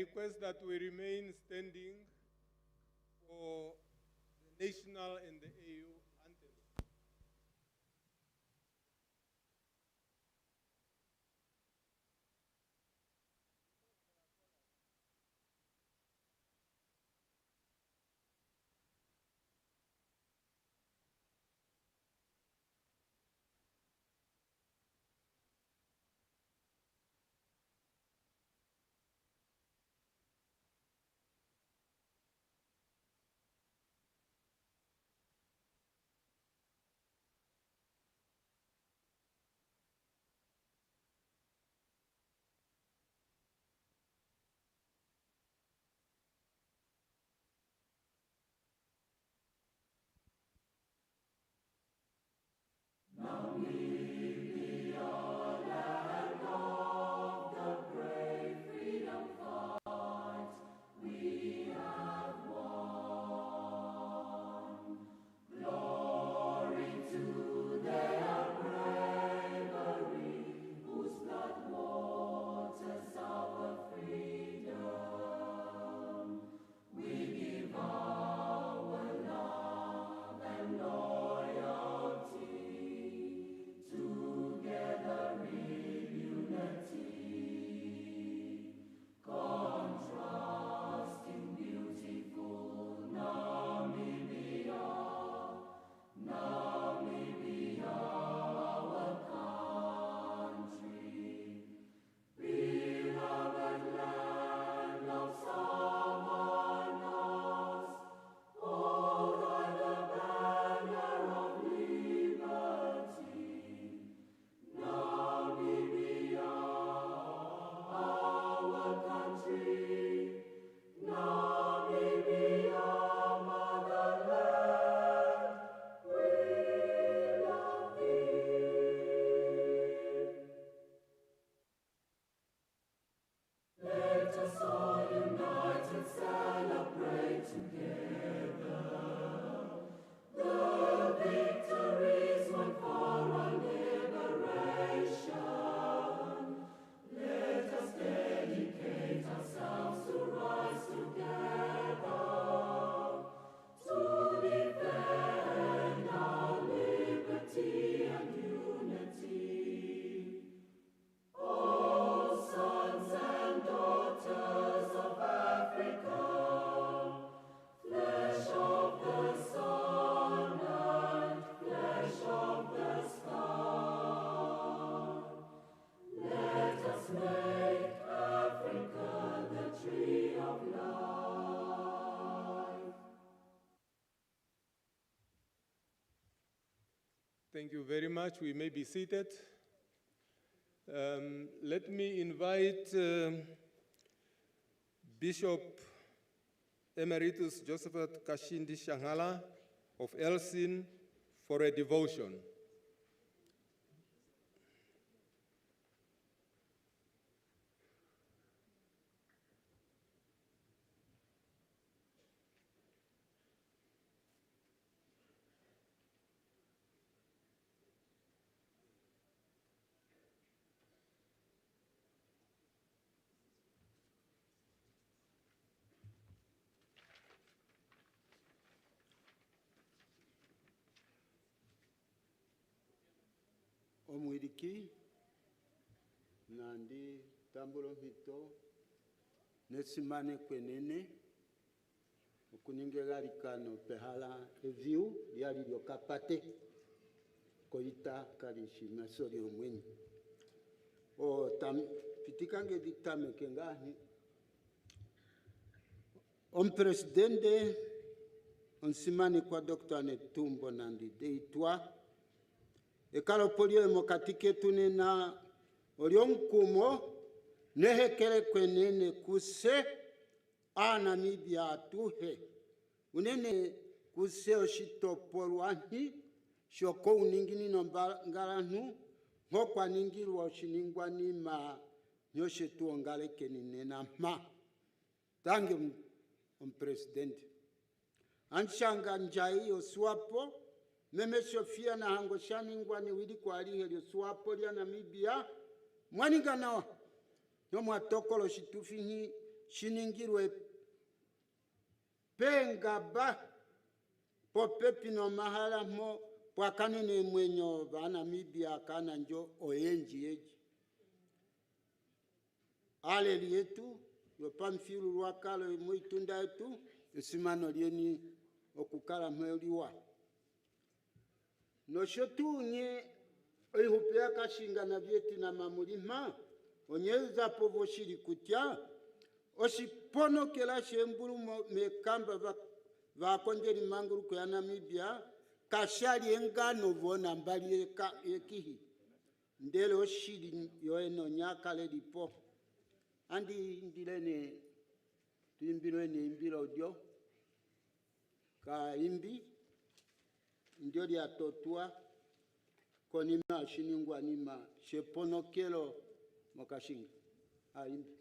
request that we remain standing for the national and the AU anthem. Namibia, land of the brave freedom fight, we have won. Glory to their bravery, whose blood waters our freedom. We give our love and loyalty, together in unity, contrasting beautiful Namibia, Namibia, our country, beloved land of Savanas, hold high the banner of liberty. Namibia, our country, Namibia, motherland, we love thee. Let us all unite and celebrate together the victories won for our liberation. Let us dedicate ourselves to rise together to defend our liberty and unity. Oh, sons and daughters of Africa, flesh of the sun and flesh of the sky, let us make Africa the tree of life. Thank you very much. We may be seated. Let me invite Bishop Emeritus Josephat Kashindi Shanghala of Elsin for a devotion. Omwiriki Nandi Tambulo Hito Nesimane Kwenene Okuningela Likano Pehala Eviu Yali Yokapate Koita Karishima Sori Omweni O tam Pitikange Diktame Kengani Presidente Onsimane kwa Dr. Netumbo Nandi-Ndaitwah Ekalo polio mokatike tunena olionkumo nehekele kwenene kuse a Namibia atuhe unene kuse oshitopolwani shoko uningini nombangalanu ngokwa ningilwa oshiningwa nima nyoshe tuongaleke ninena ma tangi President anshanga njai o SWAPO Meme Sofia na hango shani ngwani widi kwa alihe SWAPO ya Namibia. Mwani ganawa. Yomu atokolo shitufi ni shiningirwe pengaba popepino mahala mo pwakanene mwenyo ba Namibia kana njo oyenji yeji aleli yetu yopamfiru lwakalo muitunda yetu usimano lieni okukala mweliwa no shotunye ihupea Cassinga na vyeti na mamulima onyeza povo shiri kutya oshipono kela shembulu mekamba vakonjeri manguru kwa Namibia kashali engano vona mbali ekihi ndele oshiri yoeno nyakale lipo andi ndilene tuimbirweni imbiro dio ka imbi ndio lya totua konima shiningwa nima sheponokelo mokashinga imbi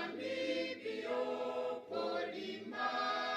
Namibia polima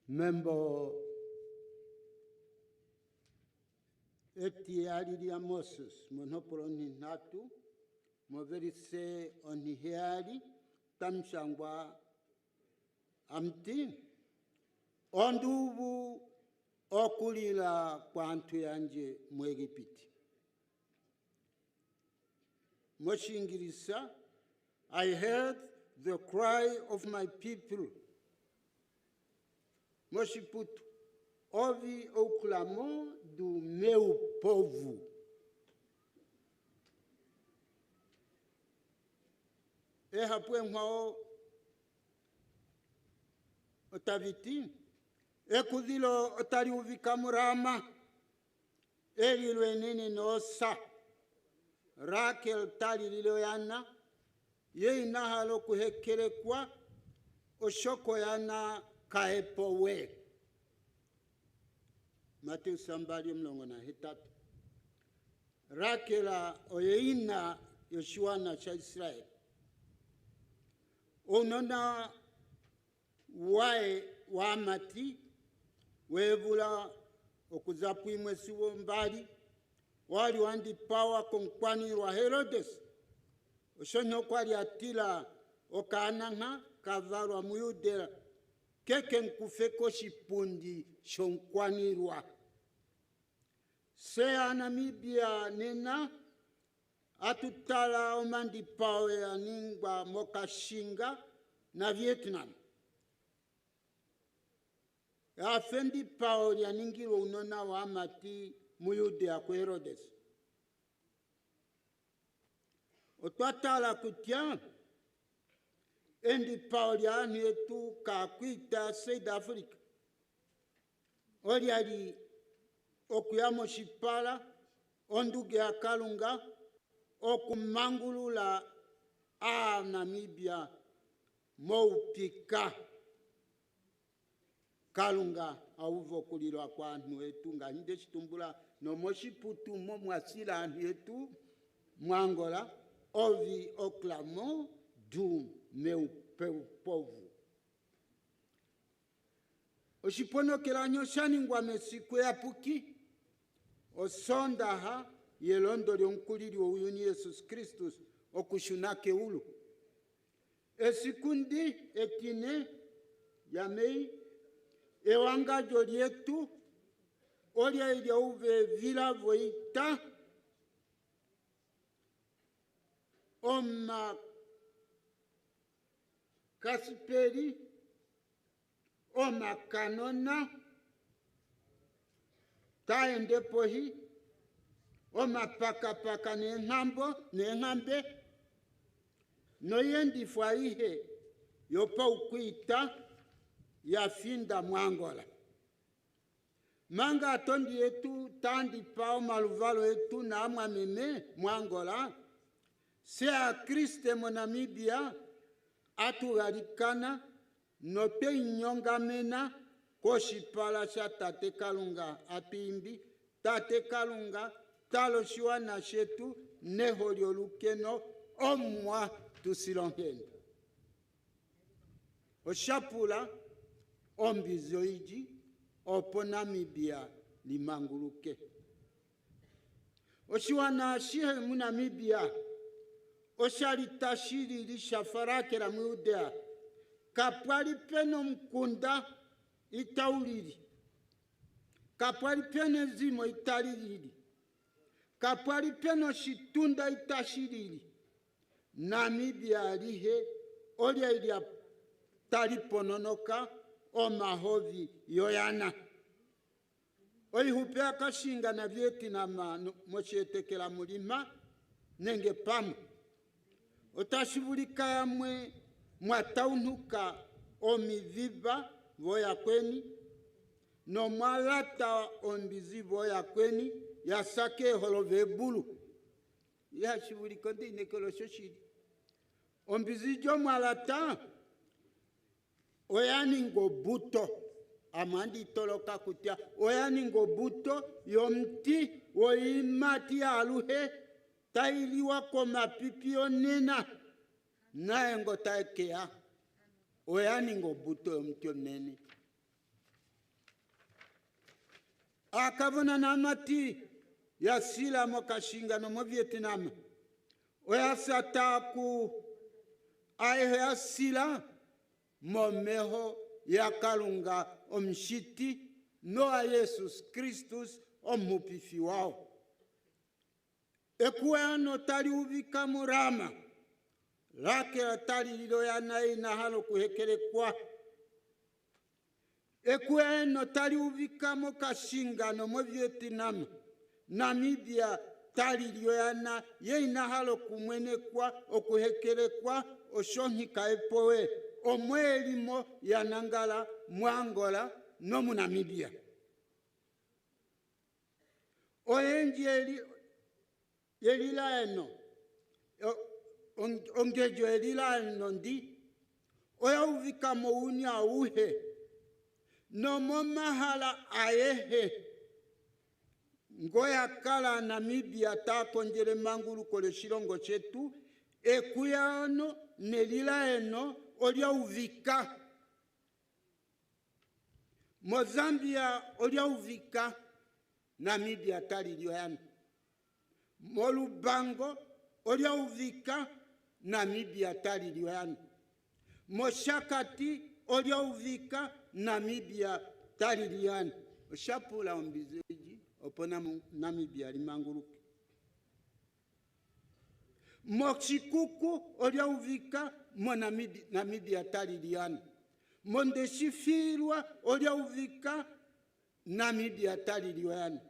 Member etiari ya Moses monopolo ni natu moverise onihiari tamshangwa amti ondubu okulila kwantu yanje mwegipiti moshingirisa. I heard the cry of my people. Moshiputu, ouvi o clamor do meu povo. E rapue mwao otaviti, e kudilo otari uvikamurama, eli lwenene nosa, Rakel tali liloyana, ye inahalo kuhekele kwa, oshoko yana kaepowe. Matthew sambali mlongo na hitatu. Rakela oyeina Yoshuana cha Israel. Onona wae wamati wevula okuzapu imwesiwo mbali wali wandi pawa konkwani wa Herodes. Oshonyo kwali atila okaananga kavarwa muyudela keke nkufeko shipundi shonkwanirwa. Sea Namibia nena atutala omandi pawe ya ningwa mokashinga na Vietnam. Afendi pawe ya ningiro unona wa amati muyude ya kwa Herodes. Otwatala kutia endi pawe ya nietu kakuita South Africa. Oriari okuyamo shipala onduge ya Kalunga okumangulula a Namibia moupika Kalunga auvo kulilwa kwa anu etu nga hinde shitumbula no moshiputu mo mwasila anu etu Angola ovi oklamo du meu povo. Oshipono kelanyo shani ngwa mesiku ya puki osonda ha yelondo lyonkulili wa uyuni Yesus Kristus okushunake ulu. Esikundi etine yamei ewanga jolietu olia ilia uve vila voita oma kasiperi oma kanona taende pohi oma paka nengambe noyendi fwaihe yopa ukuita ya finda Angola. manga atondi yetu tandi pao maluvalo yetu na amwa meme Angola se a Kriste mo Namibia atu galikana nope inyongamena koshipala cha tate Kalunga apimbi tate Kalunga talo shiwana shetu neholi olukeno omwa tusilongenda oshapula ombizoiji opo Namibia limanguluke oshiwana shihe mu Namibia osharitashiri lishafarakera mu Yudea kapwali peno mkunda itaulili kapwali peno zimo italilili kapwali peno shitunda itashirili Namibia alihe olia ilia talipononoka omahovi yoyana oihupea Cassinga na Vietnam moshetekela mulima nenge pamu otashibulika yamwe mwataunuka omiviva voya kweni no mwalata ombizi voya kweni yasake holove bulu yashibulika ndinekelo shoshiri ombizi jo mwalata oyani ngobuto amandi toloka kutia oyani ngobuto yomti woimati aluhe tailiwa koma pipio nena nae ngotaekea oyani ngobuto yomti omnene akavona namati yasila mo Cassinga no mo Vietnam oyasataku aehe yasila momeho ya Kalunga omshiti no a Jesus Christus omupifi wao ekuano tali uvika murama lake tali lilo ya naina halo kuhekele kwa ekuano tali uvika mo Cassinga no mo Vietnam Namibia tali lilo ya na yeina halo kumwene kwa okuhekele kwa oshonhika epowe omwelimo yanangala Angola no mu Namibia oyenji elila eno ongejo elila eno ndi oya uvika mo uni auhe no mo mahala ayehe ngoya kala Namibia takonjele mangulu kole shilongo chetu ekuyano nelila eno olia uvika Mozambia olia uvika Namibia tali lioyana Molubango olia uvika Namibia tali lioyana Moshakati olia uvika Namibia tali lioyana oshapula ombizeji opona Namibia limanguluke Mochikuku olia uvika mo Namibia tali lioyana Mondeshifirwa olia uvika Namibia tali lioyana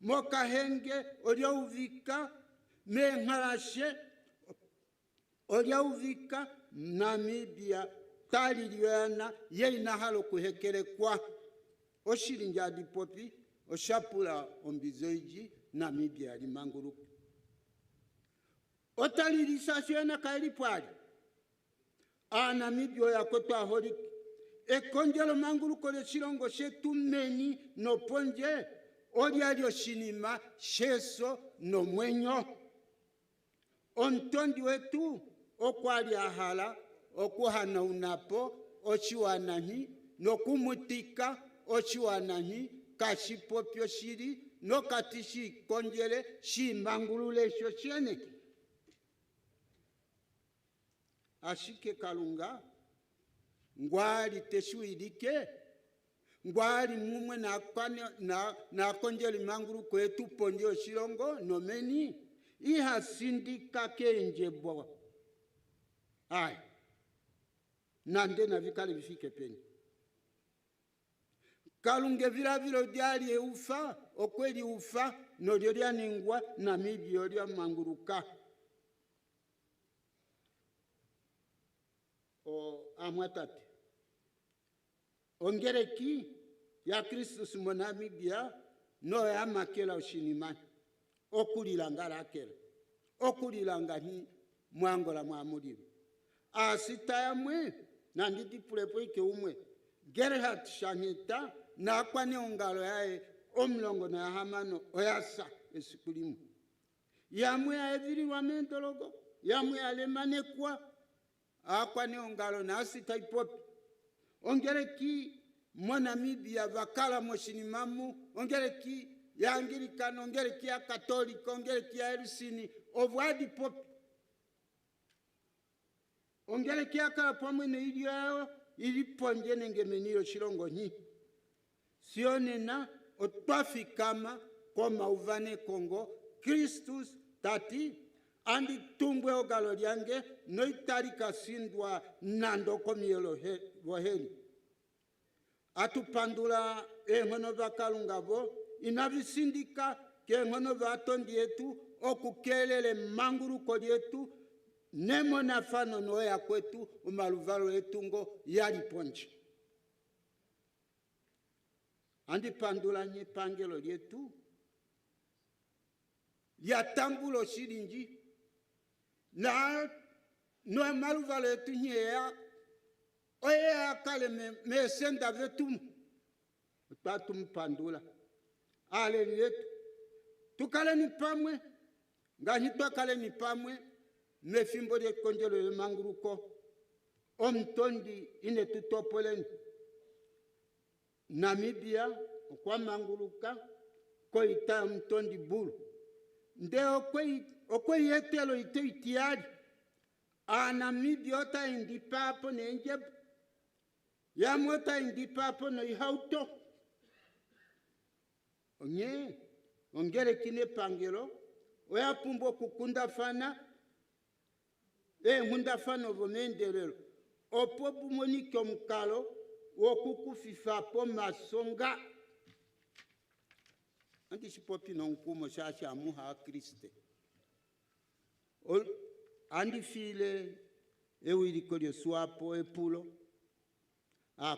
Mokahenge olia uvika Menhalashe olia uvika Namibia tali lioyana yeina halo kuhekele kwa oshilinja dipopi oshapula ombizoiji Namibia limanguluke otali lisashena kailipwali Namibia yakotwa holiki ekonjelo mangulu kole shilongo shetu meni no ponje olia lio shinima sheso no mwenyo ontondi wetu okwali ahala okuhana unapo ochiwanahi no kumutika ochiwanahi kashipopyo shiri no katishi konjele shimangulule shoshene ashike Kalunga ngwali teshuidike ngwali mumwe na konjeli manguru kwetu pondio shilongo nomeni iha sindika kenjebo ai nande na vikali bifike peni Kalunge vila vilo diali ufa okweli ufa no lyolia ningwa Namibia olya manguruka o amwatate ongereki ya Kristus mo Namibia no ya makela oshinimani okulilanga lakela okulilanga ni mwangola mwamulimu asita yamwe nanditi pulepo ike umwe Gerhard Shanita na akwani ongalo yae omlongo na hamano oyasa esikulimu yamwe eviri wa mentologo yamwe alemane kwa akwani ongalo na asita ipopi ongere ki mo Namibia vakala mo shinimamu ongere ki ya Anglikano ongere ki ya Katolika ongere ki ya Erisini ovwadi popi ongere ki akala pamwe ne ilio yao iliponje nengemeniro shilongo nyi sionena otwafikama kwa mauvane Kongo Kristus tati andi tumbwe ogalo lyange no itarika sindwa nando komielo voheli atupandula engono vakalungavo inavisindika ke engono vatondi yetu okukelele manguruko lyetu nemo nafano noya kwetu umaluvalo etungo yaliponje andi pandula nye pangelo lyetu lyatambulo shilingi na no maluvalo etu nyeya oye akale me senda vetum tatum pandula ale lyetu tukale ni pamwe ngahitwa kale ni pamwe mefimbo de konjelo le manguruko omtondi ine tutopoleni Namibia kwa manguruka ko ita mtondi bulu nde okwe yetelo ite itiari a Namibia ota indi papo nenje ya mota indi papo no ihauto onye ongere kine pangelo oya pumbo kukunda fana hunda fana vomendelelo opo bumonike omukalo wokukufifa po masonga anti sipopi no nkumo shasha amuha Kriste andi file ewiriko lyo SWAPO epulo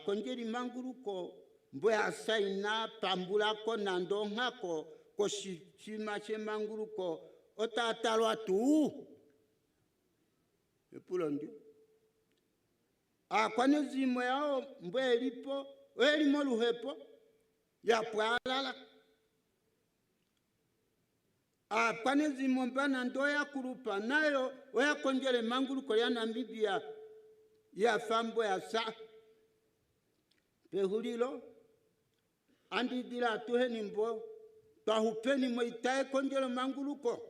konjeri manguruko mboya saina pambulako nandonghako ko shima che manguruko otatalwa tu epulo ndio kwane zimo yao mbwe lipo elimo luhepo ya pwalala kwane zimo mbana ndoya kurupa nayo oya konjele manguruko ya Namibia ya fambo ya sa pehulilo andi dila tuhe nimbo tahupeni mo itae konjele manguruko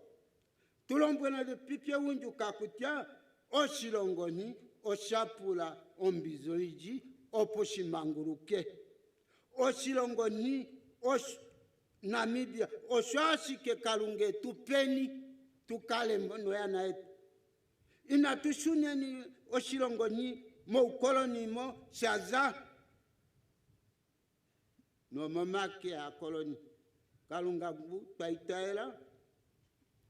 tulombwena de pipye unju kakutia oshilongoni oshapula ombizoiji oposhimanguruke oshilongoni Namibia oshashike kalunge tupeni tukale mbono ya naetu ina tushuneni oshilongoni mo ukoloni mo shaza no mamake ya koloni kalunga bu paitaela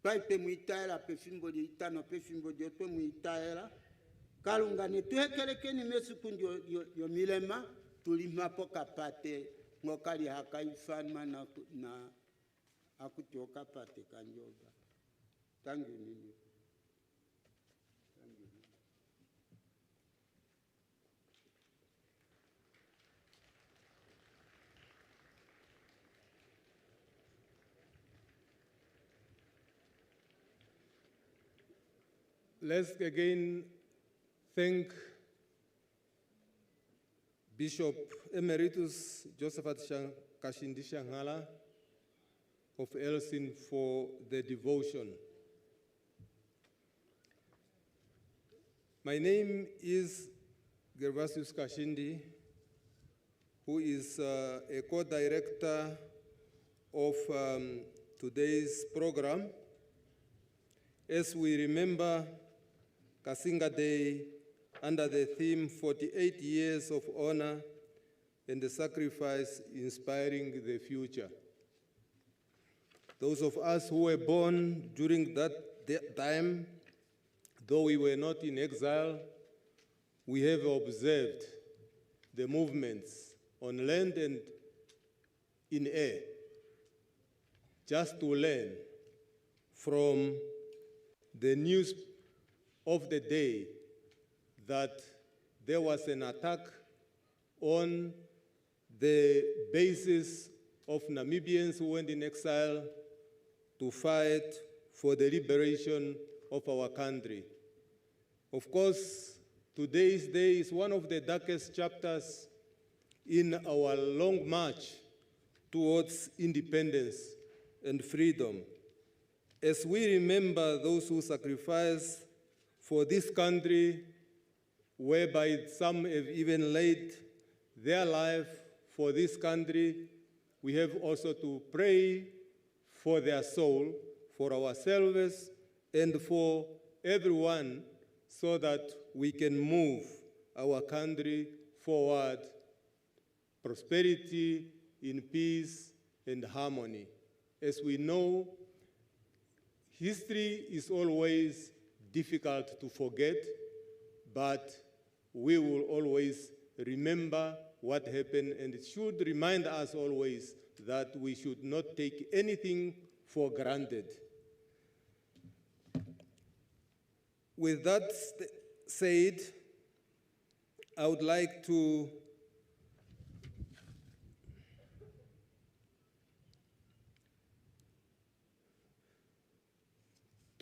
paite muitaela pefimbo di itano pefimbo di oto muitaela kalunga ne tuhekeleke ni mesuku yo milema tulima poka pate ngokali hakaifana na akutoka pate kanjoba tangu nini Let's again thank Bishop Emeritus Josephat Kashindi Shanghala of Elsin for the devotion. My name is Gervasius Kashindi, who is a co-director of today's program, as we remember Cassinga Day under the theme 48 years of honor and the sacrifice inspiring the future. Those of us who were born during that time, though we were not in exile, we have observed the movements on land and in air, just to learn from the news of the day that there was an attack on the bases of Namibians who went in exile to fight for the liberation of our country. Of course, today's day is one of the darkest chapters in our long march towards independence and freedom. As we remember those who sacrificed for this country, whereby some have even laid their life for this country, we have also to pray for their soul, for ourselves, and for everyone, so that we can move our country forward, prosperity, in peace and harmony. As we know, history is always difficult to forget, but we will always remember what happened, and it should remind us always that we should not take anything for granted. With that said, I would like to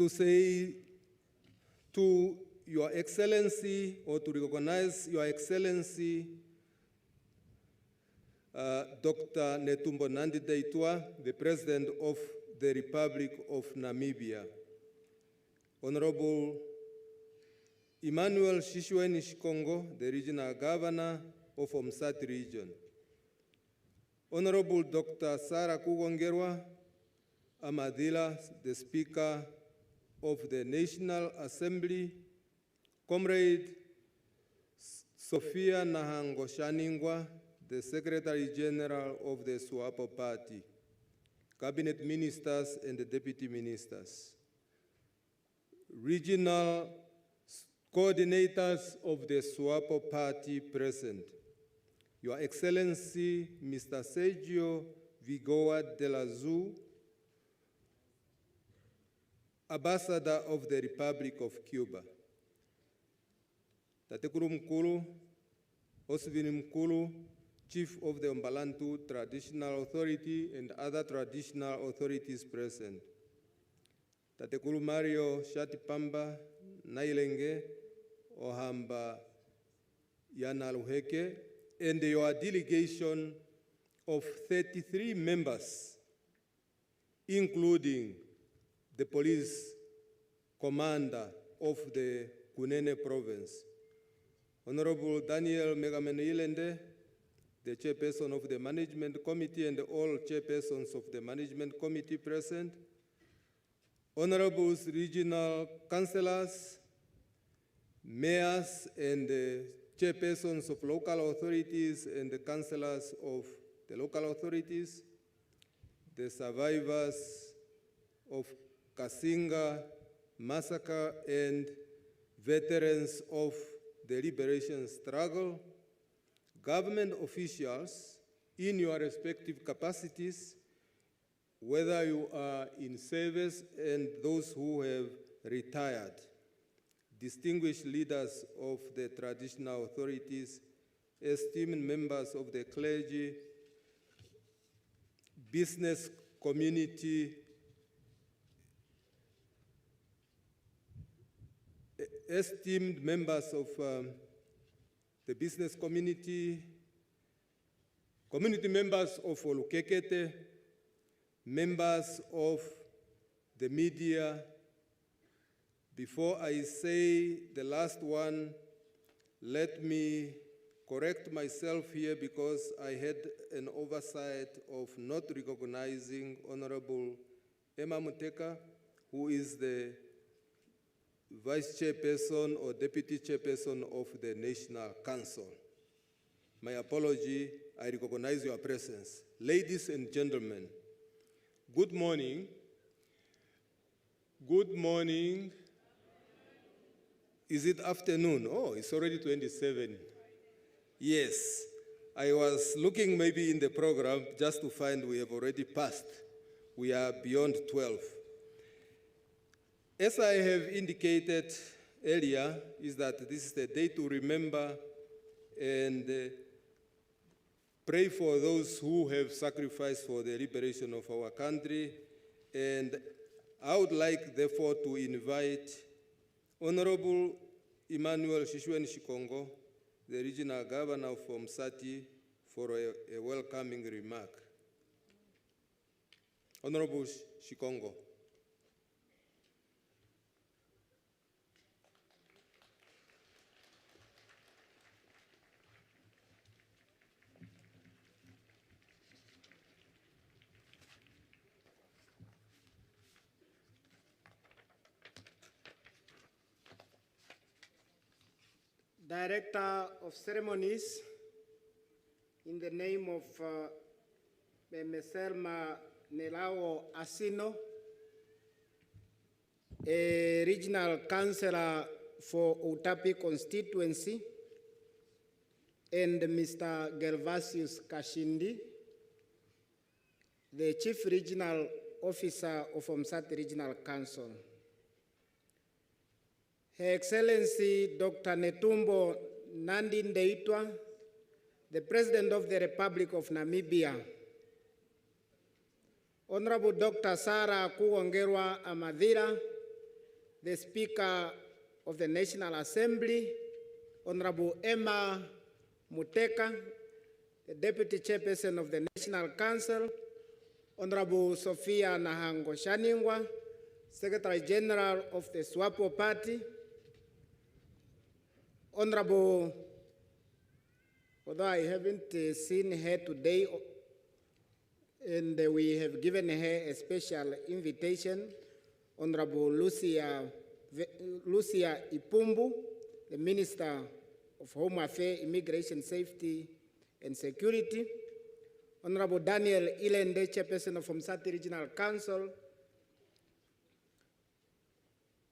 say to Your Excellency, or to recognize Your Excellency, Dr. Netumbo Nandi-Ndaitwah, the President of the Republic of Namibia. Honorable Emmanuel Shikongo, the Regional Governor of Omusati Region. Honorable Dr. Sarah Kugongerwa Amadila, the Speaker of the National Assembly, Comrade Sophia Nahango Shaningwa, the Secretary General of the SWAPO Party, Cabinet Ministers and the Deputy Ministers, Regional Coordinators of the SWAPO Party present, Your Excellency, Mr. Sergio Vigoa de la Zoo, Ambassador of the Republic of Cuba, Tatekuru Mkulu, Osvini Mkulu, Chief of the Mbalantu Traditional Authority and other traditional authorities present, Tatekuru Mario Shatipamba, Nailenge, Ohamba Yanaluheke, and your delegation of 33 members, including the police commander of the Kunene province, Honorable Daniel Megamenilende, the chairperson of the management committee and all chairpersons of the management committee present, honorables regional councillors, mayors and chairpersons of local authorities and the councillors of the local authorities, the survivors of Cassinga Massacre and veterans of the liberation struggle, government officials in your respective capacities, whether you are in service and those who have retired, distinguished leaders of the traditional authorities, esteemed members of the clergy, business community, esteemed members of the business community, community members of Olukekete, members of the media. Before I say the last one, let me correct myself here because I had an oversight of not recognizing Honorable Emma Muteka, who is the Vice Chairperson or Deputy Chairperson of the National Council. My apology, I recognize your presence. Ladies and gentlemen, good morning. Good morning. Is it afternoon? Oh, it's already 27. Yes. I was looking maybe in the program just to find we have already passed. We are beyond 12. As I have indicated earlier, is that this is the day to remember and pray for those who have sacrificed for the liberation of our country. And I would like, therefore, to invite Honorable Emmanuel Shikongo, the Regional Governor of Omusati, for a welcoming remark. Honorable Shikongo. Director of Ceremonies, in the name of Meselma Nelao Asino, a regional councillor for Outapi Constituency, and Mr. Gervasius Kashindi, the Chief Regional Officer of Omusati Regional Council. Her Excellency Dr. Netumbo Nandi-Ndaitwah, the President of the Republic of Namibia, Honorable Dr. Sarah Kuongerwa Amadhira, the Speaker of the National Assembly, Honorable Emma Muteka, the Deputy Chairperson of the National Council, Honorable Sophia Nahango Shaningwa, Secretary General of the SWAPO Party, Honorable, although I haven't seen her today, and we have given her a special invitation, Honorable Lucia Ipumbu, the Minister of Home Affairs, Immigration, Safety, and Security, Honorable Daniel Ilende, Chairperson of Omusati Regional Council,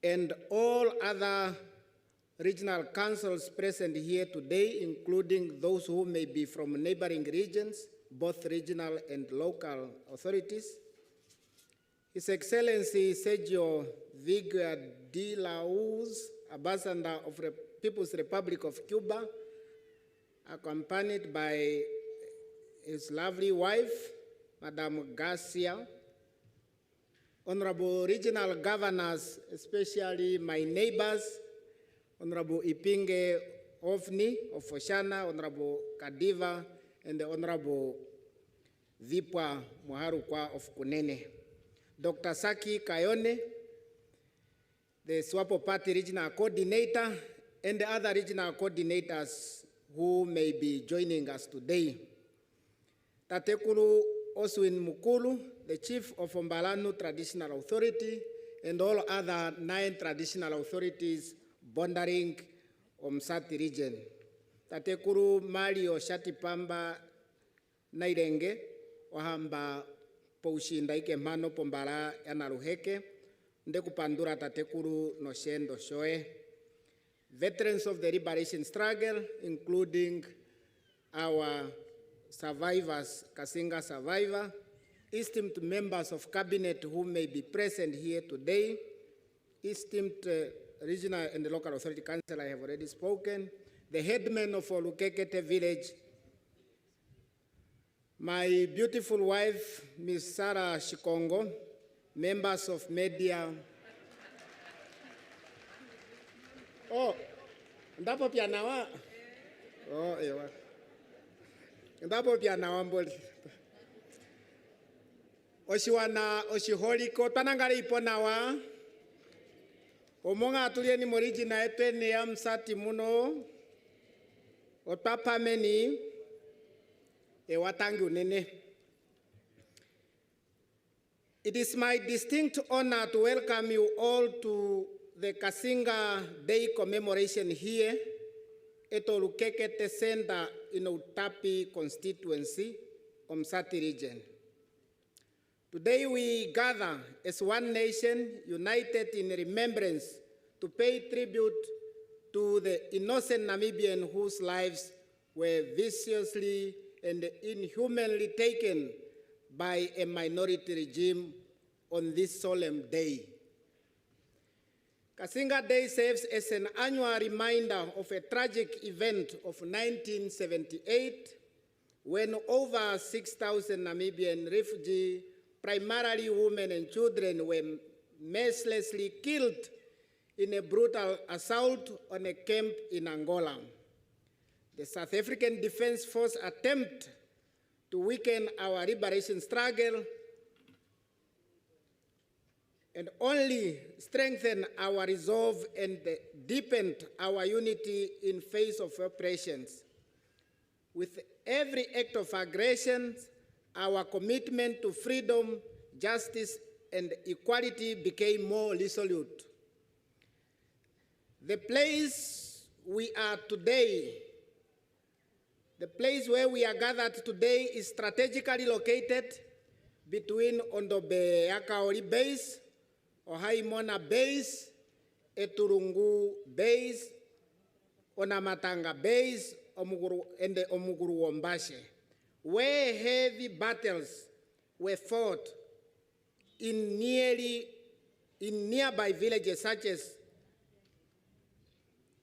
and all other regional councils present here today, including those who may be from neighboring regions, both regional and local authorities. His Excellency Sergio Vigua de la Uz, Ambassador of the People's Republic of Cuba, accompanied by his lovely wife, Madame Garcia, Honorable Regional Governors, especially my neighbors, Honorable Ipinge Ofni of Oshana, Honorable Kadiva, and the Honorable Vipwa Muharukwa of Kunene. Dr. Saki Kayone, the SWAPO Party Regional Coordinator, and the other regional coordinators who may be joining us today. Tatekulu Oswin Mukulu, the Chief of Ombalanu Traditional Authority, and all other 9 traditional authorities bordering Omusati Region. Tatekuru Mario Shatipamba Nairenge, Ohamba Poushinda Ike Mano Pombala Yanaruheke, Ndekupandura Tatekuru Noshendo Shoe. Veterans of the liberation struggle, including our survivors, Cassinga survivor, esteemed members of cabinet who may be present here today, esteemed regional and the local authority council I have already spoken, the headman of Olukekete village, my beautiful wife, Ms. Sarah Shikongo, members of media. Oh, ndapo pia nawa. Oh, ewa. Ndapo pia nawa mboli. Oshiwana, oshiholiko, tanangari ipo nawa. Omonga atulie ni moriji na etwe ni Omusati muno. Otapa meni. Ewatangi unene. It is my distinct honor to welcome you all to the Cassinga Day commemoration here at Olukekete Centre in Outapi Constituency, Omusati Region. Today we gather as one nation united in remembrance to pay tribute to the innocent Namibians whose lives were viciously and inhumanly taken by a minority regime on this solemn day. Cassinga Day serves as an annual reminder of a tragic event of 1978 when over 6,000 Namibian refugees, primarily women and children, were mercilessly killed in a brutal assault on a camp in Angola. The South African Defense Force attempt to weaken our liberation struggle and only strengthen our resolve and deepened our unity in face of oppressions. With every act of aggression, our commitment to freedom, justice, and equality became more resolute. The place we are today, the place where we are gathered today is strategically located between Ondobe-Yakaori Base, Ohaimona Base, Eturungu Base, Onamatanga Base, and the Omuguru Wombashe, where heavy battles were fought in nearby villages such as,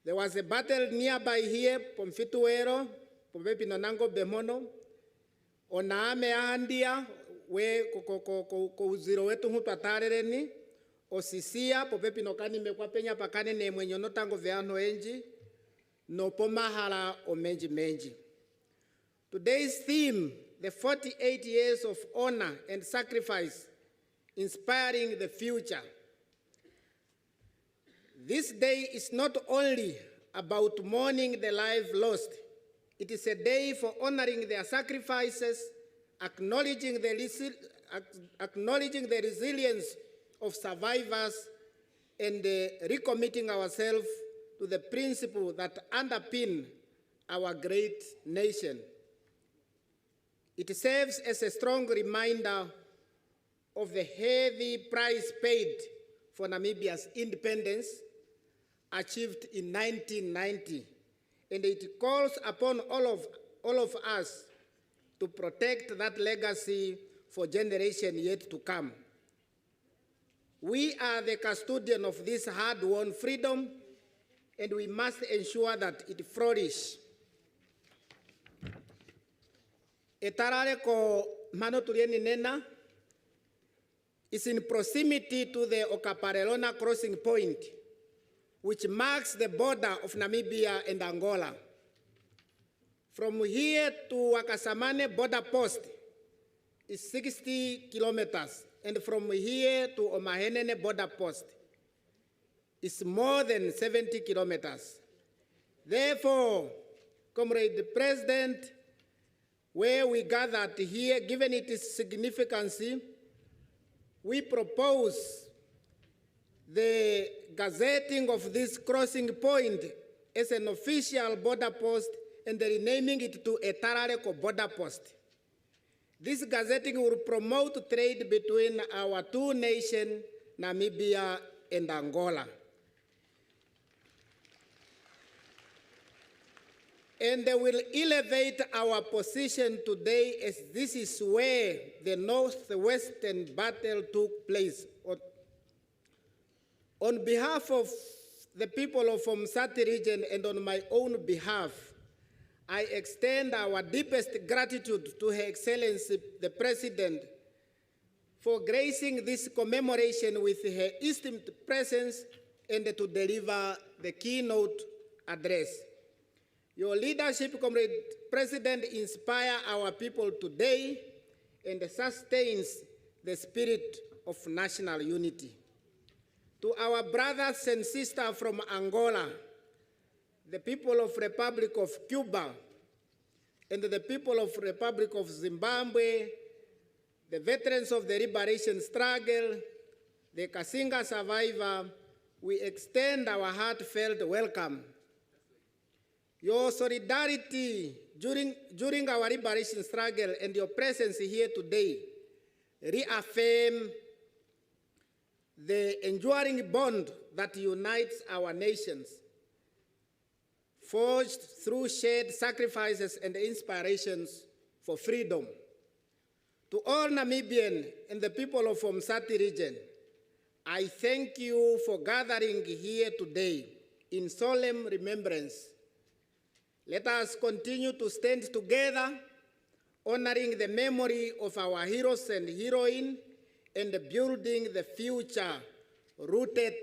there was a battle nearby here, Pomfituero, Pomepinonango Bemono, Onaame Ahandia, where Kouziro wetu hutu atarereni, Osisia, Popepinokani mekwapenya pakane ne mwenyo notango veano enji, no pomahala o menji. Today's theme, the 48 years of honor and sacrifice, inspiring the future. This day is not only about mourning the life lost, it is a day for honoring their sacrifices, acknowledging the resilience of survivors, and recommitting ourselves to the principles that underpin our great nation. It serves as a strong reminder of the heavy price paid for Namibia's independence, achieved in 1990, and it calls upon all of us to protect that legacy for generations yet to come. We are the custodian of this hard-won freedom, and we must ensure that it flourishes. Etarare ko mano turieni nena is in proximity to the Okaparelona crossing point, which marks the border of Namibia and Angola. From here to Wakasamane border post is 60 kilometers, and from here to Omahenene border post is more than 70 kilometers. Therefore, Comrade President, where we gathered here, given its significance, we propose the gazetting of this crossing point as an official border post and renaming it to Etarareko border post. This gazetting will promote trade between our two nations, Namibia and Angola. And they will elevate our position today, as this is where the northwestern battle took place. On behalf of the people of Omusati Region and on my own behalf, I extend our deepest gratitude to Her Excellency the President for gracing this commemoration with her esteemed presence and to deliver the keynote address. Your leadership, Comrade President, inspires our people today and sustains the spirit of national unity. To our brothers and sisters from Angola, the people of Republic of Cuba, and the people of Republic of Zimbabwe, the veterans of the liberation struggle, the Cassinga survivor, we extend our heartfelt welcome. Your solidarity during our liberation struggle and your presence here today reaffirm the enduring bond that unites our nations. forged through shared sacrifices and inspirations for freedom. To all Namibian and the people of Omusati Region, I thank you for gathering here today in solemn remembrance. Let us continue to stand together, honoring the memory of our heroes and heroines, and building the future rooted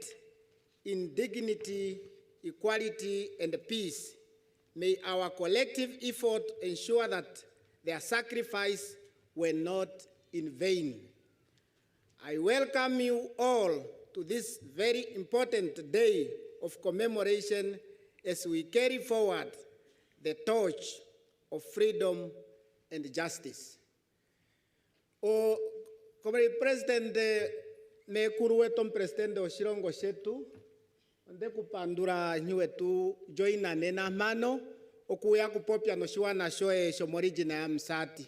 in dignity, equality, and peace. May our collective effort ensure that their sacrifice were not in vain. I welcome you all to this very important day of commemoration as we carry forward the torch of freedom and justice. Comrade President Mekuru wetu President Oshirongo shetu, nde kupandura nywetu joina nena mano okuya kupopya no shiwana shoe shomorigina ya Musati.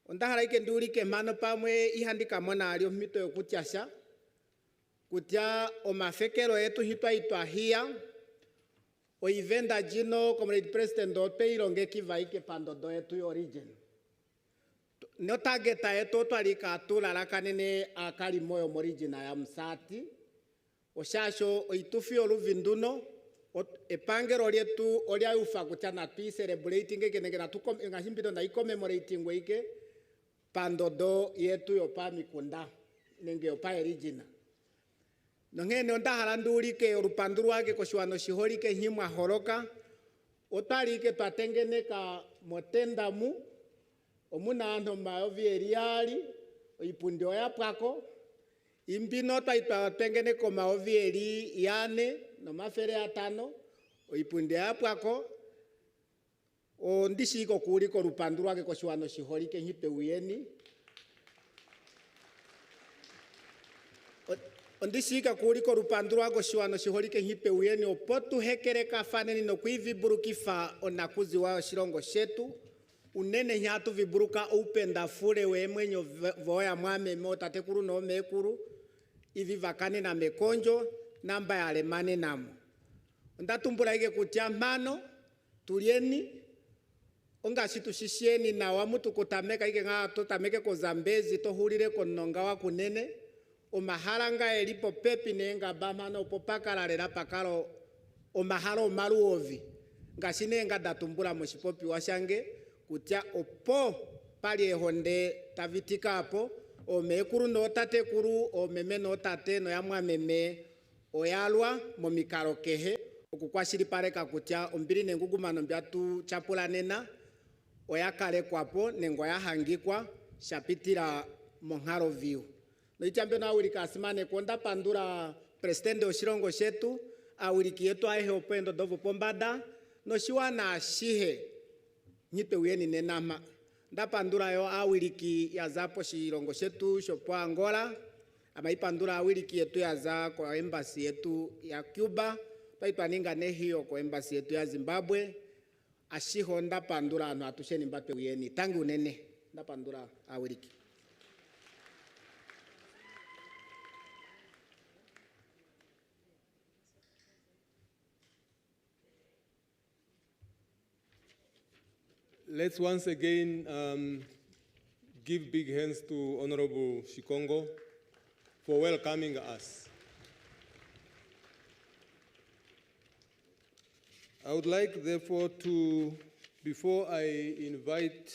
Ondahara ike ndulike mano pamwe ihandika mona alio mito yokutyasha kutya omafekero yetu hitwa itwahia oivenda jino Comrade President ope ilonge kivaike pandodo yetu yo region. No targeta yetu twalika tulala kanene akali moyo morigina ya Musati oshasho oitufi oluvinduno epangero lyetu olia ufa kutya na twi celebrating kenengena ngahimbido na commemorating weike pandodo yetu yopa mikunda nenge yopa origina. Nongene ondahala ndulike olupandu lwake koshiwano shiholike himwa holoka otalike twatengeneka motendamu omuna antu mayovi eliali oipundi oyapwako imbino twatengeneka mayovi eli yane nomafere atano oipundi oyapwako ondishiko kuliko olupandu lwake koshiwano shiholike hipe uyeni ondishika kuliko lupandu lwako koshiwano shiholike hipe uyeni opo tuhekereka faneni no kuiviburukifa onakuzi wa shirongo shetu unene hiatu viburuka upenda fule we mwenyo voya mwame motate kuru no mekuru ivi vakane na mekonjo namba ya alemane namo ondatumbula ike kutya mano tulieni onga shitu shishieni na wamutu kutameka ike nga tutameke ko Zambezi tohulire ko nonga wa kunene omahalanga elipo pepi nenga bamano opopakalalera pakalo omahalo maluovi ngashine nga datumbula mushipopi washange kutya opo pali ehonde tavitika apo omekuru no tate kuru omeme no tate no yamwameme oyalwa momikalo kehe okukwashilipaleka kutya ombili nengugumano mbyatu chapulanena oyakale kwapo nengo yahangikwa shapitira monhalo viu. Noitambe na awilika asimane konda pandura President Oshirongo shetu awiliki yetu ahe opendo dovo pombada no shiwana shihe nyipe uyeni nenama nda pandura yo awiliki ya zapo shirongo shetu shopo Angola amaipandura awiliki yetu ya za kwa embassy yetu ya Cuba taipaninga nehiyo kwa embassy yetu ya Zimbabwe ashiho nda pandura anu atusheni mbape uyeni tangi unene nda pandura awiliki. Let's once again give big hands to Honorable Shikongo for welcoming us. I would like, therefore, to, before I invite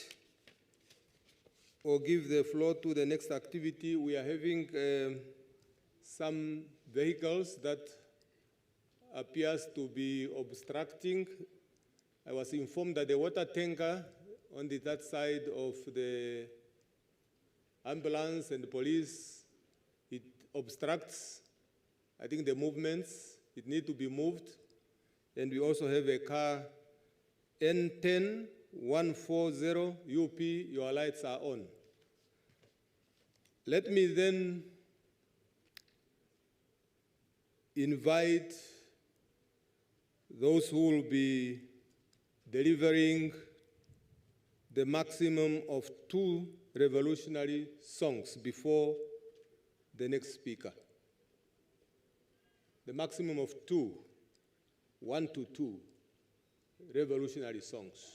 or give the floor to the next activity, we are having some vehicles that appears to be obstructing. I was informed that the water tanker on that side of the ambulance and the police, it obstructs, I think, the movements. It needs to be moved. And we also have a car N10140 UP, your lights are on. Let me then invite those who will be delivering the maximum of 2 revolutionary songs before the next speaker. The maximum of 2, 1 to 2. revolutionary songs.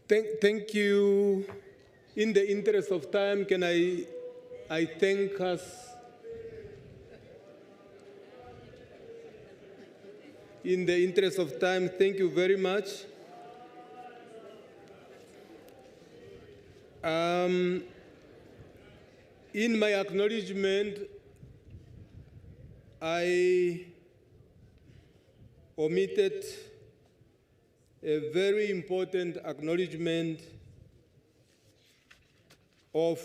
Thank you. In the interest of time, can I thank us? In the interest of time, thank you very much. In my acknowledgement, I omitted a very important acknowledgement of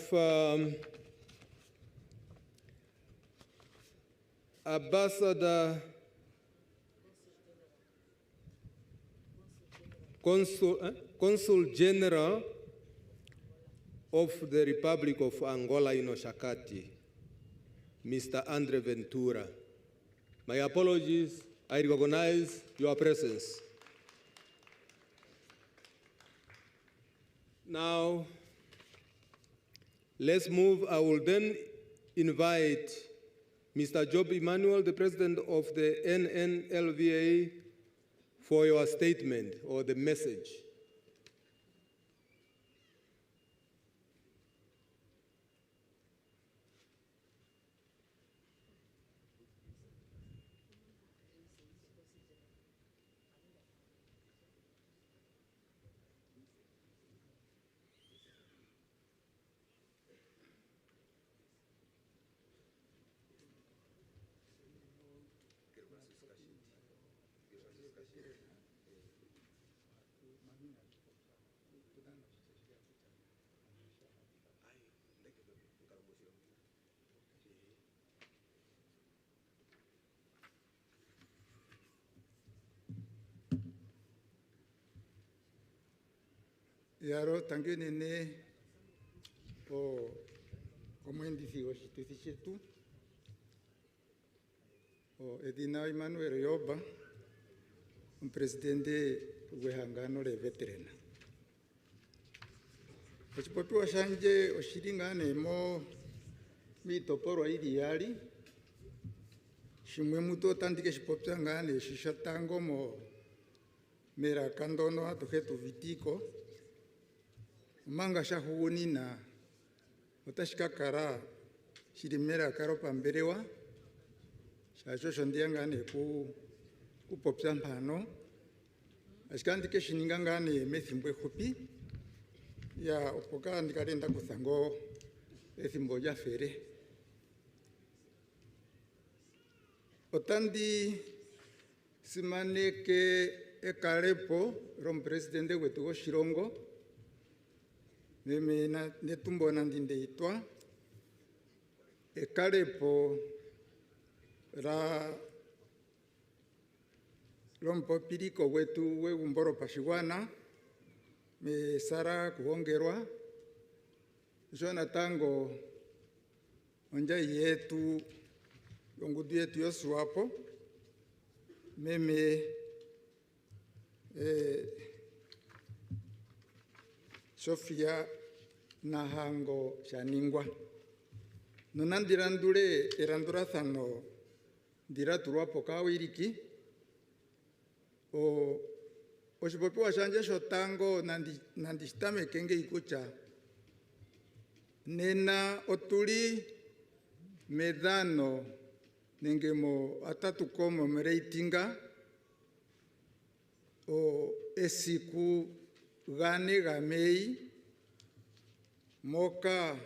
Ambassador Consul General of the Republic of Angola in Oshakati, Mr. Andre Ventura. My apologies, I recognize your presence. Now, let's move. I will then invite Mr. Job Immanuel, the President of the NNLVA, for your statement or the message. Yaro tangin ini o omwendisi w'oshituthi shetu edina Emmanuel Yoba, omupresidente w'ehangano leveterana. Ochipopiwa shanje oshilingane mo mitopolwa ili yali shimwe mutu otandike shipopya ngane shishatango mo mera kandono atuhetu vitiko manga shahuunina otashikakara shilimera karo pambelewa shashosho ndiangane kupopya mpano ashikandike shininga ngane methimbo ehupi ya opoka ndikalenda kuthango ethimbo lyafere. Otandi simaneke ekalepo l'omupresidente wetu w'oshilongo meme Netumbo Nandi-Ndaitwah, ekalepo l'omupopiliko wetu wegumbo lyopashigwana mesara kuhongerwa isho natango onjai yetu yongudu yetu yo SWAPO meme Sofia nahango shaningwa nonandirandule erandurathano ndiraturwapo kawiriki oshipopiwa shanje shotango nandishitamekenge ikucha nena otuli medhano nengemo atatukomo mereitinga esiku gane gamei moka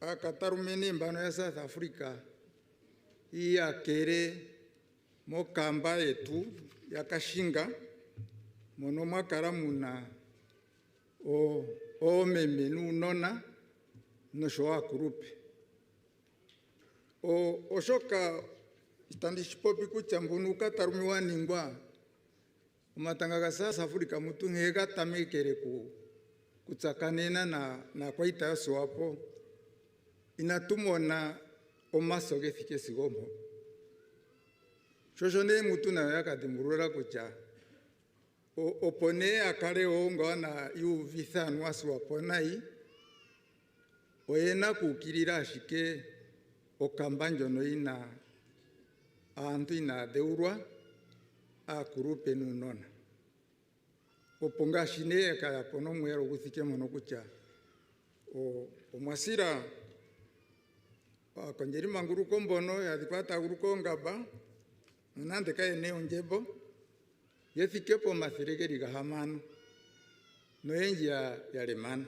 akatarumene mbano ya South Africa iya kere mokamba yetu ya Cassinga mono mwakara muna meme nunona noshoa kurupe oshoka standishipopi kuchambunu tarumiwa ningwa umatanga ga South Africa mutu ngega tamekere kutsakanena na kwaita ya SWAPO inatumona omasoge thike sigomo shoshone mutu na yakadimurura kucha opone akale onga na yuvithanu wa SWAPO nai oyena kukirira ashike okambanjo no ina antu ina deurwa akurupe nunona oponga shine kaya pono mwero guthike mono kucha omwasira konjeri manguru kombono ya dipata guru kongaba nande kaye ne onjebo yethike po mathirigeri gahamano no enja ya lemana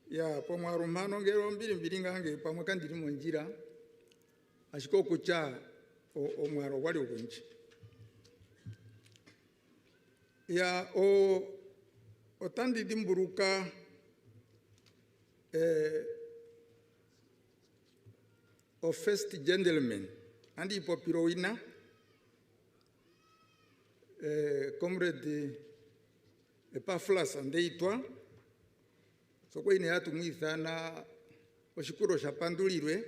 ya pomwarumano ngero mbiri ngange pamwe kandiri monjira ashiko kucha omwaro wali ubunji ya otandi dimburuka first gentleman andi popiroina comrade Epaflas Ndaitwah soko ine atu mwithana oshikuro shapandulirwe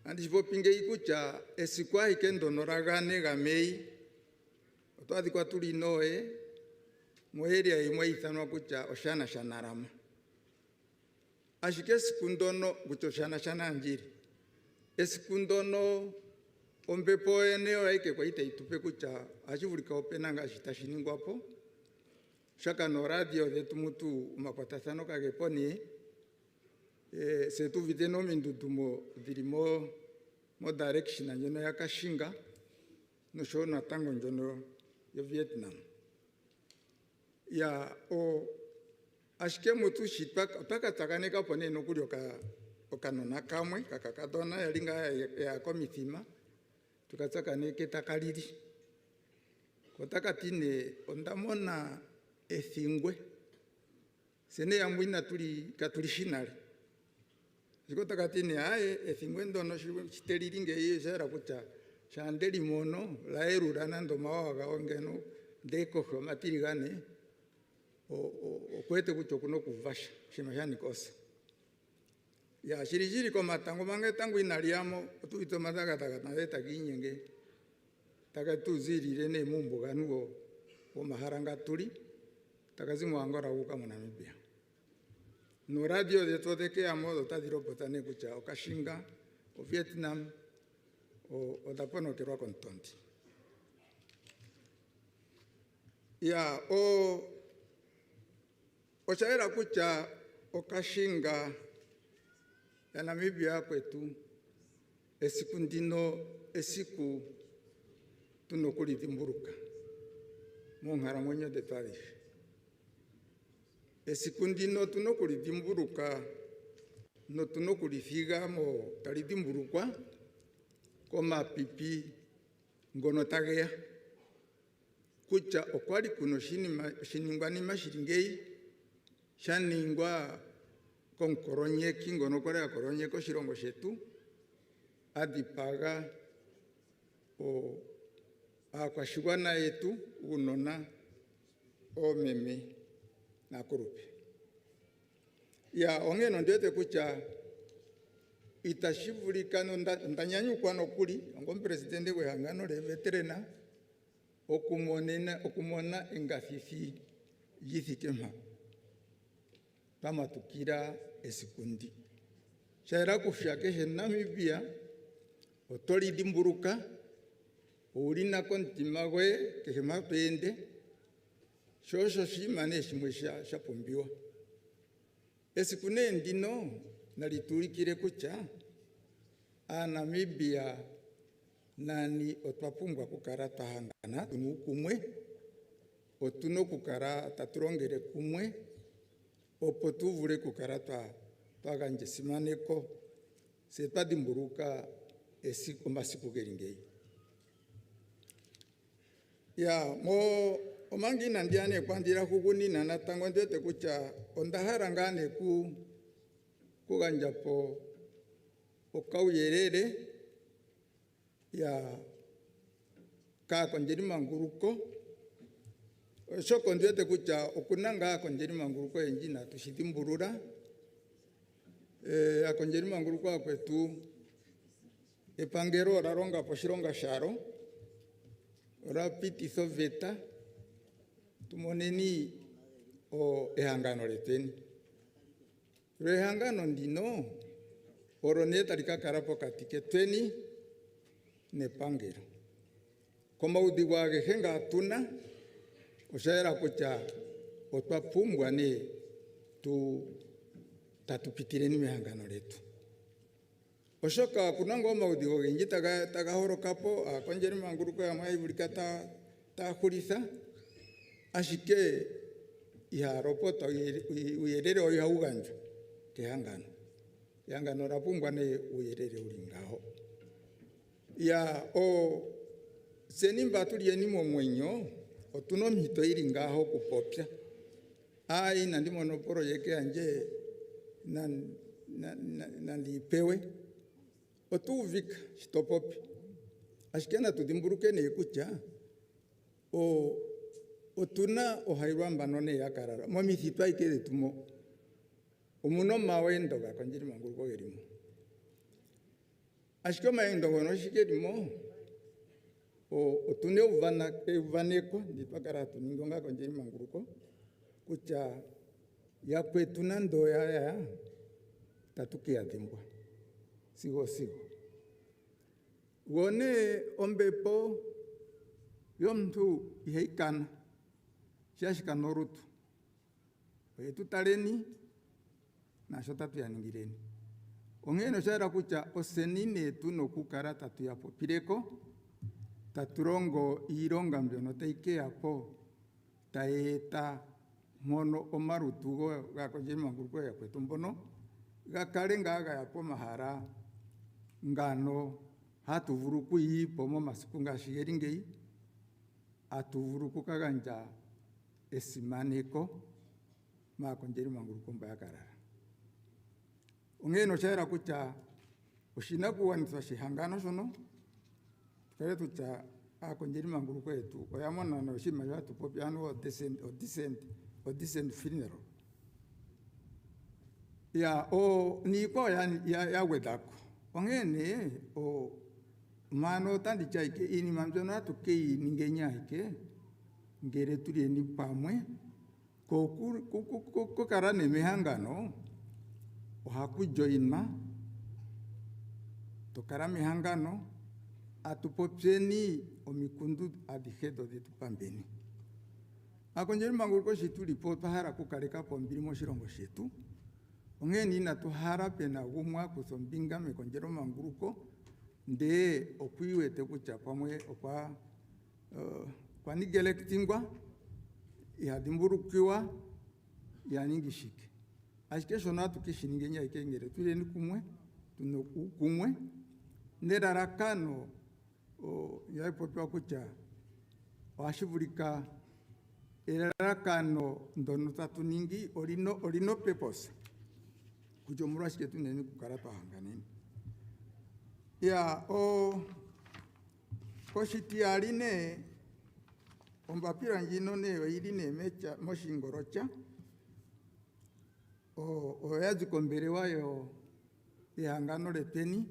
andi shipopinge ikucha esikwa ikendo noragane gamei otwathi kwa tuli noe mweria imwe ithanwa kucha oshana shanarama ashike sikundono guchoshana shana njiri esikundono ombepo eneo yaike kwa ita itupe kucha ashivulika openanga shitashiningwapo shaka no radio dhetu mutu umakwatathano kageponi setu viteno mindudumo dhirimo mo direction anjono ya Cassinga no shona tango njono ya Vietnam ya ashike mutu shitaka takane kapone no kulyo okanona kamwe kakakadona yalinga ya komithima tukatsakane ketakaliri kotakatine ondamona ethingwe sene ya mwina katulishinale zikotakatine aye ethingwe ndono shiteliringe yezera kucha shandeli mono la erura nando mawaga ongeno ndeko matirigane okwete kucho kuno kuvasha shimashani kosa ya shirishiri kwa matango mange tangu inaliamo tuito mataka na leta kinyenge taka tuzirire ne mumbo ganugo o maharanga tuli takazimu Angola uka mu Namibia no radio de todeke amodo tadiro potane kucha o Cassinga o Vietnam o tapono kerwa kontonti ya o chaera kucha o Cassinga ya Namibia kwetu esiku ndino esiku tunokulitimburuka monghara mwenye de Paris esiku ndino tunokulitimburuka no tunokulifiga mo talitimburukwa koma pipi ngono tagea kucha okwali kuno shiningwa ni mashiringei shaningwa konkoronye kingono kwa koronye ko shirongo shetu adipaga o akwashigwana yetu unona o meme na kurupe ya ongeno ndete kucha itashivulika ndanyanyukwa no kuli ngo president we hangano le veterana okumona engafifi yithikema pamatukira esikundi shaira kufyake he Namibia otoli dimburuka ulina kontima gwe kehema pende shosho shimane shimwisha shapumbiwa esikune ndino nalitulikire kucha Namibia nani otwapungwa kukara tahangana tunukumwe otuno kukara taturongere kumwe opo tuvule kukara twaganje simaneko sepadimburuka esiku masiku geringei ya mo omangina ndiane kwandira kugunina natango ndete kucha ondahara ngane kuganjapo okauyerere ya kakonjeri manguruko shoko ndete kucha okunanga konjeri manguruko enjina tushitimburura akonjeri manguruko akwetu epangero raronga poshironga sharo rapiti soveta tumoneni o ehangano leteni rehangano ndino oroneta likakarapo katike tweni nepangero koma udiwage henga atuna oshaera kucha otwapumbwa ne tatupitireni mehangano letu oshoka kunango maudigo genji tagahorokapo akonjeri manguruko ya maibulika tahulisa ashike iharopota uyerere oyahuganja kehangano yangano rapumbwa ne uyerere ulingaho ya senimba tulieni momwenyo otuno mhito ilingaho kupopya ai nandimo no project anje nandipewe otuvika shitopopi ashikena tudimburuke ne kucha otuna ohairwamba none yakarara momithitwa ikede tumo umuno mawendo gakonjiri manguruko gerimo ashike maendo gono shikerimo otune uvaneko ndipakara tuningonga konjiri manguruko kucha yakwetu nando ya tatukia dhimbwa sigo wone ombepo yomtu iheikana shashikanorutu tutaleni na shotatu yaningireni ongeno shara kucha osenine tuno kukara tatu yapo pireko taturongo ironga mbyono teike yapo taeta mono omarutugo gakonjeri manguruko yakwetu mbono gakale ngaga yapo mahara ngano hatuvuru kuyipo mo masiku ngashiyeringeyi atuvuru kukaganja esimaneko makonjeri manguruko mbayakarara ungeno shaira kucha ushina kuwanisa shihangano shono kale tucha akonjeri manguruko yetu oyamona no shima yatu popiano o descent or decent funeral. Ya o ni ko ya wedako. Ongene o mano tandi chai ke ini mamjona to ke ningenya ke ngere turi ni pamwe ko karane mehangano o haku joina to karame hangano atupopseni o mikundu adihedo de tupambeni akonjeri mangurko shitu report pahara ku kareka pombiri mo shirongo shetu ongeni na to hara pena gumwa kusombinga mekonjero manguruko nde okuiwe te kuchapamwe okwa kwa nigelektingwa ya dimburukiwa ya ningishike ashikesho na tukishiningenya ikengere tule ni kumwe tuno kumwe nerarakano ya ipopwa kucha washivulika erarakano ndono tatu ningi orino purpose kujomura shike tuneni kukarata hanganini ya koshiti aline ombapira njino ne iline mecha moshingorocha yazi kombere wayo ihangano leteni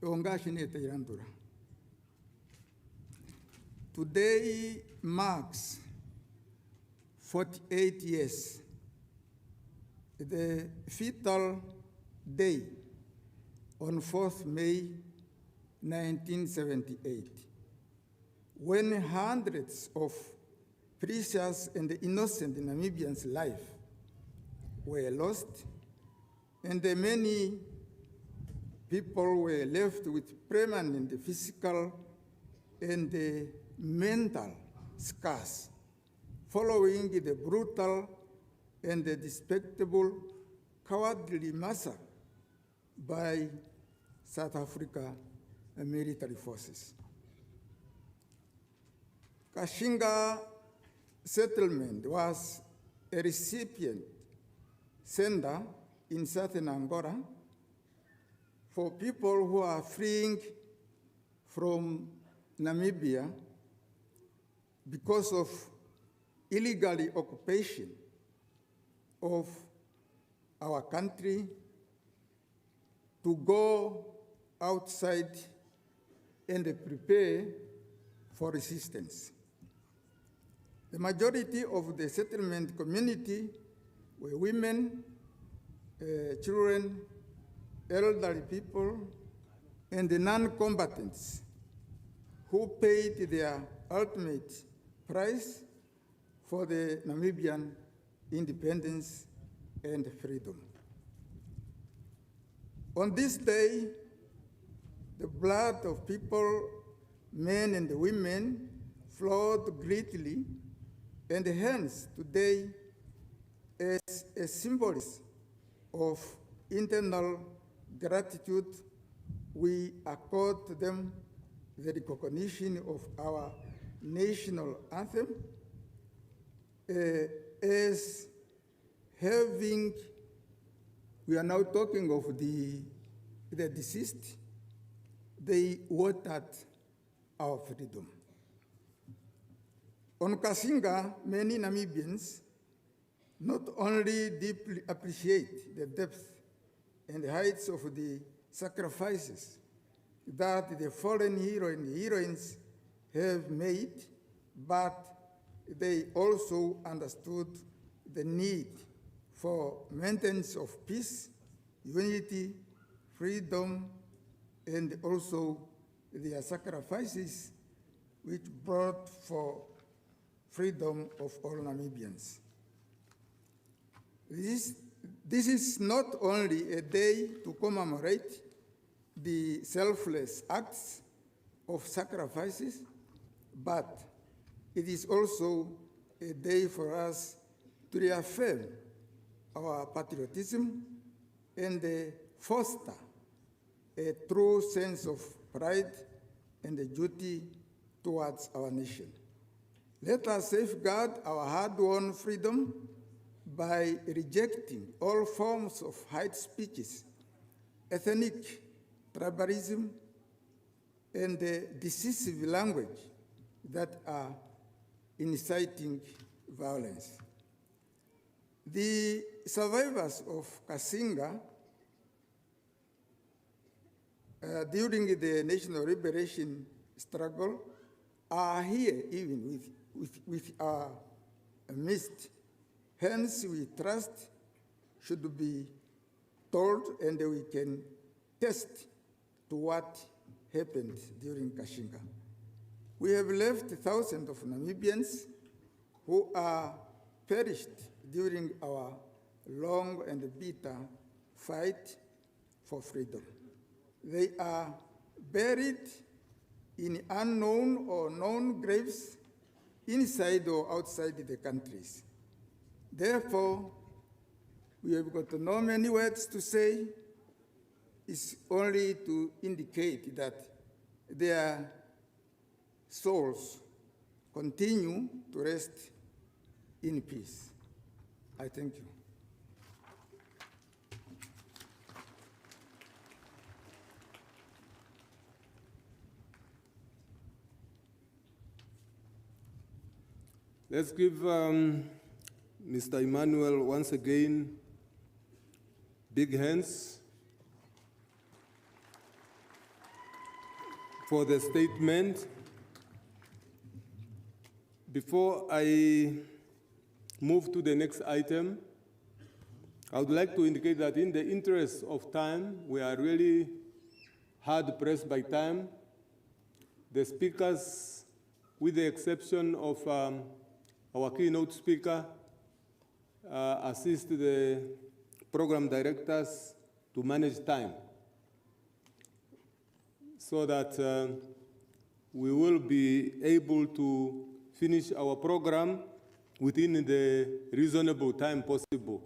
ongashi ne teirandura. Today marks 48 years, the fatal day on 4th May 1978, when hundreds of precious and innocent Namibians' lives were lost, and many people were left with permanent physical and mental scars following the brutal and despicable cowardly massacre by South Africa military forces. Cassinga settlement was a recipient center in southern Angola for people who are fleeing from Namibia because of illegal occupation of our country to go outside and prepare for resistance. The majority of the settlement community were women, children, elderly people, and the non-combatants who paid their ultimate price for the Namibian independence and freedom. On this day, the blood of people, men and women, flowed greatly, and hence today, as a symbol of internal gratitude, we accord them the recognition of our national anthem as having, we are now talking of the deceased, they watered our freedom. On Cassinga, many Namibians not only deeply appreciate the depth and heights of the sacrifices that the fallen hero and heroines have made, but they also understood the need for maintenance of peace, unity, freedom, and also their sacrifices which brought for freedom of all Namibians. This is not only a day to commemorate the selfless acts of sacrifices, but it is also a day for us to reaffirm our patriotism and foster a true sense of pride and duty towards our nation. Let us safeguard our hard-won freedom by rejecting all forms of hate speeches, ethnic tribalism, and decisive language that are inciting violence. The survivors of Cassinga during the national liberation struggle are here even with our midst. Hence, we trust should be told and we can test to what happened during Cassinga. We have left thousands of Namibians who are perished during our long and bitter fight for freedom. They are buried in unknown or known graves inside or outside the countries. Therefore, we have got no many words to say. It's only to indicate that their souls continue to rest in peace. I thank you. Let's give Mr. Immanuel once again big hands for the statement. Before I move to the next item, I would like to indicate that in the interest of time, we are really hard pressed by time. The speakers, with the exception of our keynote speaker, assist the program directors to manage time so that we will be able to finish our program within the reasonable time possible.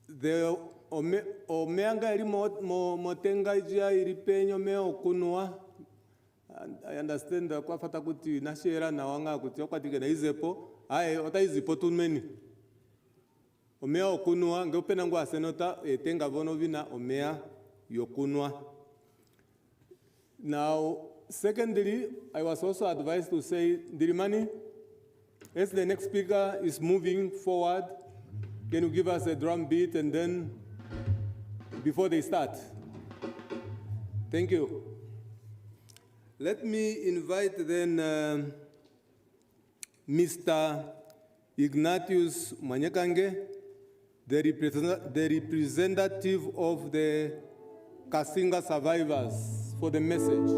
The omeanga iri motenga ijia iri penyo meo kunua. I understand kwa fata kuti na shera na wanga kuti okwatige na izepo aye ota izipo tunmeni omea okunwa ngopena ngwa senota etenga bono vina omea yokunwa. Now secondly, I was also advised to say, Ndirimani, as the next speaker is moving forward, can you give us a drum beat and then before they start? Thank you. Let me invite then Mr. Ignatius Mwanyekange, the representative of the Cassinga survivors, for the message.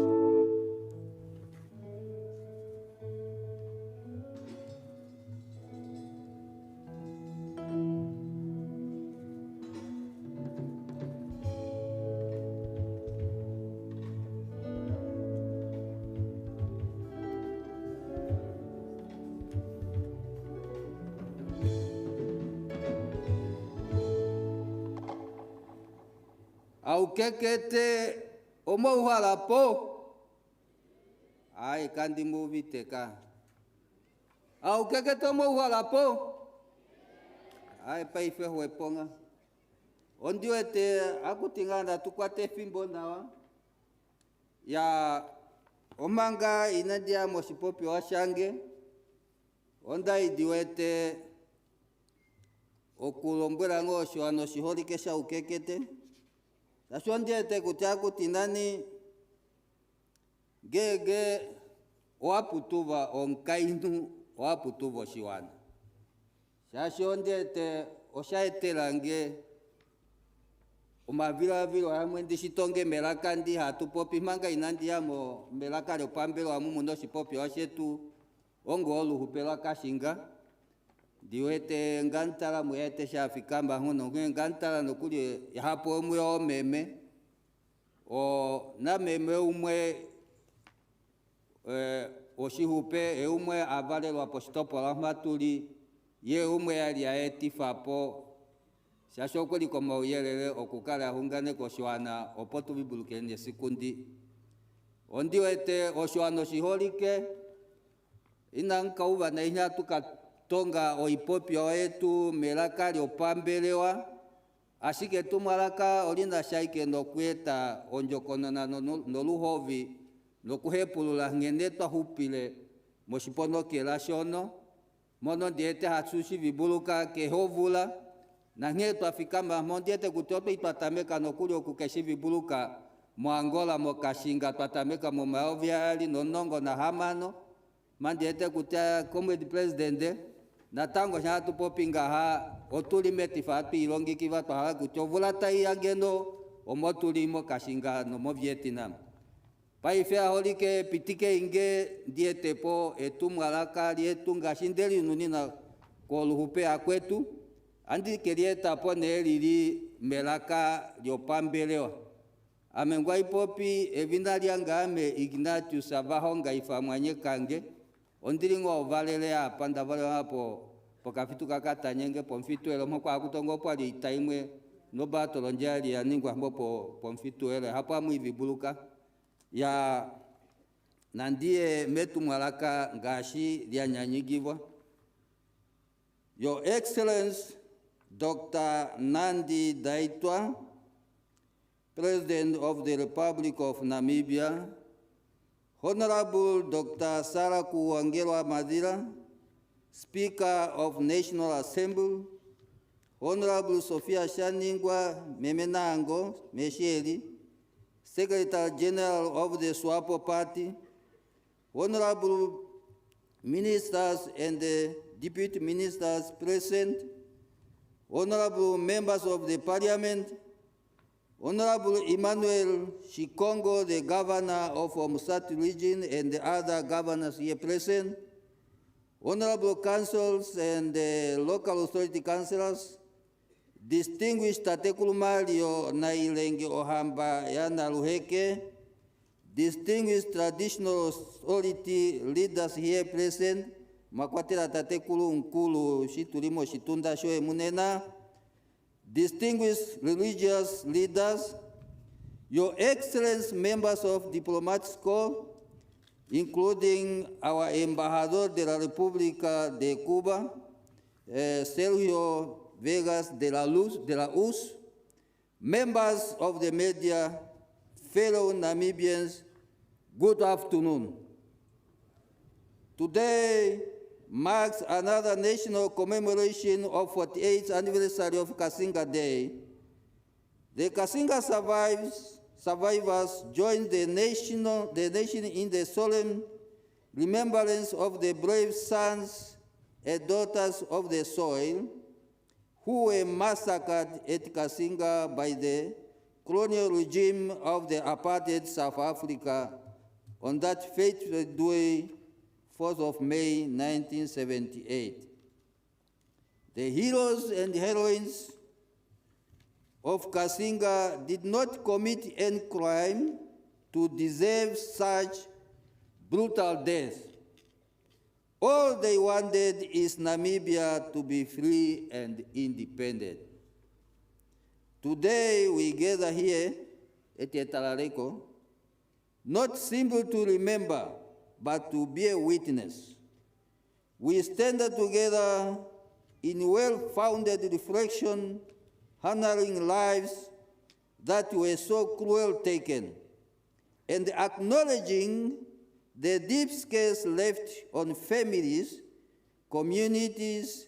Olukekete omuhalapo ai kandi muviteka Olukekete omuhalapo ai paife hueponga ondiwete akutinganda tukwate fimbo nawa ya omanga inadia mosipopi washange onda idiwete okulombwela ngosho anoshiholike sha Olukekete Nashondiete kutaku tinani gege oaputuva onkainu oaputuva shiwana. Shashondiete oshaetelange omavila vilo hamwendi shitonge melaka ndi hatupopi manga inandi yamo melaka lyopambelo amumundo shipopi washetu ongo oluhupela Cassinga. Diwete ngantala muyete shafikamba huno ngantala nokuli hapo umwe omeme o na meme umwe oshihupe umwe avalelwa postopola matuli ye umwe ali aetifapo shashokoli koma uyelele okukala hungane koshwana opotu bibulukene sikundi ondiwete oshwano shiholike inanka uva na inya tonga oipopi oetu melaka lyopambelewa ashike tumalaka olina shaike nokueta onjokonona noluhovi nokuhepulula ngene twahupile moshipono kela shono mono diete hatsushi vibuluka kehovula na nge twafika mo diete kutope itwatameka nokulio kukeshi vibuluka mo Angola mo Cassinga twatameka mo maovia ali nonongo na hamano mandiete kutia comrade president na tango shatu popinga ha otulimeti fatu ilongi kiva twa kutovula tai ageno omotulimo Cassinga no mo Vietnam paifea holike pitike inge diete po etumwalaka lietunga shindeli nunina koluhupe akwetu andi kerieta po nelili melaka liopambeleo amengwa ipopi evinalianga ame Ignatius Mwanyekange ondilingo valele apa ndavale hapo pokafitu kakatanyenge pomfitu elo moko akutongo po ali taimwe no batolo njali aningwa mbo pomfitu elo hapo amwivi buluka ya nandie metu mwalaka ngashi lianyanyigibwa. Your Excellency Dr. Nandi-Ndaitwah, President of the Republic of Namibia, Honorable Dr. Saraku Angela Madira, Speaker of National Assembly, Honorable Sophia Shaningwa Memenango Mesheli, Secretary General of the SWAPO Party, Honorable Ministers and Deputy Ministers present, Honorable Members of the Parliament, Honorable Emmanuel Shikongo, the Governor of Omusati Region, and the other governors here present, Honorable Councils and local authority councillors, distinguished Tatekulumalio Nailenge Ohamba Yana Luheke, distinguished traditional authority leaders here present, Makwatera Tatekulu Nkulu Shitulimo Shitunda Shoe Munena, distinguished religious leaders, Your Excellency members of diplomatic corps, including our Embajador de la República de Cuba, Sergio Vegas de la US, members of the media, fellow Namibians, good afternoon. Today marks another national commemoration of 48th anniversary of Cassinga Day. The Cassinga survivors joined the nation in the solemn remembrance of the brave sons and daughters of the soil who were massacred at Cassinga by the colonial regime of the apartheid South Africa on that fateful day, 4th of May 1978. The heroes and heroines of Cassinga did not commit any crime to deserve such brutal death. All they wanted is Namibia to be free and independent. Today we gather here at Etalareko, not simply to remember, but to be a witness. We stand together in well-founded reflection, honoring lives that were so cruelly taken, and acknowledging the deep scars left on families, communities,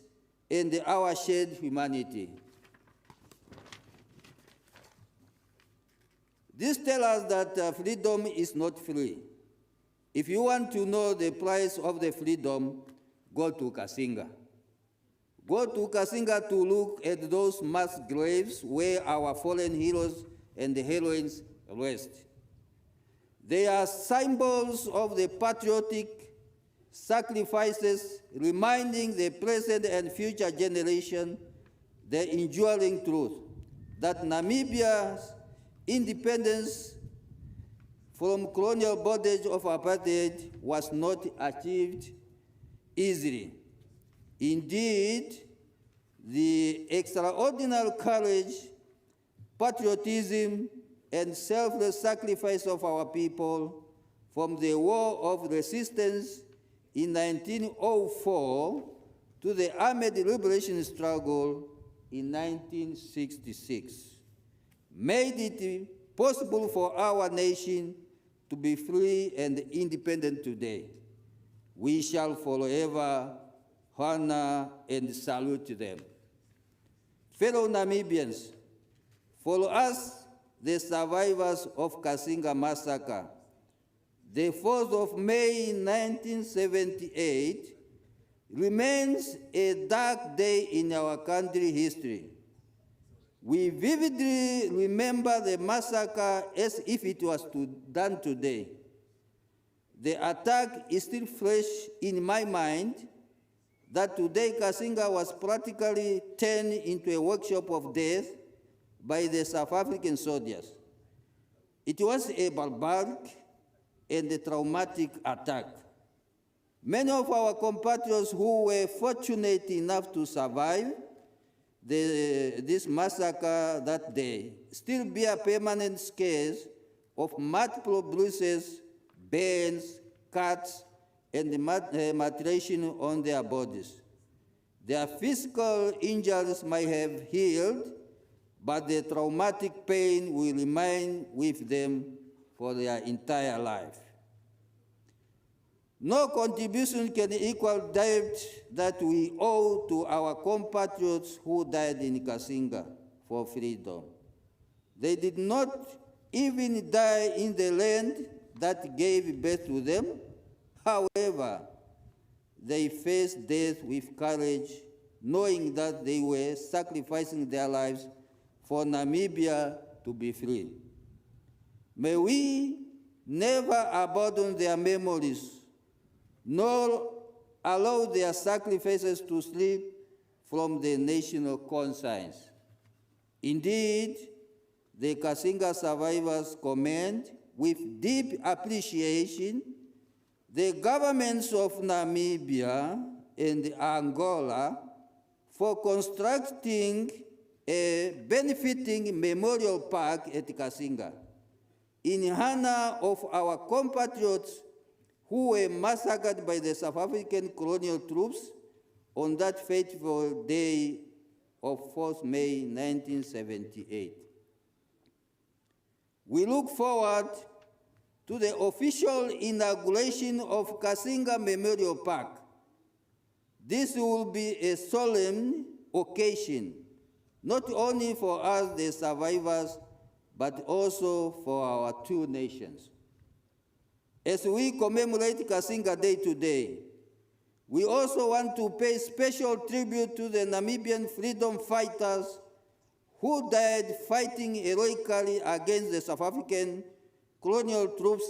and our shared humanity. This tells us that freedom is not free. If you want to know the price of the freedom, go to Cassinga. Go to Cassinga to look at those mass graves where our fallen heroes and heroines rest. They are symbols of the patriotic sacrifices, reminding the present and future generation the enduring truth that Namibia's independence from colonial bondage of apartheid was not achieved easily. Indeed, the extraordinary courage, patriotism, and selfless sacrifice of our people from the War of Resistance in 1904 to the armed liberation struggle in 1966 made it possible for our nation to be free and independent today. We shall forever honor and salute them. Fellow Namibians, for us, the survivors of Cassinga Massacre, the 4th of May 1978 remains a dark day in our country history. We vividly remember the massacre as if it was done today. The attack is still fresh in my mind that today Cassinga was practically turned into a workshop of death by the South African soldiers. It was a barbaric and a traumatic attack. Many of our compatriots who were fortunate enough to survive this massacre that day still bear permanent scars of multiple bruises, burns, cuts, and mutilation on their bodies. Their physical injuries might have healed, but the traumatic pain will remain with them for their entire life. No contribution can equal debt that we owe to our compatriots who died in Cassinga for freedom. They did not even die in the land that gave birth to them. However, they faced death with courage, knowing that they were sacrificing their lives for Namibia to be free. May we never abandon their memories, nor allow their sacrifices to slip from the national conscience. Indeed, the Cassinga survivors commend with deep appreciation the governments of Namibia and Angola for constructing a benefiting memorial park at Cassinga in honor of our compatriots who were massacred by the South African colonial troops on that fateful day of 4th May 1978. We look forward to the official inauguration of Cassinga Memorial Park. This will be a solemn occasion, not only for us, the survivors, but also for our two nations. As we commemorate Cassinga Day today, we also want to pay special tribute to the Namibian freedom fighters who died fighting heroically against the South African colonial troops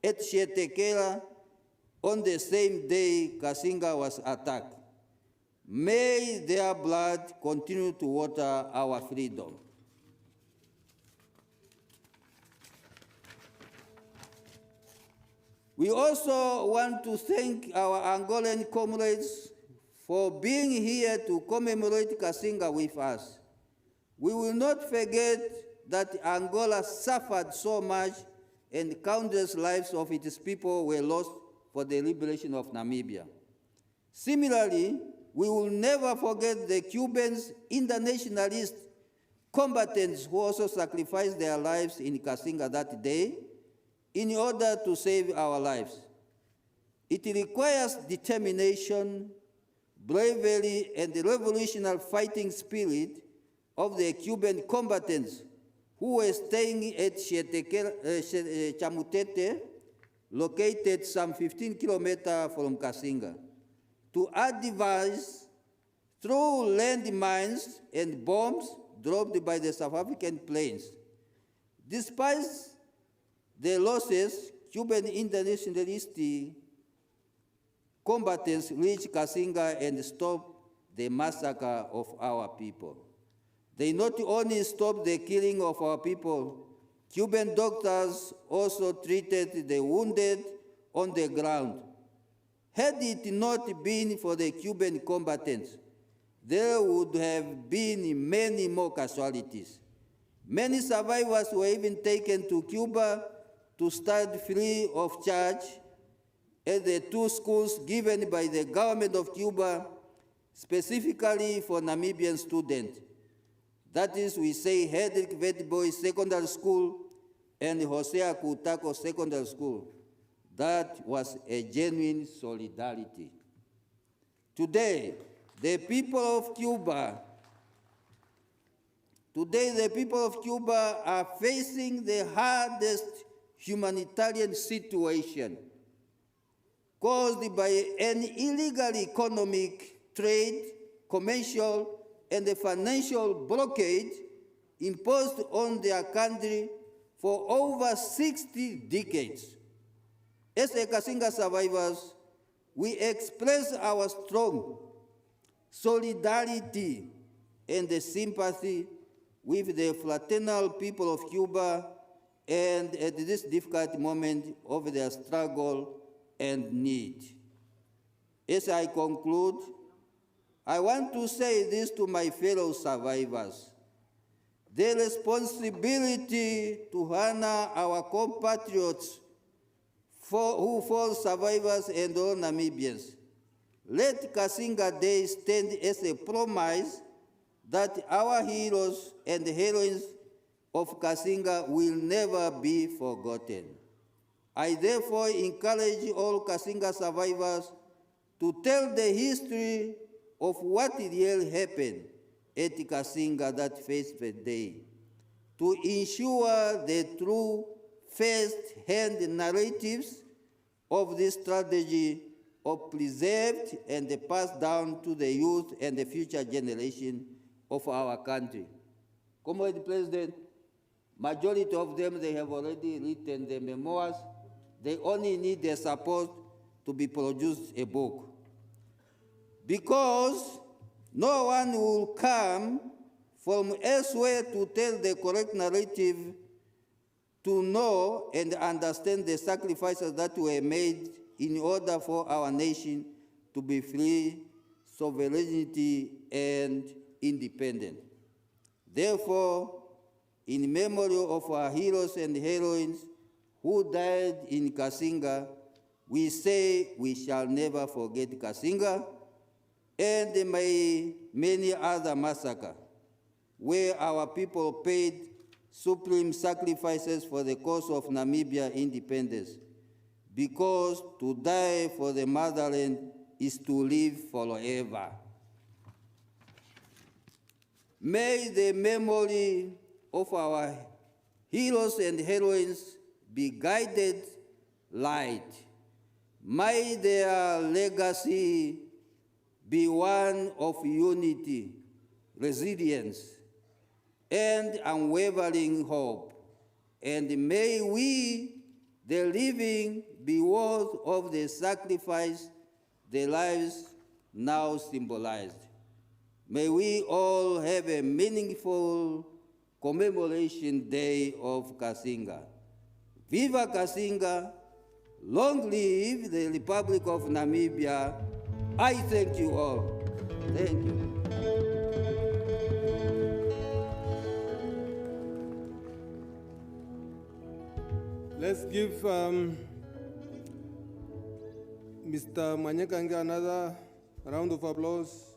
at Shetekela on the same day Cassinga was attacked. May their blood continue to water our freedom. We also want to thank our Angolan comrades for being here to commemorate Cassinga with us. We will not forget that Angola suffered so much and countless lives of its people were lost for the liberation of Namibia. Similarly, we will never forget the Cubans, internationalist combatants who also sacrificed their lives in Cassinga that day in order to save our lives. It requires determination, bravery, and the revolutionary fighting spirit of the Cuban combatants who were staying at Chamutete, located some 15 kilometers from Cassinga, to advance through landmines and bombs dropped by the South African planes. Despite the losses, Cuban internationalist combatants reached Cassinga and stopped the massacre of our people. They not only stopped the killing of our people, Cuban doctors also treated the wounded on the ground. Had it not been for the Cuban combatants, there would have been many more casualties. Many survivors were even taken to Cuba to study free of charge at the two schools given by the government of Cuba, specifically for Namibian students. That is, we say Hendrik Witbooi Secondary School and Hosea Kutako Secondary School. that was a genuine solidarity. Today, the people of Cuba are facing the hardest humanitarian situation caused by an illegal economic, trade, commercial, and financial blockade imposed on their country for over 60 decades. As a Cassinga survivors, we express our strong solidarity and sympathy with the fraternal people of Cuba and at this difficult moment of their struggle and need. As I conclude, I want to say this to my fellow survivors. The responsibility to honor our compatriots who fall survivors and all Namibians. Let Cassinga Day stand as a promise that our heroes and heroines of Cassinga will never be forgotten. I therefore encourage all Cassinga survivors to tell the history of what really happened at Cassinga that first day, to ensure the true first-hand narratives of this strategy of preserved and passed down to the youth and the future generation of our country. Comrade President, majority of them, they have already written their memoirs. They only need their support to be produced a book. Because no one will come from elsewhere to tell the correct narrative, to know and understand the sacrifices that were made in order for our nation to be free, sovereignty, and independent. Therefore, in memory of our heroes and heroines who died in Cassinga, we say we shall never forget Cassinga and many other massacres, where our people paid supreme sacrifices for the cause of Namibia independence, because to die for the motherland is to live forever. May the memory of our heroes and heroines be guided light. May their legacy be one of unity, resilience, and unwavering hope. And may we, the living, be worthy of the sacrifice their lives now symbolized. May we all have a meaningful commemoration day of Cassinga. Viva Cassinga! Long live the Republic of Namibia. I thank you all. Thank you. Let's give Mr. Mwanyekange another round of applause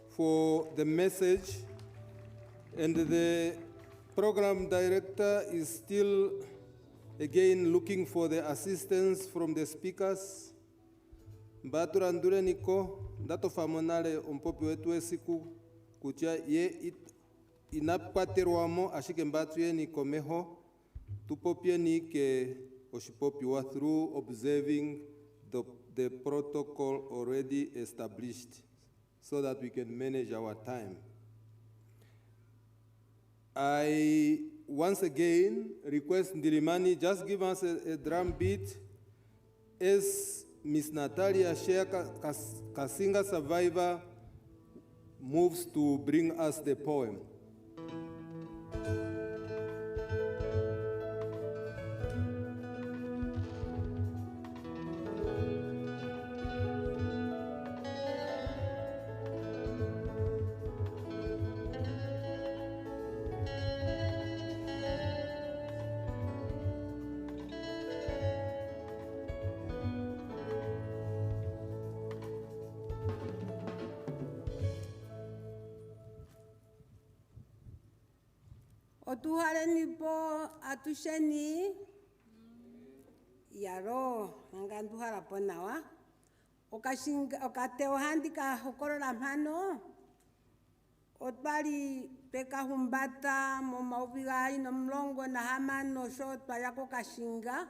for the message. And the program director is still again looking for the assistance from the speakers. Mbaturandure niko ndato famonale umpopi wetu esiku kutia ye inapaterwamo ashike mbatu ye niko meho tupopie ni ke oshipopiwa through observing the protocol already established so that we can manage our time. I once again request Ndilimani, just give us a drum beat as Miss Natalia Sheya, Cassinga survivor, moves to bring us the poem. Otuhare nipo atusheni yaro ngandu haraponawa okateo handika hokorola mano otwali twekahumbata momauvi gali nomulongo na hamano sho twayako Cassinga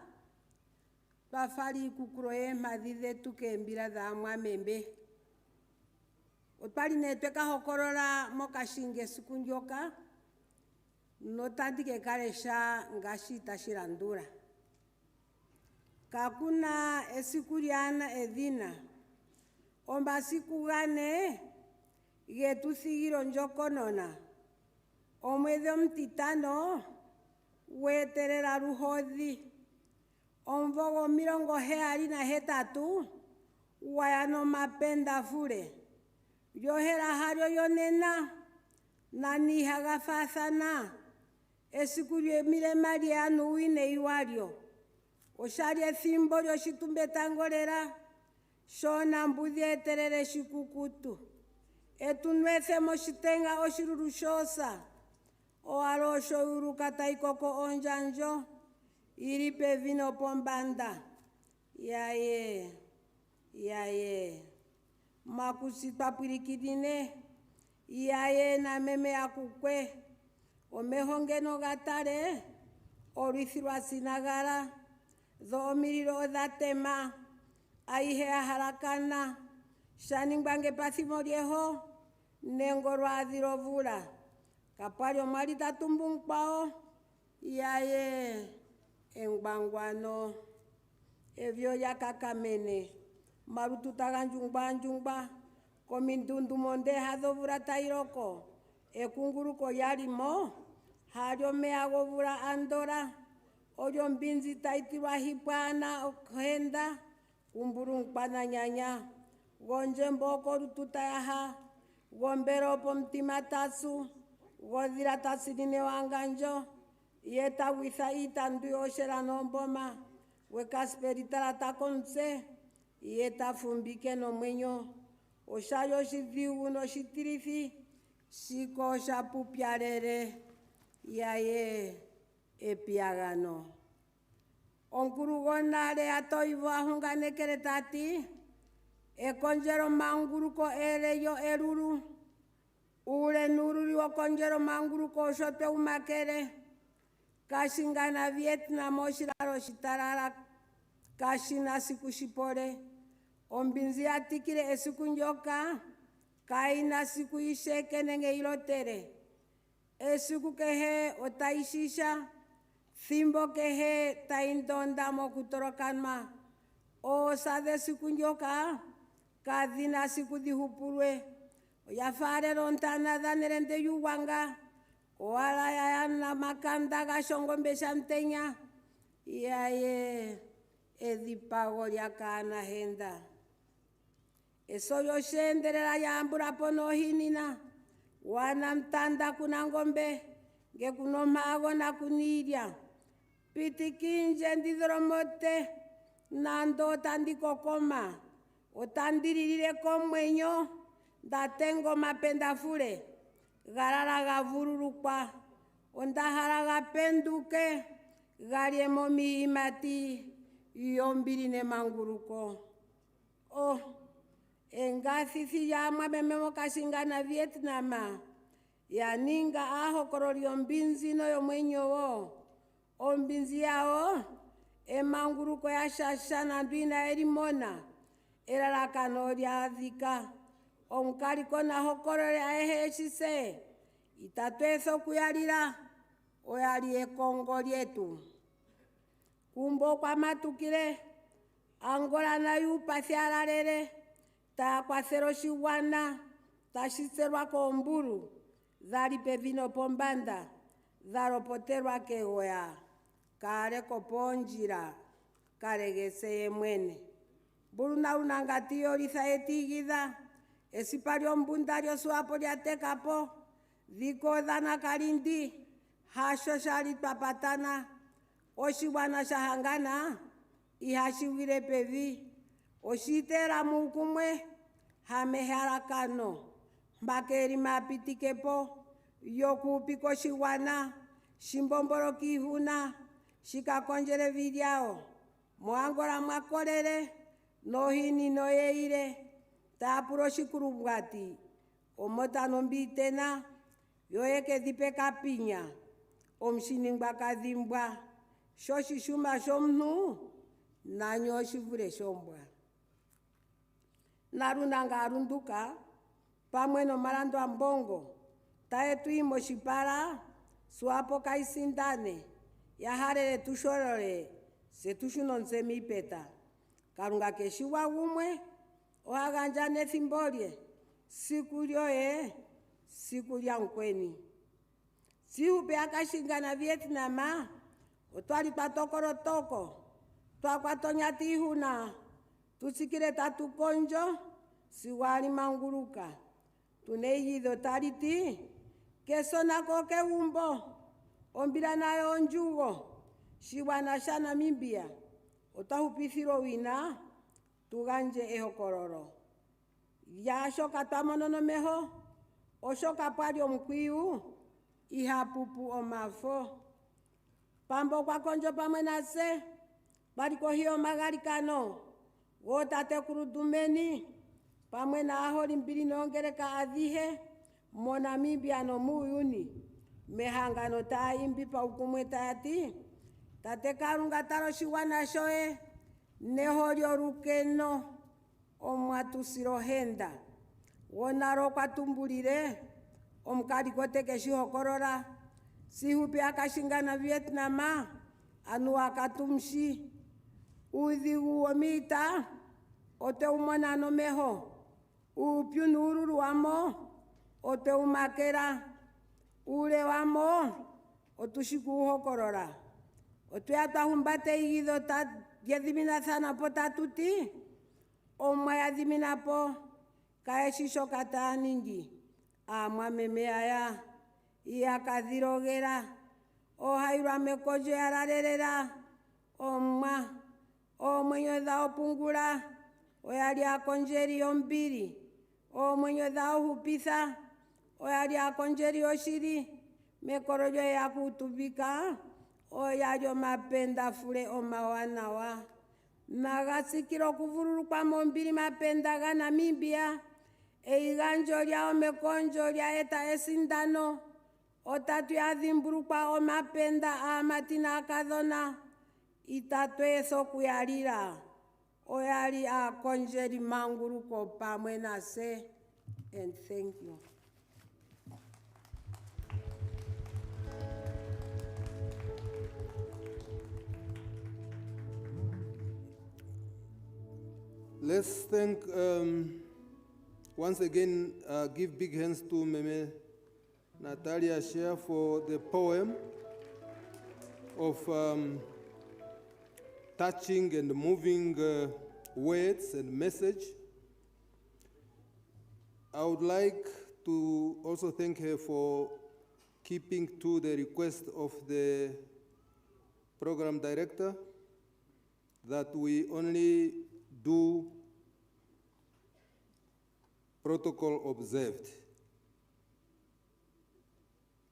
twafali ikukuro y'empadhi dhetu keembila dha Mwamembe. Otwali ne twekahokolola mo Cassinga esiku ndyoka notandi kekalesha ngashi tashi landula. Kakuna esiku lyana edhina ombasiku gane getuthigilo ndjokonona omwedhi omutitano weetelela luhodhi omvo 78 waya nomapendafule lyohela halyo yonena naniha gafathana esiku lyemilema lyanuwine iwalyo oshali ethimbo lyoshitumbetango lela shona mbudhi etelele shikukutu etunwethe moshitenga oshilulu shosa owalo osho yuruka taikoko onjanjo ili pevi nopombanda yaye makusi twapwilikidhine yaye na meme yakukwe omeho ngeno gatale olwithi lwasinagala dho omililo odhatema aihe ahalakana shaningwange pathimo lyeho nengo lwaadhilo vula kapwali omwali tatumbu mkwao yaye engwangwano evyo lyakakamene malutu taga njungwa komindundu mondeha dhovula tailoko ekunguluko lyalimo halyo meya govula andola olyo mbinzi taitilwa hipwana okhenda kumbulu nkwana nyanya gonjembo kolutu tayaha gombelo pomtima tasu godhila tasinine wanganjo yetawitha itandu yoshela nomboma wekasperitala takomse yetafumbike nomwenyo oshayo oshidhigu noshitilithi shiko shapupyalele yaye epiagano onkulu gonale atoivo ahunganekele tati ekonjelo manguluko eleyo elulu ule nuruli wokonjelo manguluko oshope umakele Cassinga na Vietnam oshilalo shitalala kashina siku shipole ombinzi yatikile esiku ndyoka kaina siku isheke nenge ilotele esiku kehe otaishisha thimbo kehe taindonda mokutorokanwa osade siku ndyoka kadhina siku dhihupulwe oyafaalelo ontana dhanelende yuwanga owala yayana makanda gashongombe shamtenya yaye edhipago lyakaana henda eso lyoshendelela yambulapo nohinina wana mtanda kuna ngombe ngekuno mago na kunilya pitikinje ndidholomote nando otandikokoma otandililile komwenyo ndatengo mapendafule galala gavululukwa ondahala gapenduke galye momiyimati yombili nemanguluko engathithi ya Mwameme mo Cassinga na Vietnam yaninga ahokololi ombinzi noyomwenyowo ombinzi yawo emanguluko yashashana ndwina elimona elalakano lyadhika onkaliko nahokolole aehe eshise itatwetha okuyalila oyali ekongo lyetu kumbo kwamatukile Angola nayo upathialalele takwathela oshigwana tashitselwa koombulu dhali pevi nopombanda dhalopotelwa kegoya kaleko poondjila kalegese yemwene mbuluna unangati yolitha etigidha esipa lyombunda lyoSWAPO lyatekapo dhikodhana kalindi hasho shali twapatana oshigwana shahangana ihashiwile pevi oshitela mukumwe hamehalakano mbakeli mapitikepo yokupika oshigwana shimbomboloka ihuna shikakonjele vilyao Moangola mwakolele, no hini no yeire, tapuro shikuru bwati, omota nombitena, yoeke dipe kapinya, omshiningba kadhimbwa, shoshishuma shomnu, nanyo shivure shombwa. Narunanga arunduka, pamwe no marando ambongo, taetu imo shipara, SWAPO kaisindane, yaharele tushorole, se tushunonse mipeta. Karunga keshiwa umwe, ohaganja nethimbolie, siku lya nkweni. Siupe akashinga na Vietnama, otwali toko, twakwatonya tihuna, tusikire tatukonjo, siwali manguruka. Tuneyido tariti, kesona koke umbo, ombira nayo onjugo, shiwana sha Namibia, otahupithiro wina, tuganje ehokororo. Ya shoka twamonono meho, oshoka pali omkwiu, ihapupu omafo. Pambo kwa konjo pamwe nase, bariko hiyo magarikano, wotate kurudumeni, pamwe na aholi mbili nongereka adhihe, mo Namibia no muyuni, mehangano taimbi pa ukumwe tayati, tate karunga taro shiwana shoe, neholio rukeno, omwatu sirohenda, wonaro kwa tumbulire, omkari kote keshihokorora, sihupi akashinga na Vietnama, anu akatumshi, udhigu omita, ote umona no meho, upiu nururu wamo, ote umakera, ule wamo, otushiku uhokorora. Ote atahumbate igido yedimina sana po tatuti, omwa yadimina po, kaeshisho kata ningi, amwa memea ya, iya kadhirogera, ohairwa mekojo ya rarerera, omwa, omwenyo dha opungula, oyali akonjeri ombiri, omwenyo dha ohupitha, oyali akonjeri oshiri, mekorojo ya kutubika, oyali omapenda fule omawanawa. Nagasikiro kuvururu kwa mombiri mapenda ga Namibia, eiganjo lya omekonjo lya eta esindano, otatu ya dhimburu kwa omapenda amatina akadhona, itatu eso kuyalira, oyali akonjeri manguruko pamwe nase, and thank you. Let's thank, once again, give big hands to Meme Natalia Sheya for the poem of touching and moving words and message. I would like to also thank her for keeping to the request of the program director that we only do protocol observed.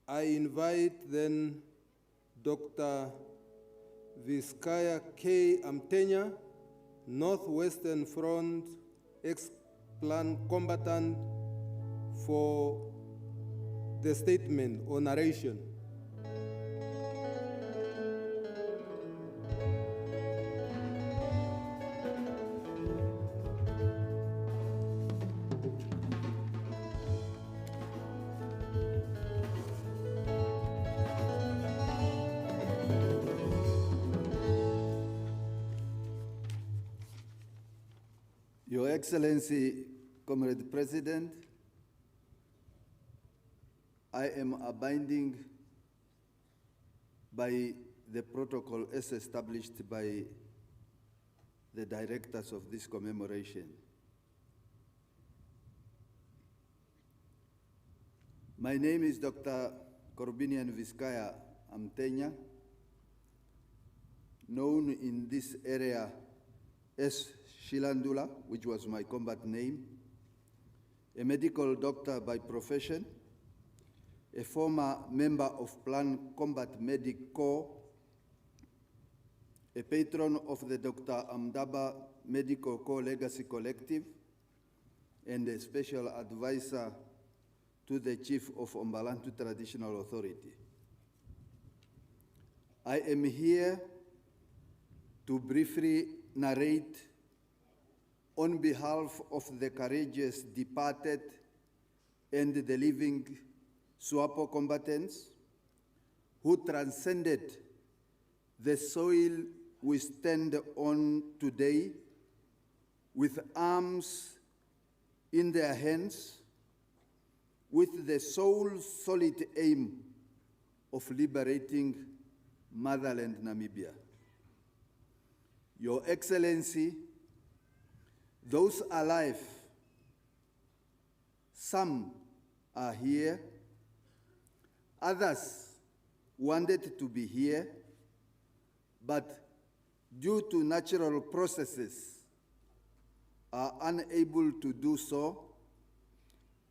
I invite then Dr. Vizcaya K. Amtenya, Northwestern Front ex-plan combatant, for the statement or narration. Your Excellency, Comrade President, I am abiding by the protocol as established by the directors of this commemoration. My name is Dr. Corbinian Vizcaya Amtenya, known in this area as Shilandula, which was my combat name, a medical doctor by profession, a former member of Plan Combat Medic Corps, a patron of the Dr. Amdaba Medical Co-Legacy Collective, and a special advisor to the Chief of Ombalantu Traditional Authority. I am here to briefly narrate on behalf of the courageous departed and the living SWAPO combatants who transcended the soil we stand on today with arms in their hands, with the sole solid aim of liberating motherland Namibia. Your Excellency, those alive, some are here, others wanted to be here, but due to natural processes are unable to do so,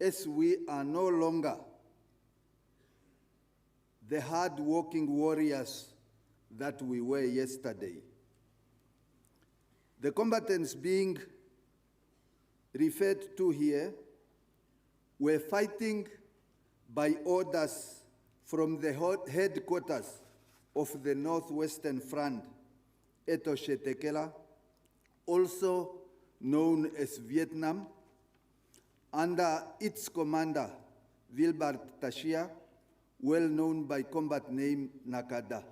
as we are no longer the hard-working warriors that we were yesterday. The combatants being referred to here were fighting by orders from the headquarters of the Northwestern Front, Etoshetekela, also known as Vietnam, under its commander, Wilbert Tashia, well known by combat name Nakada.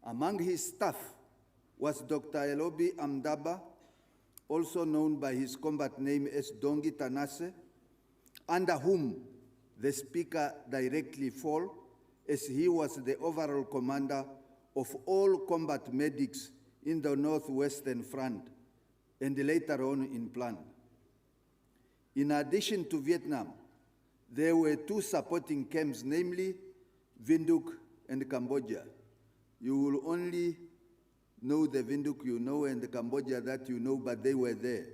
Among his staff was Dr. Elobi Amdaba, also known by his combat name as Dongi Tanase, under whom the speaker directly fall, as he was the overall commander of all combat medics in the Northwestern Front, and later on in plan. In addition to Vietnam, there were two supporting camps, namely Windhoek and Cambodia. You will only know the Windhoek you know and the Cambodia that you know, but they were there.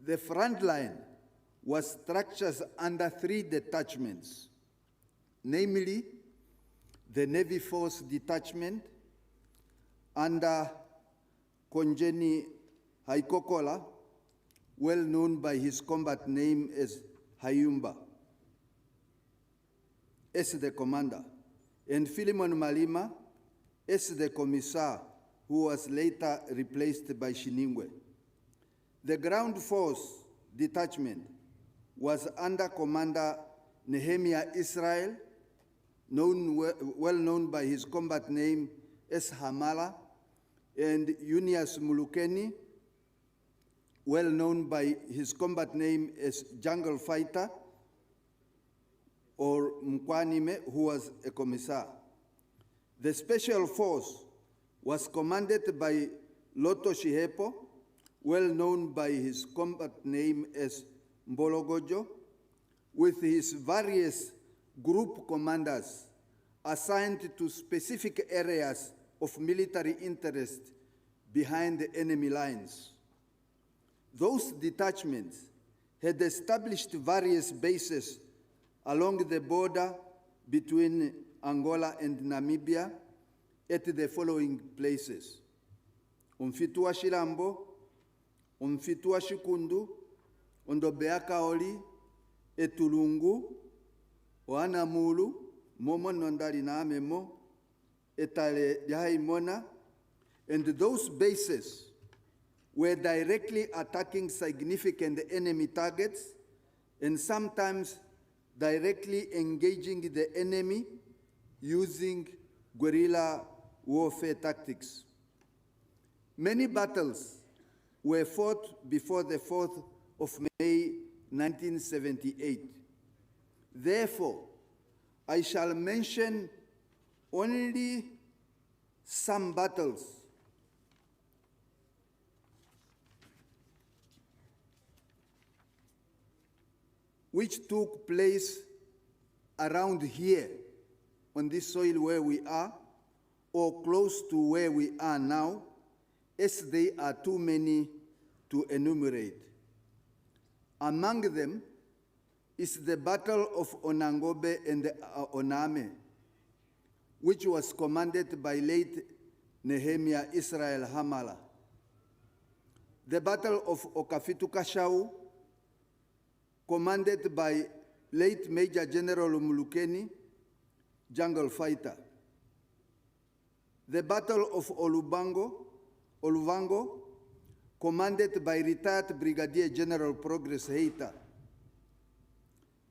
The front line was structured under 3 detachments, namely the Navy Force Detachment under Konjeni Haikokola, well known by his combat name as Hayumba, as the commander, and Philemon Malima as the commissar, who was later replaced by Shiningwe. The ground force detachment was under Commander Nehemiah Israel, well known by his combat name as Hamala, and Junius Mulukeni, well known by his combat name as Jungle Fighter, or Mkwanime, who was a commissar. The special force was commanded by Loto Shihepo, well known by his combat name as Mbologojo, with his various group commanders assigned to specific areas of military interest behind the enemy lines. Those detachments had established various bases along the border between Angola and Namibia at the following places: Umfitua Shilambo, Umfitua Shikundu, Ondobeakaoli, Etulungu, Oanamulu, Momo Nondari Namemo, Etale Yahaimona, and those bases were directly attacking significant enemy targets and sometimes directly engaging the enemy using guerrilla warfare tactics. Many battles were fought before the 4th of May 1978. Therefore, I shall mention only some battles which took place around here on this soil where we are, or close to where we are now, as they are too many to enumerate. Among them is the Battle of Onangobe and Oname, which was commanded by late Nehemia Israel Hamala. The Battle of Okafitukashau, commanded by late Major General Mulukeni, jungle fighter. The Battle of Oluvango, commanded by retired Brigadier General Progress Heita.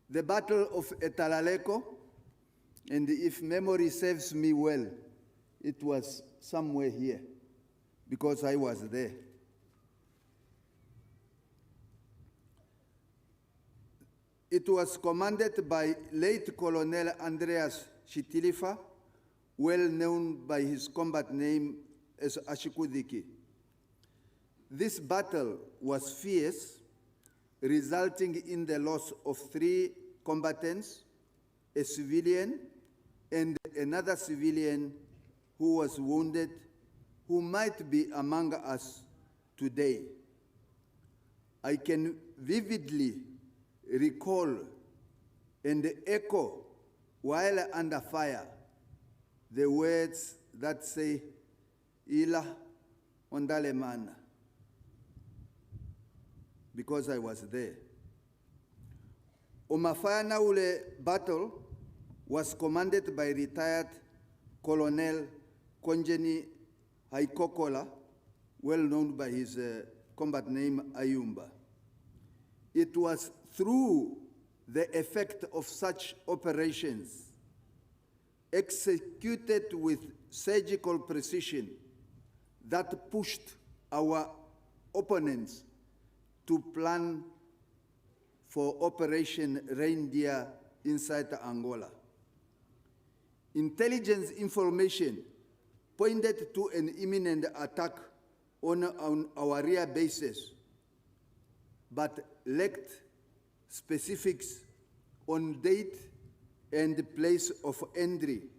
The Battle of Etalaleko, and if memory serves me well, it was somewhere here, because I was there. It was commanded by late Colonel Andreas Shitilifa, well known by his combat name as Ashikudiki. This battle was fierce, resulting in the loss of 3 combatants, a civilian and another civilian who was wounded, who might be among us today. I can vividly recall and echo, while under fire, the words that say, "Ila ondalemana," because I was there. Omafanaule battle was commanded by retired Colonel Konjeni Haikokola, well known by his combat name Ayumba. It was through the effect of such operations, executed with surgical precision, that pushed our opponents to plan for Operation Reindeer inside Angola. Intelligence information pointed to an imminent attack on our rear bases, but lacked specifics on date and place of entry.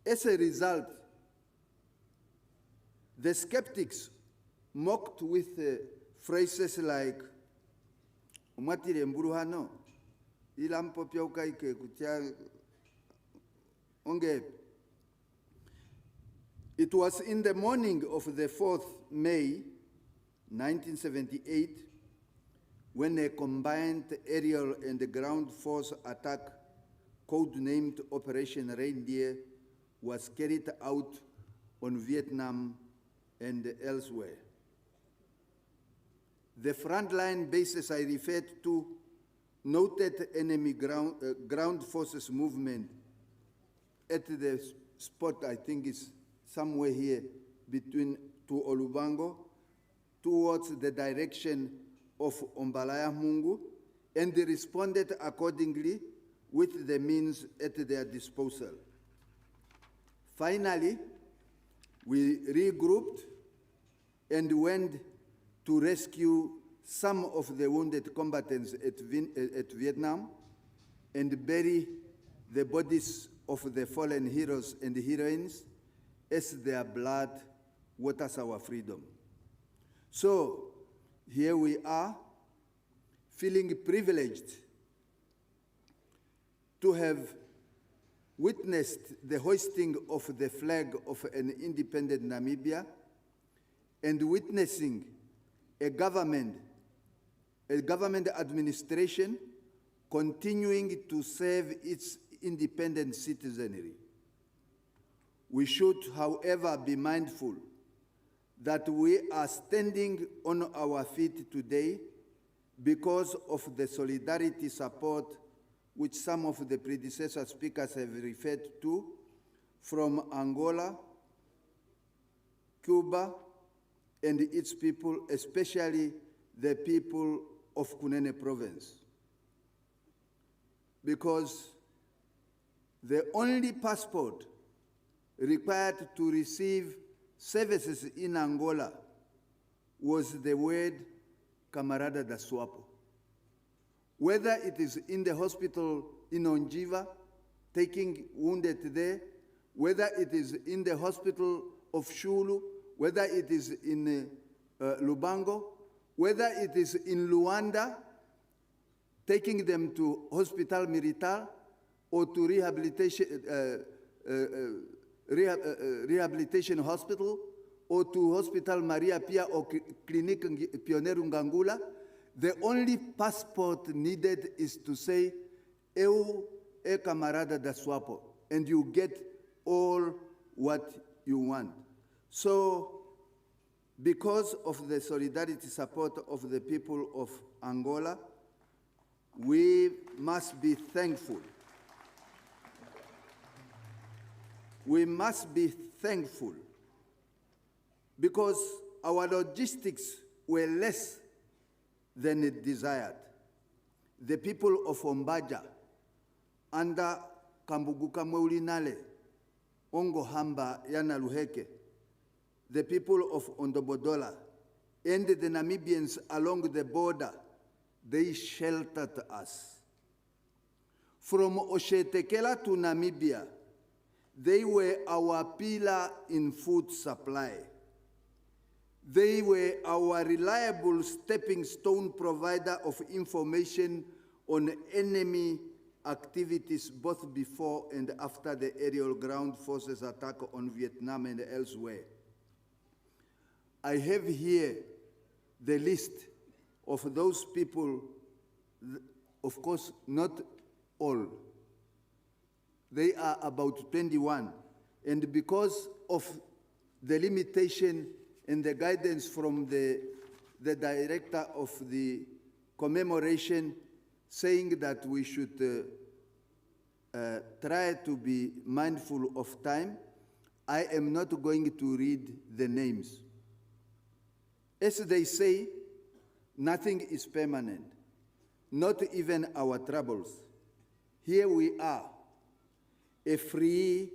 As a result, the skeptics mocked with phrases like, "Umatire mburuhano, ilampo pia ukaike kutia onge." It was in the morning of the 4th May, 1978, when a combined aerial and ground force attack, codenamed Operation Reindeer, was carried out on Vietnam and elsewhere. The frontline bases I referred to noted enemy ground forces movement at the spot, I think is somewhere here, between to Olubango, towards the direction of Ombalaya Mungu, and they responded accordingly with the means at their disposal. Finally, we regrouped and went to rescue some of the wounded combatants at Vietnam and bury the bodies of the fallen heroes and heroines as their blood waters our freedom. So here we are, feeling privileged to have witnessed the hoisting of the flag of an independent Namibia and witnessing a government administration continuing to serve its independent citizenry. We should, however, be mindful that we are standing on our feet today because of the solidarity support which some of the predecessor speakers have referred to from Angola, Cuba, and its people, especially the people of Kunene province. Because the only passport required to receive services in Angola was the word Camarada da SWAPO. Whether it is in the hospital in Onjiva, taking wounded there, whether it is in the hospital of Shulu, whether it is in Lubango, whether it is in Luanda, taking them to Hospital Militar or to Rehabilitation Hospital or to Hospital Maria Pia or Clinic Pioneiro Ngangula, the only passport needed is to say, Eu e camarada da SWAPO, and you get all what you want. So, because of the solidarity support of the people of Angola, we must be thankful. We must be thankful because our logistics were less than it desired. The people of Ombaja, under Kambuguka Maulinale, Ongo Hamba Yana Luheke, the people of Ondobodola, and the Namibians along the border, they sheltered us. From Oshetekela to Namibia, they were our pillar in food supply. They were our reliable stepping stone provider of information on enemy activities both before and after the aerial ground forces attack on Vietnam and elsewhere. I have here the list of those people, of course, not all. They are about 21. And because of the limitation and the guidance from the director of the commemoration saying that we should try to be mindful of time, I am not going to read the names. As they say, nothing is permanent, not even our troubles. Here we are, a free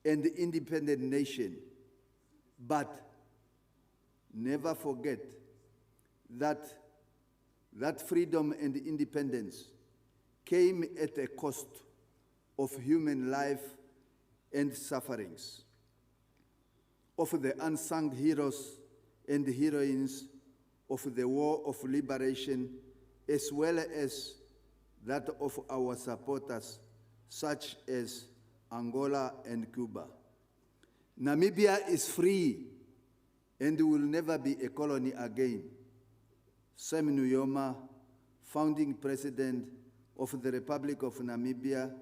and independent nation, but never forget that freedom and independence came at a cost of human life and sufferings, of the unsung heroes and heroines of the war of liberation, as well as that of our supporters, such as Angola and Cuba. Namibia is free and will never be a colony again. Sam Nujoma, founding president of the Republic of Namibia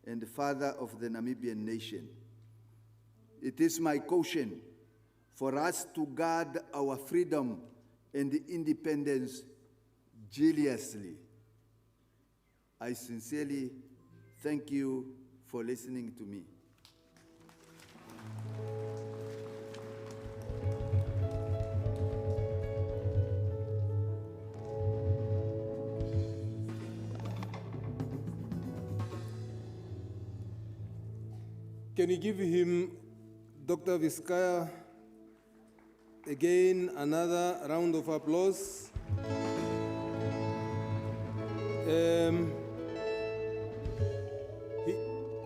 and father of the Namibian nation. It is my caution for us to guard our freedom and independence jealously. I sincerely thank you for listening to me. Can you give him, Dr. Vizcaya, again another round of applause?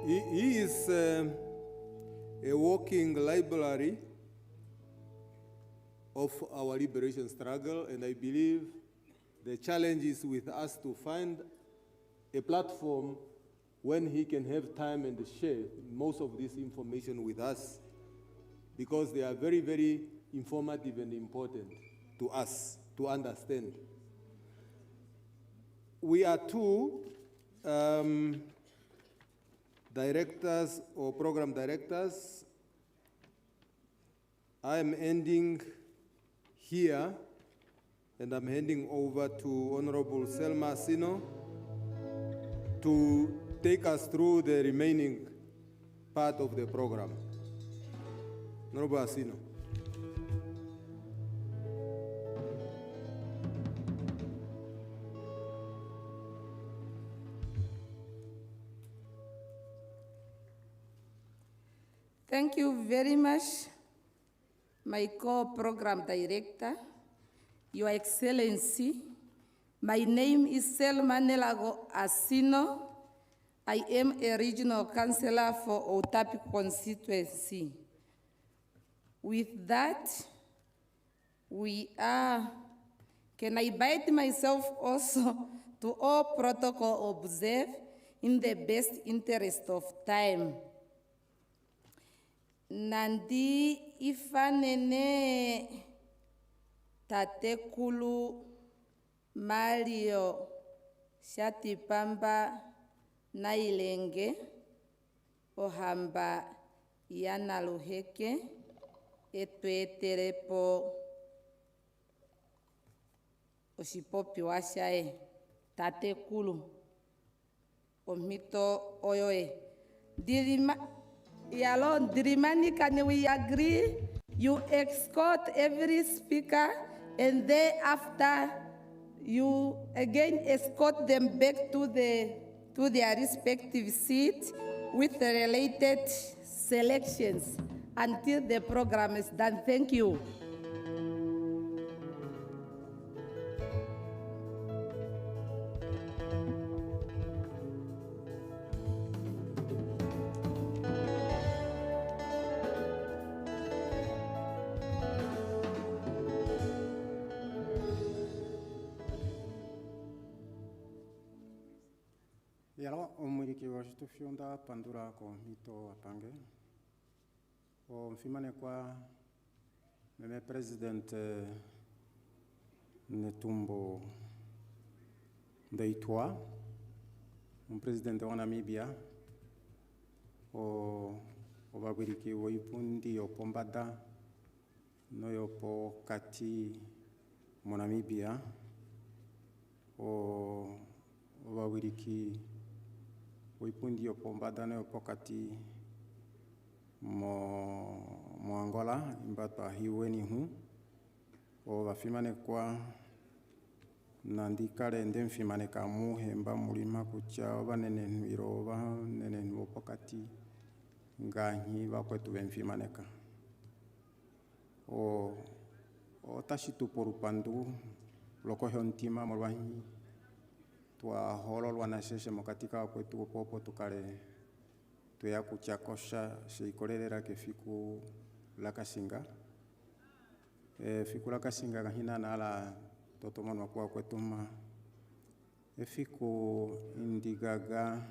He is a walking library of our liberation struggle, and I believe the challenge is with us to find a platform when he can have time and share most of this information with us, because they are very, very informative and important to us to understand. We are two directors or program directors. I am ending here, and I'm handing over to Honorable Selma Sino to take us through the remaining part of the program. Honorable Asino. Thank you very much, my co-program director, Your Excellency. My name is Selma Nelago Asino. I am a regional councillor for Outapi Constituency. With that, can I bind myself also to all protocol observed in the best interest of time. Nandi ifanene tatekulu Mario Shatipamba na ilenge ohamba yana luheke etweterepo oshipopi washae tatekulu omito oyoe Dirimani, can we agree? You escort every speaker and thereafter you again escort them back to their respective seats with the related selections until the program is done. Thank you. Yalo omwiriki wa fionda pandura ko mito apange. O mfimane kwa meme President Netumbo Nandi-Ndaitwah, President wa Namibia. O wabiriki wa ipundi opombada no yopo kati mo Namibia. O wabiriki Wipundi opombada na opokati mo Angola imbata hiweni hu o wafimane kwa nandikale nde mfimane kamu hemba mulima kucha obanene nwiro obanene opokati nganyi bakwetu bemfimane ka o tashitu porupandu loko hontima molwanyi tua hololwa na sheshe mokatika kwetu popo tukale tuya kuchakosha sheikolelera ke fiku la Cassinga fiku la Cassinga kahina nala totomano kwa kwetu ma fiku indigaga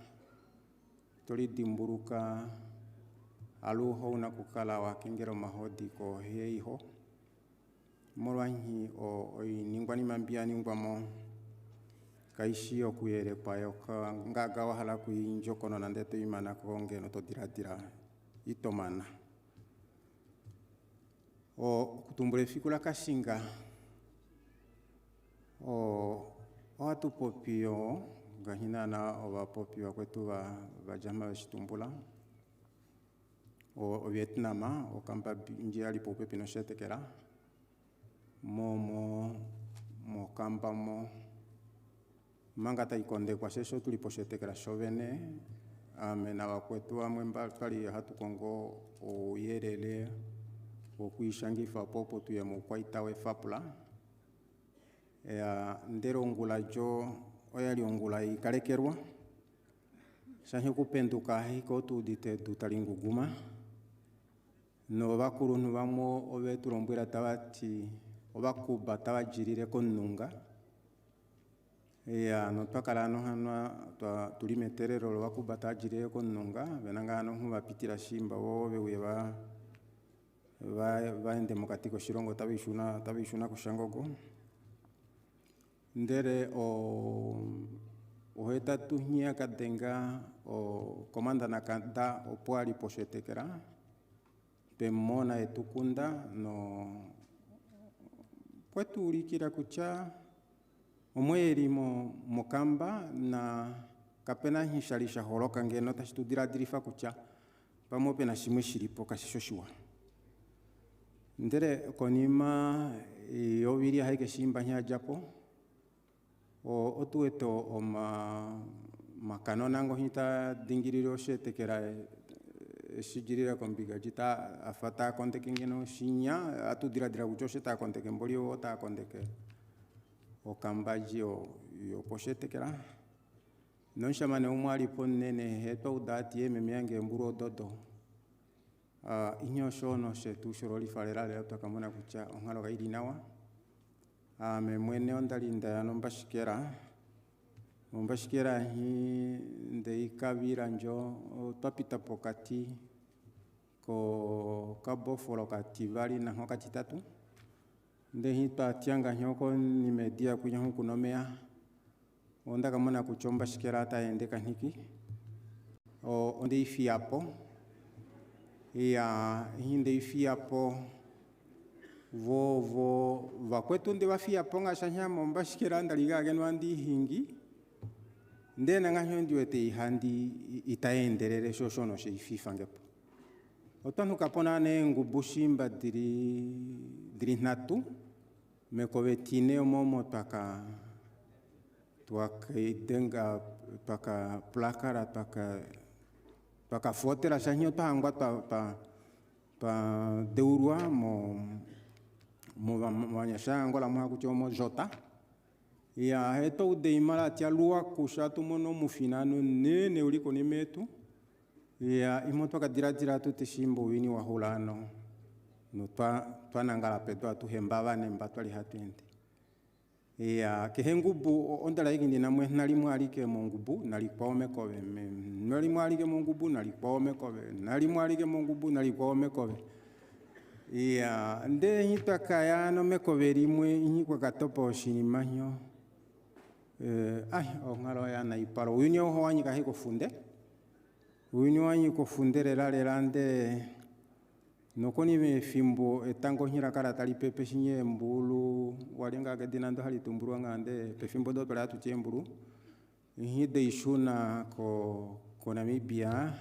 tolidimburuka aluho una kukala wa kingero mahodi ko heiho molwanyi o ningwani mambia ningwamo kaishi okuyere payo ngaga wahala kuinjokono nandete imana konge no todiratira itomana o kutumbule fikula Cassinga o watu popio gahina na owa popio kwetu wa jama washitumbula o Vietnama o kamba njia lipope pinoshete kera mo kamba mo mangata ikonde kwa shesho tuliposhete kera shovene amena wakwetu amwemba kali hatu Kongo o yerele o kuishangifa popo tuye mo kwaitawe fapula ndero ngula jo oyali ongula ikalekerwa shahe kupenduka hiko tudite tutalinguguma no bakuru nubamo obetulombwera tabati obakuba tabajirire konunga no twakala no hanwa tulimeterero lwakuba tajirire konunga benanga no bapitira shimba wobe weba baende mukatiko shirongo tabishuna kushangogo ndere oheta tuhnya kadenga o komanda nakanda opwali poshetekera pemona etukunda no kwetu ulikira kucha omweri mokamba na kapena hishalisha holoka ngeno tashitudira dirifa kucha pamope na shimwe shiripo kashishoshwa ndere konima yobiri haike shimba nya japo o otueto makanona ngo hita dingiriro shetekera shijirira kombiga jita afata konteke ngeno shinya atudira dira kuchoshe ta konteke mbolio ta konteke o kambaji yo poshetekera non shamane umwali ponnene heto udati yememyange mburo dodo inyo shono shetu shoroli falera le takamona kucha ongalo gaidi nawa me mwene ondalinda nombashikera hi ndeikabira njo twapita pokati ko kabo folo kativali na hoka titatu nde hita tianga nyoko nimedia kunya huku nomea onda kamona kuchomba shikerata ende kaniki o onde ifiapo ya hinde ifiapo vo vakwetu ndi vafiapo ngashanya momba shikiranda liga andi hingi nde nanga ndi wete ihandi itaendelele shoshono she ififa ngepo otanu kapona ne ngubushimba diri natu mekovetine momo twakaitenga twaka plakara twaka fotera shanyo tangwa twa deurwa mo wanyasha Angola mwa kuchomo jota ya heto udeimala tia lua kushatu mono mufinano nene uliko nimetu ya imoto kadira tutishimbo wini wa hulano no twanangala pedo atuhembava nemba twali hatwende ya kehengubu ondala ikindi namwe nalimwalike mongubu nalikwome kove nalimwalike mongubu nalikwome kove nalimwalike mongubu nalikwome kove ya nde hitaka no mekove limwe ihikwa katopo shinimanyo ongalo ya na iparo unyo hoanyi kahiko funde unyo anyi ko funderera lerande nokoni me fimbo etango hira kara tali pepe shinye mbulu walenga gadina ndo hali tumburu ngande pe fimbo do pera tu chemburu hide ishuna ko Namibia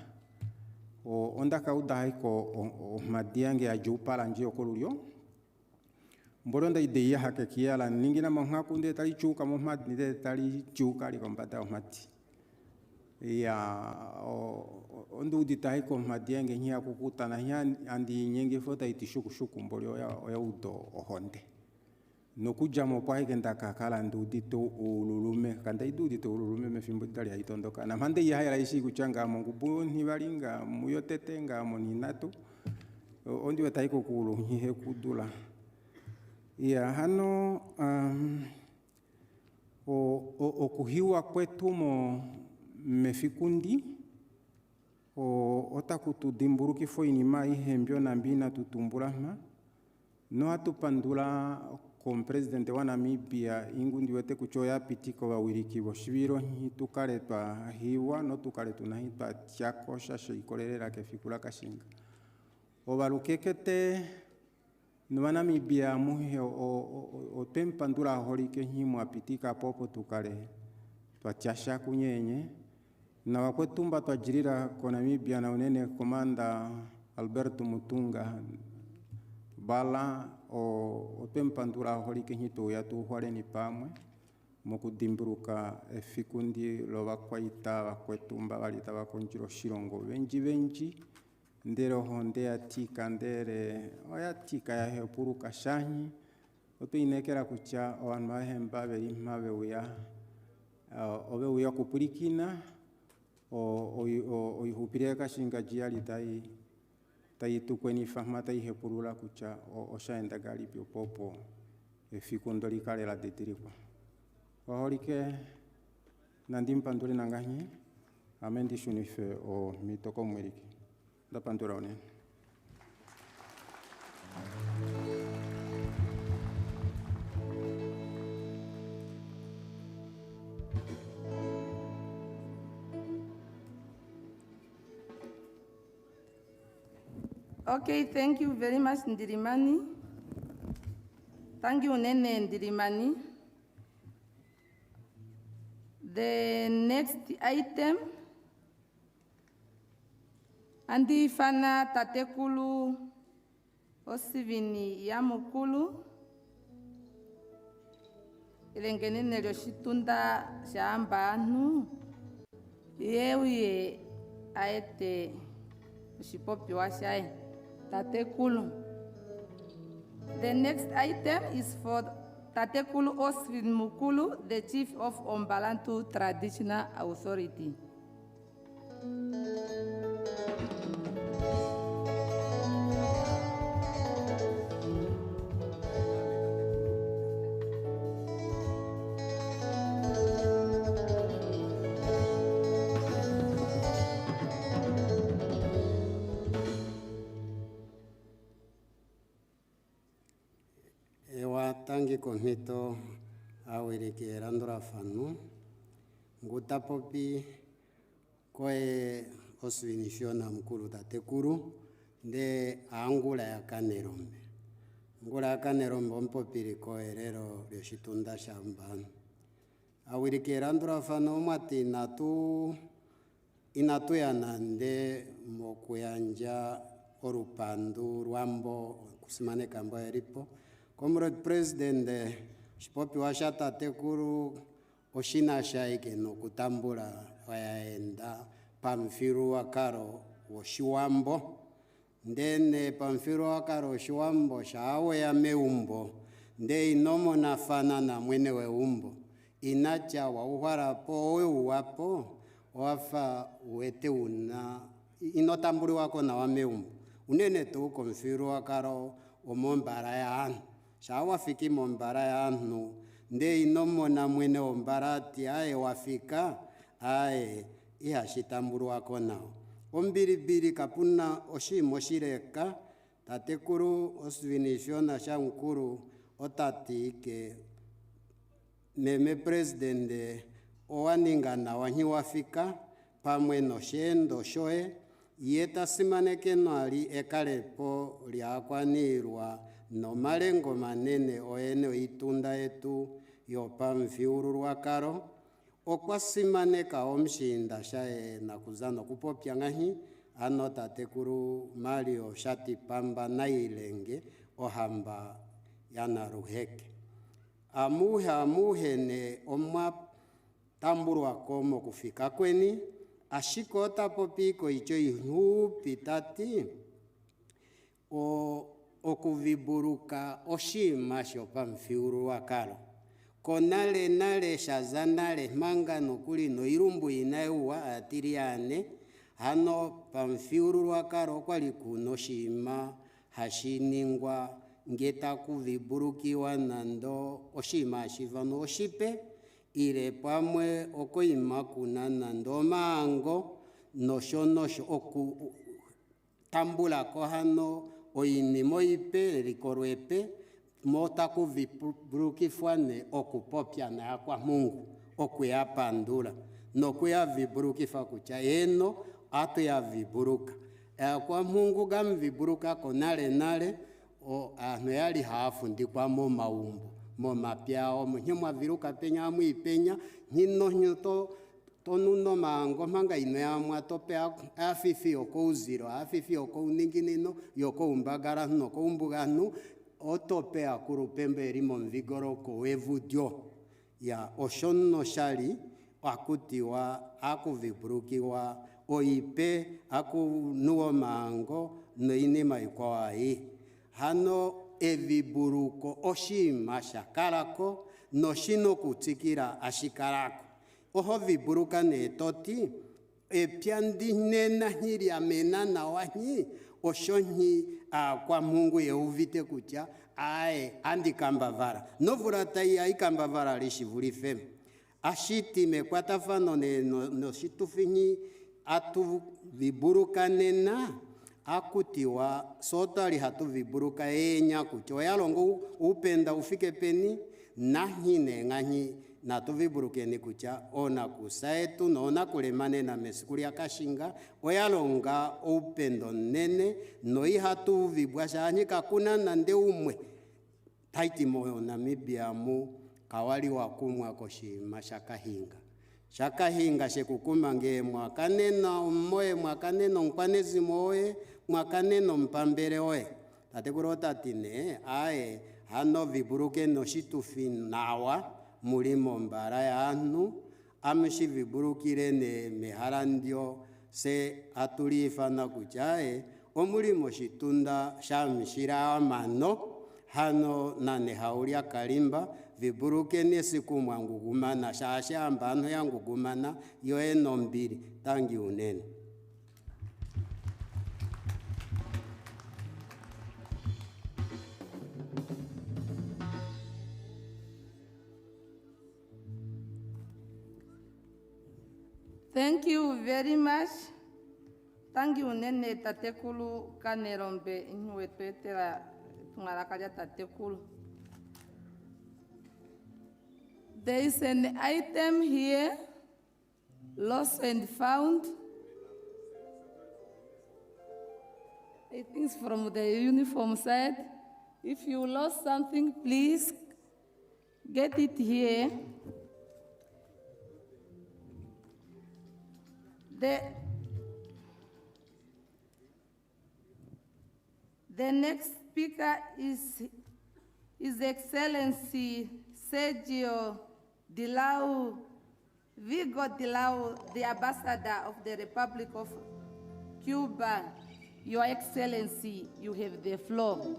o onda kauda ko madiange ya jupala njio kolulio mboronda ideia hake kiala ningina manhaku nde tali chuka mohmad nde tali chuka li kombata ohmati ya ondu ditai ko madiange hia kukutana hia andi nyenge fota itishuku mbolio ya udo ohonde nokuja mopai kenda kakala ndudito ululume kanda idudito ululume mefimbo tali aitondoka na mande ya raisi kuchanga mongubu nivalinga muyotetenga moninatu ondi wataiko kulu hihe kudula ya hano okuhiwa kwetu mo mefikundi otakutu dimburuki fo inima ihembyo na mbina tutumbulama no atupandula kom president wa Namibia ingundi wete kuchoya pitiko wawiriki boshibiro hitukale twa hiwa no tukale tunahitwa chako shashe ikolelera kefikula Cassinga Olukekete no Namibia muhe o tempandula holike himu apitika popo tukale twa chasha kunyenye na wakwetumba twajirira ko Namibia na unene komanda Alberto Mutunga bala o tempandura holike hito ya tu hwale ni pamwe mokudimburuka efikundi lo bakwaita bakwetumba balita bakonjiro shirongo benji ndero honde atika ndere oyatika ya hepuruka shanyi otuinekera kucha owanwa hemba beri mabe uya obe uya kupurikina o ihupire Cassinga jiali tai tukweni fahmata ihepurula kucha oshaenda gali pio popo efikundo likale la detirikwa oholike nandimpandure nangahi amendi shunife o mitoko mwiriki ndapandura one. Okay, thank you very much, Ndirimani. Thank you, Nene Ndirimani. The next item, Andi Fana Tatekulu Osivini Yamukulu. Ilengenene Yoshitunda Shamba Anu. Yewe aete Shipopi Washai. Tatekulu. The next item is for Tatekulu Osvin Mukulu, the Chief of Ombalantu Traditional Authority. tangi komito awiriki randora fanu ngutapopi koe osvinishona mkulu tatekuru de angula ya kanerombe ngula ya kanerombe mpopiri koe rero ryoshitunda shambanu awiriki randora fanu mwati inatu yanande mokuyanja orupandu rwambo kusimane kambo eripo Comrade President Shipopi washata tekuru oshina shaike no kutambula wayaenda pamfiru wakaro woshiwambo ndene pamfiru wakaro woshiwambo shawe ya meumbo nde inomo nafana na mwene we umbo inacha wa uharapo we uwapo wafa uwete una inotambuli wako na wameumbo unene tu komfiru wakaro omombara ya anu shawa fiki mombara ya anu nde inomo na mwene ombarati ae wafika ae ihashitamburu wako nao ombiribiri kapuna oshimo shireka tatekuru osvinishona shankuru otati ke meme presidente owaningana wanyi wafika pamwe no shendo shoe yeta simaneke no ali ekalepo lyakwanirwa no malengo manene oene oitunda etu yopamfiuru rwakaro okwasimaneka omshinda shae nakuzano kupopya ngahi ano tatekuru Mario shati pamba na ilenge ohamba yana ruheke amuhe ne omwa tamburu wakomo kufika kweni ashikota popiko icho ihupi tati okuviburuka oshima shopamfiuru wakalo konale shazanale manga nokuli no irumbu inaiwa atiriane hano pamfiuru wakalo kwali kuno shima hashiningwa ngeta kuviburukiwa nando oshima shivano oshipe ire pamwe okoima kuna nando mango nosho oku tambula ko hano oinimo ipe rikorwepe mota kuviburukifwane okupopya na kwa Mungu okuyapandula nokuya viburukifa kucha eno atu ya viburuka kwa Mungu gamviburuka konale o ahno yali hafundikwa mo maumbo mo mapyao muhimwa viruka penya muipenya hino tonuno mango manga ino yamwa tope afifi oko uziro afifi oko uninginino yoko umbagara no ko umbuganu otope akurupembe rimo mvigoro ko wevudio ya oshono shali akutiwa akuviburukiwa oipe akunuo mango no inima ikwai hano eviburuko oshima shakarako no shino kutsikira ashikarako oho viburuka ne toti epyandi nena hiri amena na wahi oshonyi kwa Mungu yeuvite kucha ae andikambavara novurata ya ikambavara lishivulifem ashiti mekwatafano no shitufinyi atu viburuka nena akutiwa sotali hatu viburuka enya kucho yalongo upenda ufike peni nahine ngahi na tuviburukeni kucha ona kusaetu nona kulemane na mesikuli ya Cassinga oyalonga upendo nene noi hatu vibwasha anyika kuna nande umwe taiti moyo Namibia mu kawali wakumwa koshima shakahinga shekukumange mwakanena moye mwakaneno nkwanezi moye mwakaneno mpambere oe tatekurota tine ae hano viburuke no shitufi nawa mulimo mbara ya anu amshi viburukire ne meharandio se atulifana kuchae omulimo shitunda shamshira mano hano nane haulia kalimba viburuke nesiku mwangugumana shasha ambano yangugumana yoeno mbili tangi unene. Thank you very much. Tangi unene tatekulu kanerombe inwetwetera tungarakaja tatekulu. There is an item here, lost and found. I think it's from the uniform side. If you lost something, please get it here. The next speaker is His Excellency Sergio Vigo Dilau, the Ambassador of the Republic of Cuba. Your Excellency, you have the floor.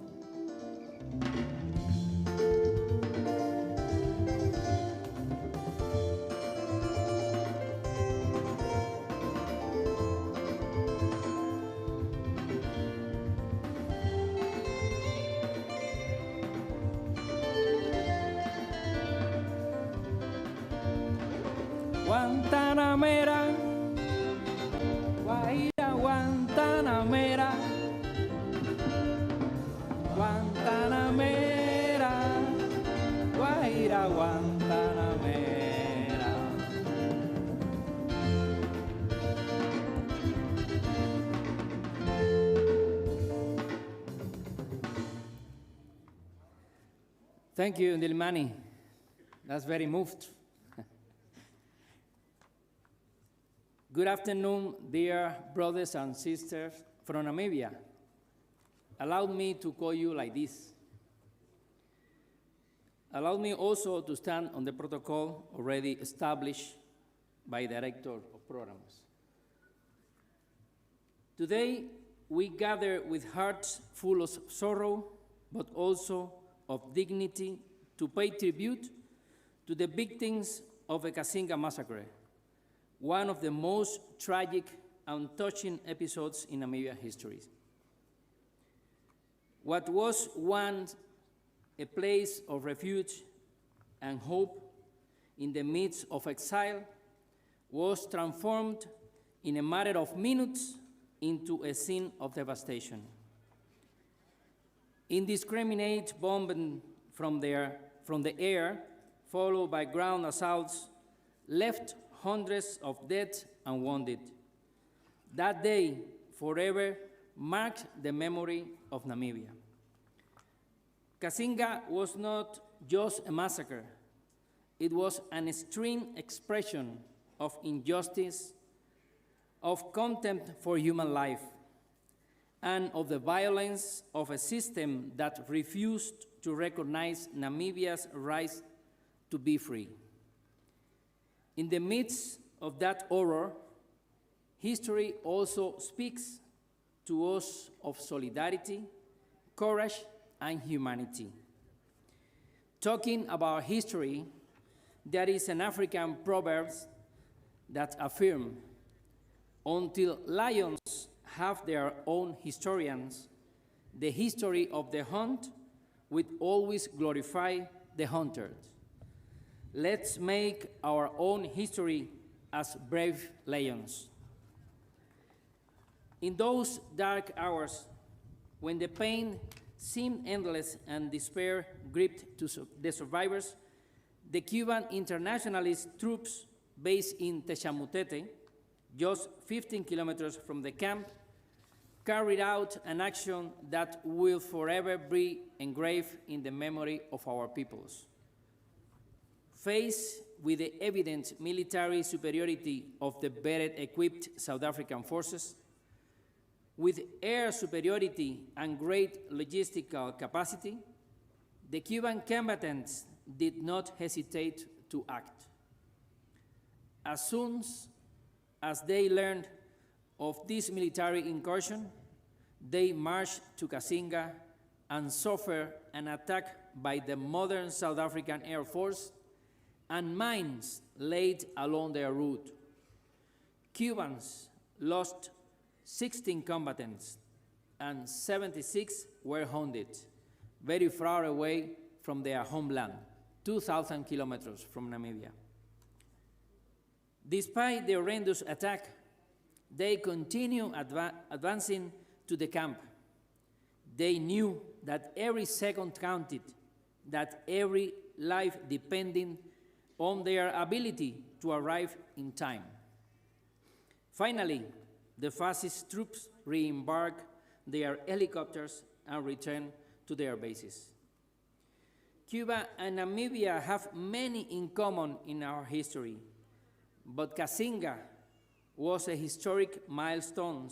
Guantanamera, Guaira Guantanamera, Guantanamera, Guaira Guantanamera. Thank you, Ndilmani. That's very moved. Good afternoon, dear brothers and sisters from Namibia. Allow me to call you like this. Allow me also to stand on the protocol already established by the Director of Programs. Today, we gather with hearts full of sorrow, but also of dignity, to pay tribute to the victims of the Cassinga Massacre, one of the most tragic and touching episodes in Namibia history. What was once a place of refuge and hope in the midst of exile was transformed in a matter of minutes into a scene of devastation. Indiscriminate bombing from the air, followed by ground assaults, left hundreds of dead and wounded. That day forever marked the memory of Namibia. Cassinga was not just a massacre. It was an extreme expression of injustice, of contempt for human life, and of the violence of a system that refused to recognize Namibia's right to be free. In the midst of that horror, history also speaks to us of solidarity, courage, and humanity. Talking about history, there is an African proverb that affirms, until lions have their own historians, the history of the hunt will always glorify the hunters. Let's make our own history as brave lions. In those dark hours, when the pain seemed endless and despair gripped the survivors, the Cuban internationalist troops based in Techamutete, just 15 kilometers from the camp, carried out an action that will forever be engraved in the memory of our peoples. Faced with the evident military superiority of the better equipped South African forces, with air superiority and great logistical capacity, the Cuban combatants did not hesitate to act. As soon as they learned of this military incursion, they marched to Cassinga and suffered an attack by the modern South African Air Force and mines laid along their route. Cubans lost 16 combatants and 76 were wounded, very far away from their homeland, 2,000 kilometers from Namibia. Despite the horrendous attack, they continued advancing to the camp. They knew that every second counted, that every life depended on their ability to arrive in time. Finally, the fascist troops re-embark their helicopters and return to their bases. Cuba and Namibia have many in common in our history, but Cassinga was a historic milestone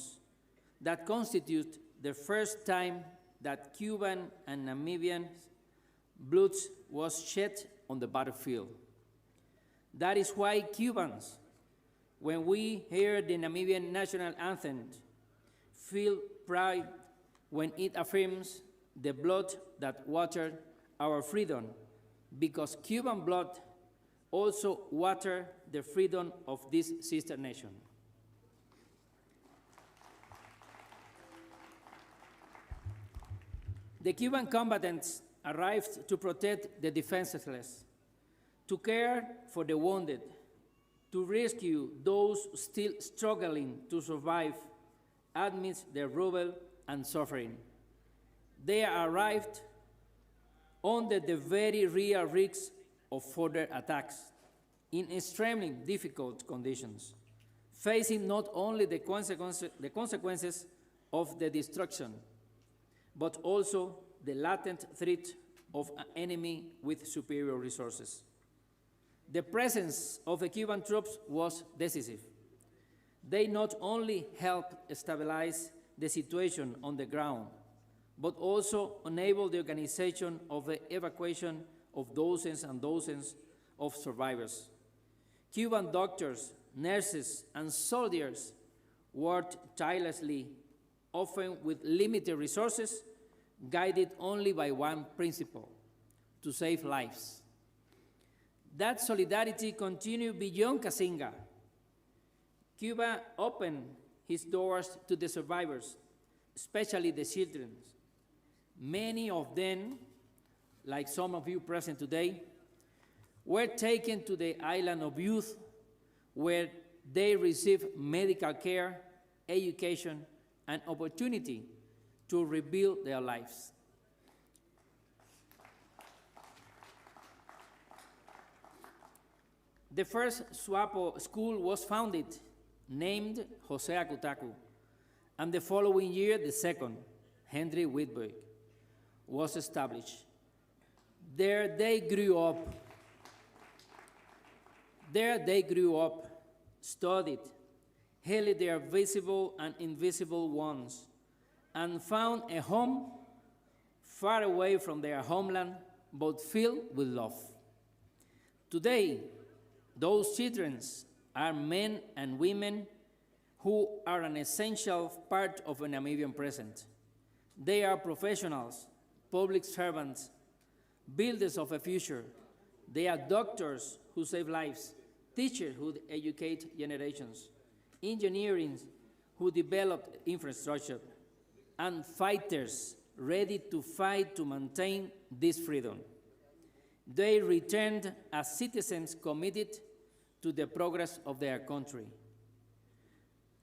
that constitutes the first time that Cuban and Namibian blood was shed on the battlefield. That is why Cubans, when we hear the Namibian national anthem, feel pride when it affirms the blood that watered our freedom, because Cuban blood also watered the freedom of this sister nation. The Cuban combatants arrived to protect the defenseless, to care for the wounded, to rescue those still struggling to survive amidst the rubble and suffering. They arrived under the very real risk of further attacks in extremely difficult conditions, facing not only the consequences of the destruction, but also the latent threat of an enemy with superior resources. The presence of the Cuban troops was decisive. They not only helped stabilize the situation on the ground, but also enabled the organization of the evacuation of dozens and dozens of survivors. Cuban doctors, nurses, and soldiers worked tirelessly, often with limited resources, guided only by one principle: to save lives. That solidarity continued beyond Cassinga. Cuba opened its doors to the survivors, especially the children. Many of them, like some of you present today, were taken to the island of youth, where they received medical care, education, and opportunity to rebuild their lives. The first SWAPO school was founded, named Jose Akutaku, and the following year, the second, Henry Whitberg, was established. There they grew up, studied, healed their visible and invisible ones, and found a home far away from their homeland, but filled with love. Today, those children are men and women who are an essential part of a Namibian present. They are professionals, public servants, builders of a future. They are doctors who save lives, teachers who educate generations, engineers who develop infrastructure, and fighters ready to fight to maintain this freedom. They returned as citizens committed to the progress of their country.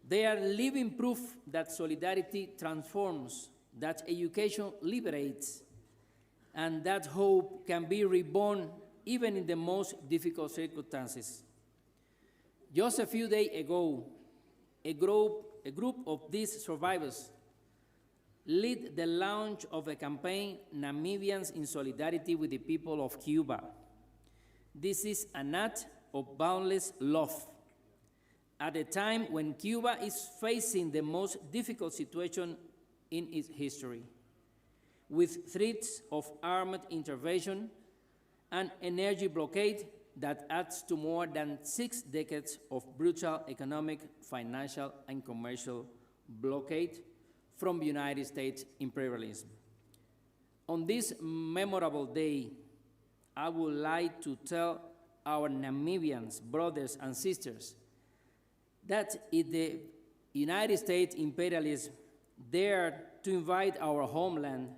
They are living proof that solidarity transforms, that education liberates, and that hope can be reborn even in the most difficult circumstances. Just a few days ago, a group of these survivors led the launch of a campaign, Namibians in Solidarity with the People of Cuba. This is an act of boundless love. At a time when Cuba is facing the most difficult situation in its history, with threats of armed intervention and energy blockade that adds to more than 6 decades of brutal economic, financial, and commercial blockade from United States imperialism. On this memorable day, I would like to tell our Namibians, brothers and sisters, that if the United States imperialists dare to invade our homeland,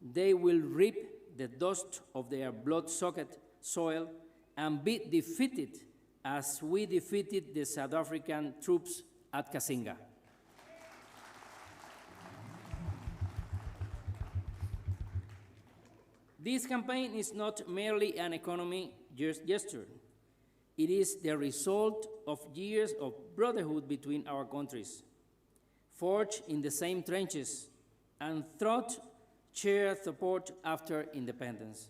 they will reap the dust of their blood-soaked soil and be defeated as we defeated the South African troops at Cassinga. This campaign is not merely an economic gesture. It is the result of years of brotherhood between our countries, forged in the same trenches and thought shared support after independence.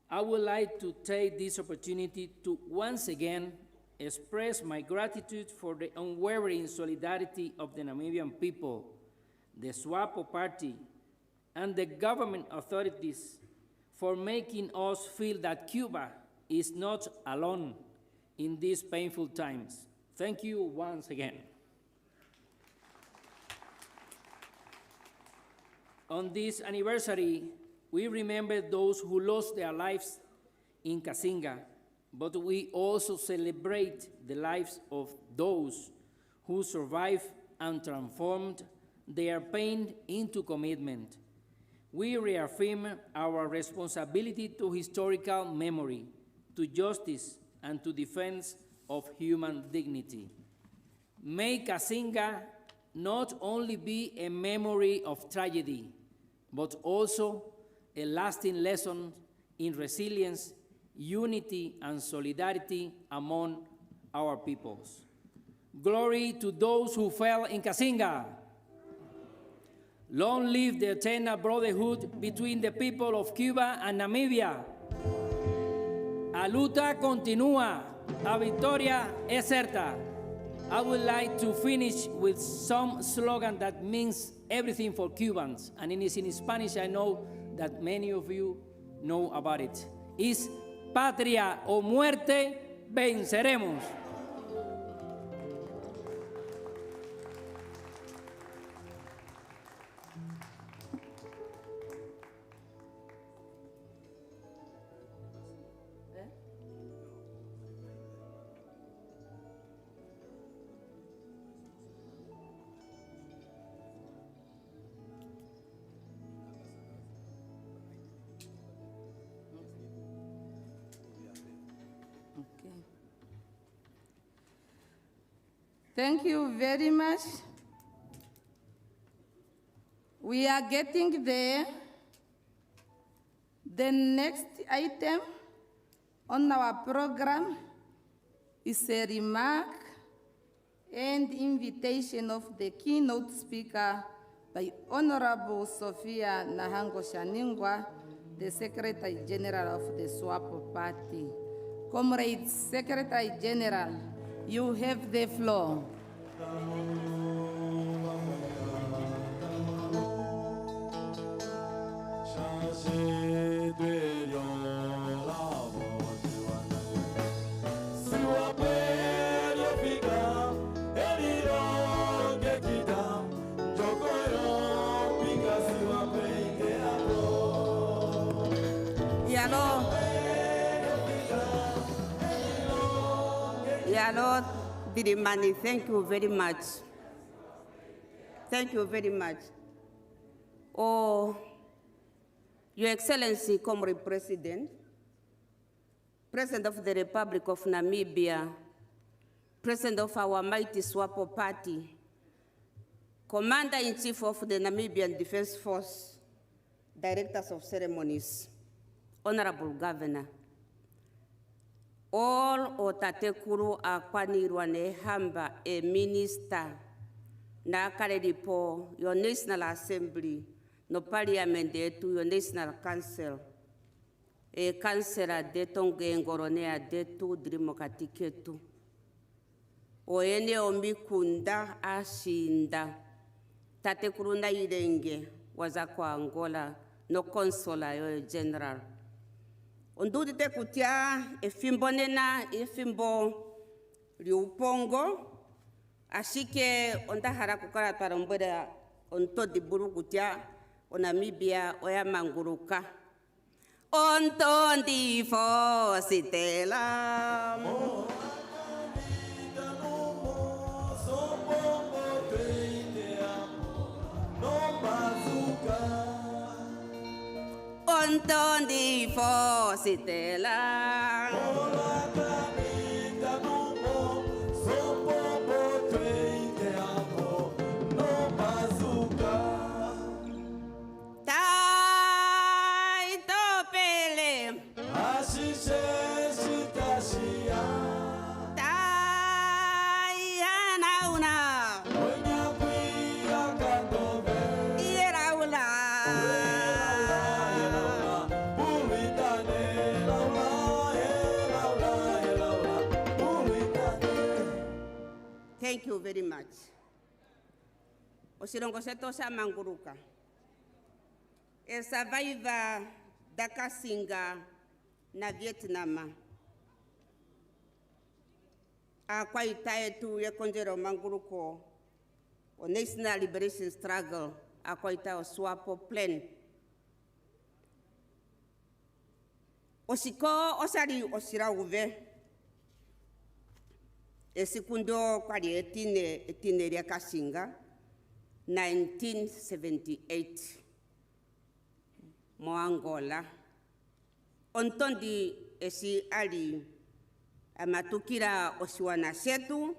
I would like to take this opportunity to once again express my gratitude for the unwavering solidarity of the Namibian people, the SWAPO party, and the government authorities for making us feel that Cuba is not alone in these painful times. Thank you once again. On this anniversary, we remember those who lost their lives in Cassinga, but we also celebrate the lives of those who survived and transformed their pain into commitment. We reaffirm our responsibility to historical memory, to justice, and to defense of human dignity. May Cassinga not only be a memory of tragedy, but also a lasting lesson in resilience, unity, and solidarity among our peoples. Glory to those who fell in Cassinga. Long live the eternal brotherhood between the people of Cuba and Namibia. La lucha continúa, la victoria es certa. I would like to finish with some slogan that means everything for Cubans, and it is in Spanish. I know that many of you know about it. It's patria o muerte, venceremos. Thank you very much. We are getting there. The next item on our program is a remark and invitation of the keynote speaker by Honorable Sophia Nahango Shaningwa, the Secretary General of the SWAPO Party. Comrade Secretary General, you have the floor. Lord Birimani, thank you very much. Thank you very much. Oh, Your Excellency, Comrade President, President of the Republic of Namibia, President of our mighty SWAPO party, Commander-in-Chief of the Namibian Defense Force, Directors of Ceremonies, Honorable Governor, all otatekuru akwanirwa ne hamba a minister na karedipo your National Assembly no Parliament detu your National Council e councilor detonge ngoronea detu democratiketu o ene omikunda ashinda tatekuru na irenge waza kwa Angola no consular yo general onduti te kutia efimbo nena efimbo liupongo ashike ondahara kukara tarombera onto diburu kutia onamibia oya manguruka onto ndifo sitela Ontondi fositela Tai topele Ashishe shitashia Thank you very much. Osilongo seto sa manguruka. A survivor da Cassinga na Vietnam. A kwaitae tu ye konjero manguruko o National Liberation Struggle a kwaita o SWAPO plan. Osiko osari osira uve. Esikundo kwali etine ya Cassinga 1978 mo Angola. Ontondi esi ali amatukira osiwana setu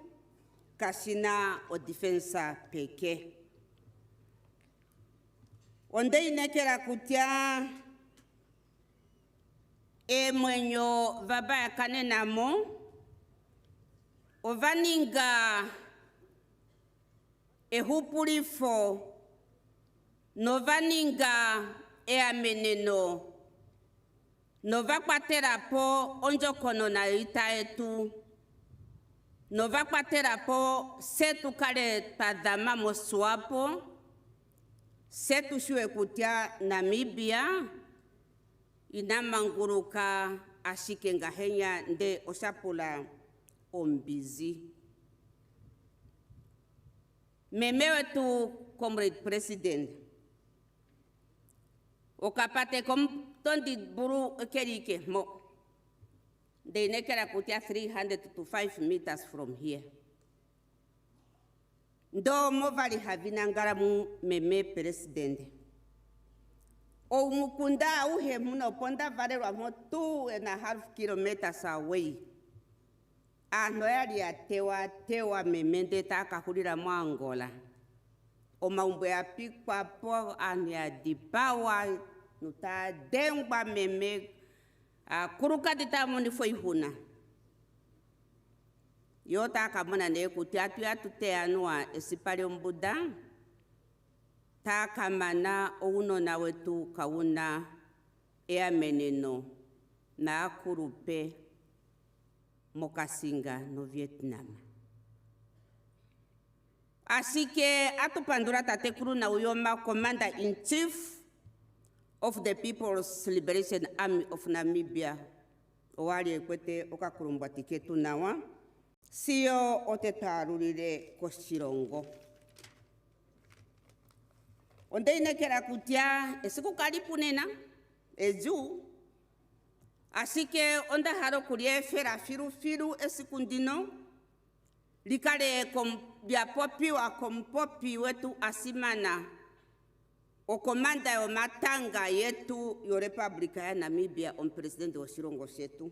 kasina o defensa peke. Onde inekera kutia e mwenyo vaba kanenamo ovaninga e hupurifo novaninga e ameneno nova kwatera po onjokono na ita etu nova kwatera po setu kale tadama mo SWAPO setu shue kutia Namibia ina manguruka ashike ngahenya nde osapula ombizi. Memewe tu comrade president. Okapate kom tondi buru kerike mo. They nekera kutia 300 to 5 meters from here. Ndo mo vali havina ngaramu meme president. O mukunda uhe muna ponda vale wa mo 2.5 kilometers away. Anoyari ya tewa memende taka kulira mo Angola. O maumbo ya pikwa po anya dipawa nuta dengba meme kuruka dita moni foi huna. Yota kamona ne kutiatu te anua esipale mbuda. Ta kamana uno na wetu kauna ea meneno na kurupe Casinga no Vietnam. Así que atupandura tatekuru na uyoma Commander-in-Chief of the People's Liberation Army of Namibia. Owali kwete okakurumbwa tiketu nawa. Sio otetarurire koshirongo. Onde inekera kutia esiku kalipunena eju. Así que onda haro kurie fera firu esikundino likale bia popi wa kompopi wetu asimana o komanda o matanga yetu yo Republika ya Namibia on president wa shirongo setu.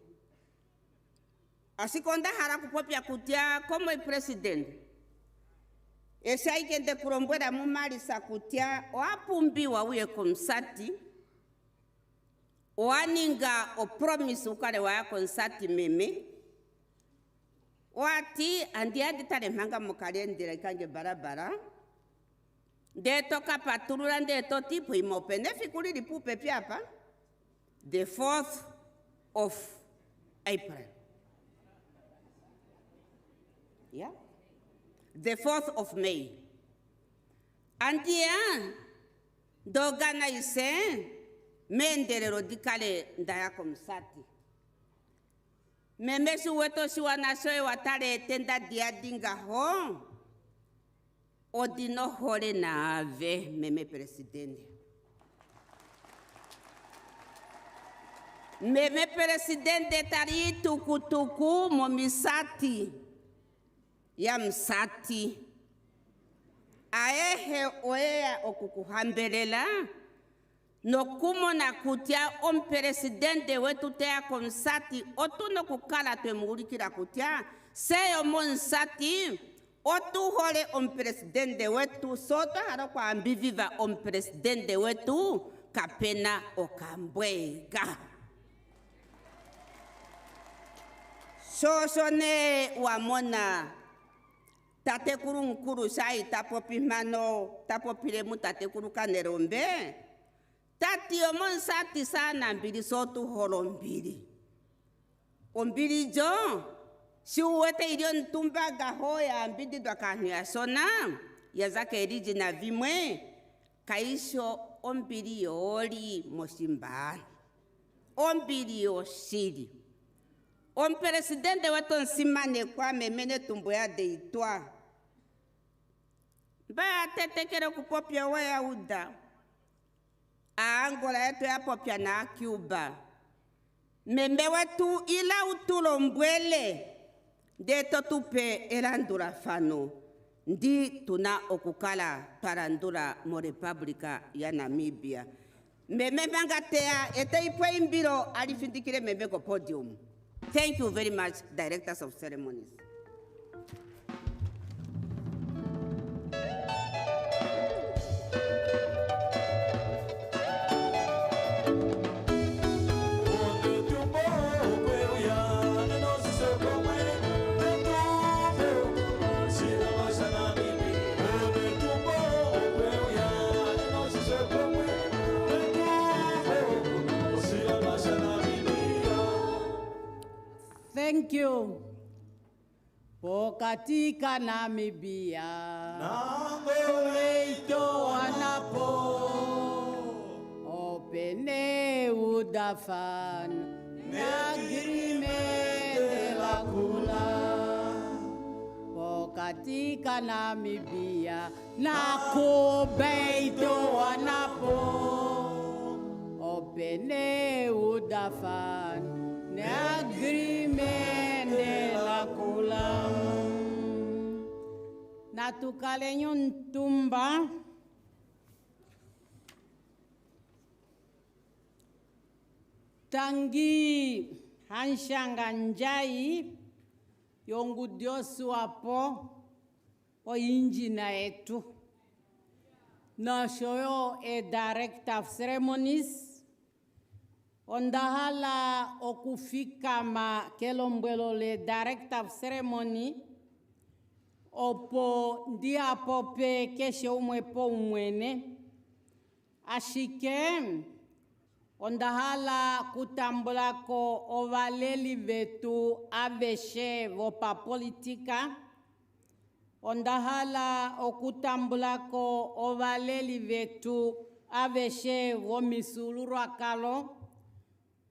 Así que onda hara kupopia kutia como el president. Esa ikende kurombwera mumali sakutia o apumbiwa uye komsati Oaninga o promise ukale wa konsati meme. Oati andia ditare manga mukalendera kange barabara. De toka paturura de to tipo imopene fikuri di pupe piapa. The 4th of April. Yeah? The 4th of May. Andia dogana ise menderero dikale ndaya komsati. Memesu weto siwana soe watare tenda diadinga ho. Odino hore na ave meme presidente. Meme presidente tari tukutuku momisati. Ya msati. Aehe oea okukuhambelela. No kumo na kutia presidente wetu tea komsati otu no kukala te murikira kutia seyo monsati otu hole presidente wetu soto haro kwa ambiviva presidente wetu kapena okambwega sosone wamona tate kuru nkuru sai tapopimano tapopiremu tate kuru kanerombe Tati omonsati sana mbili sotu holo mbili. Ombili jo, Si uwete ilion tumba gahoya mbidi dwa kahnu ya sona, ya zake eriji na vimwe, kaisho ombili yoli mosimbani. Ombili yosiri. Presidente wetu nsimane kwa memene tumbo ya Ndaitwah. Ba tetekere kupopia wa ya uda. Angola yetu ya popia na Cuba. Meme wetu ila utulo mbwele. Deto tupe elandura fano. Ndi tuna okukala parandura mo Republika ya Namibia. Meme mangatea ete ipo imbiro alifindikire meme ko podium. Thank you very much, Directors of Ceremonies. Thank you. Katika Namibia, Nangoleito wanapo, opene udafan, nagrime de la kula. Katika Namibia, nakobeito wanapo, opene udafan, nagrime la kulam. Natukalenyon tumba. Tangi hanshanganjai yongudio SWAPO o injina etu. Na shoyo Director of Ceremonies. Ondahala okufika ma kelombwelo le Director of Ceremony opo ndia pope keshe umwe po umwene ashike ondahala kutambulako ovaleli vetu aveshe vopa politika ondahala okutambulako ovaleli vetu aveshe vomisuluru akalo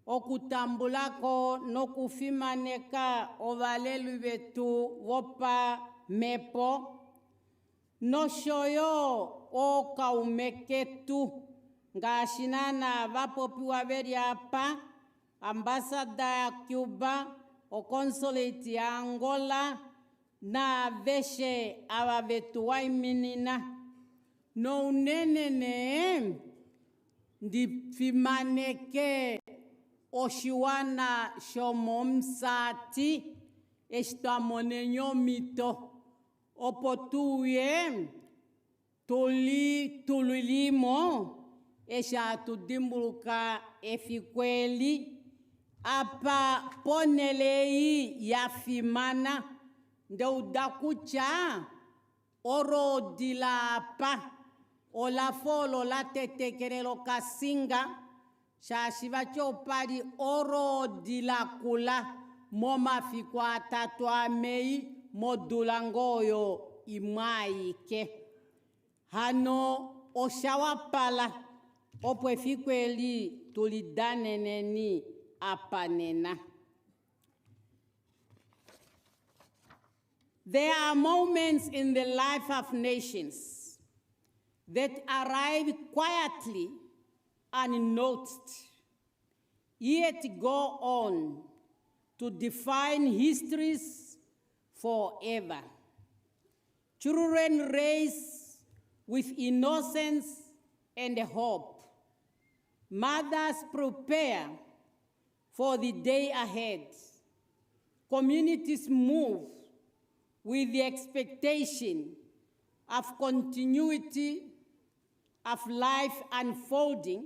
okutambulako nokufimaneka ovalelu vetu vopa mepo noshoyo okaumeketu ngashinana vapopiwa veri apa ambasada ya Cuba o consulate ya Angola na veshe ava vetu waiminina no unenene ndifimaneke oshiwana Omusati estamonenyo mito opotuye tulilimo esha tudimbuluka efikweli apa ponelei yafimana ndeudakucha orodila apa olafolo la tetekerelo Cassinga shashiva chopari orodila kula moma fikwa tatwa mei modulangoyo imaike hano oshawapala opwe fikweli tulidaneneni apanena. There are moments in the life of nations that arrive quietly unnoticed, yet go on to define histories forever. Children raised with innocence and hope. Mothers prepare for the day ahead. Communities move with the expectation of continuity of life unfolding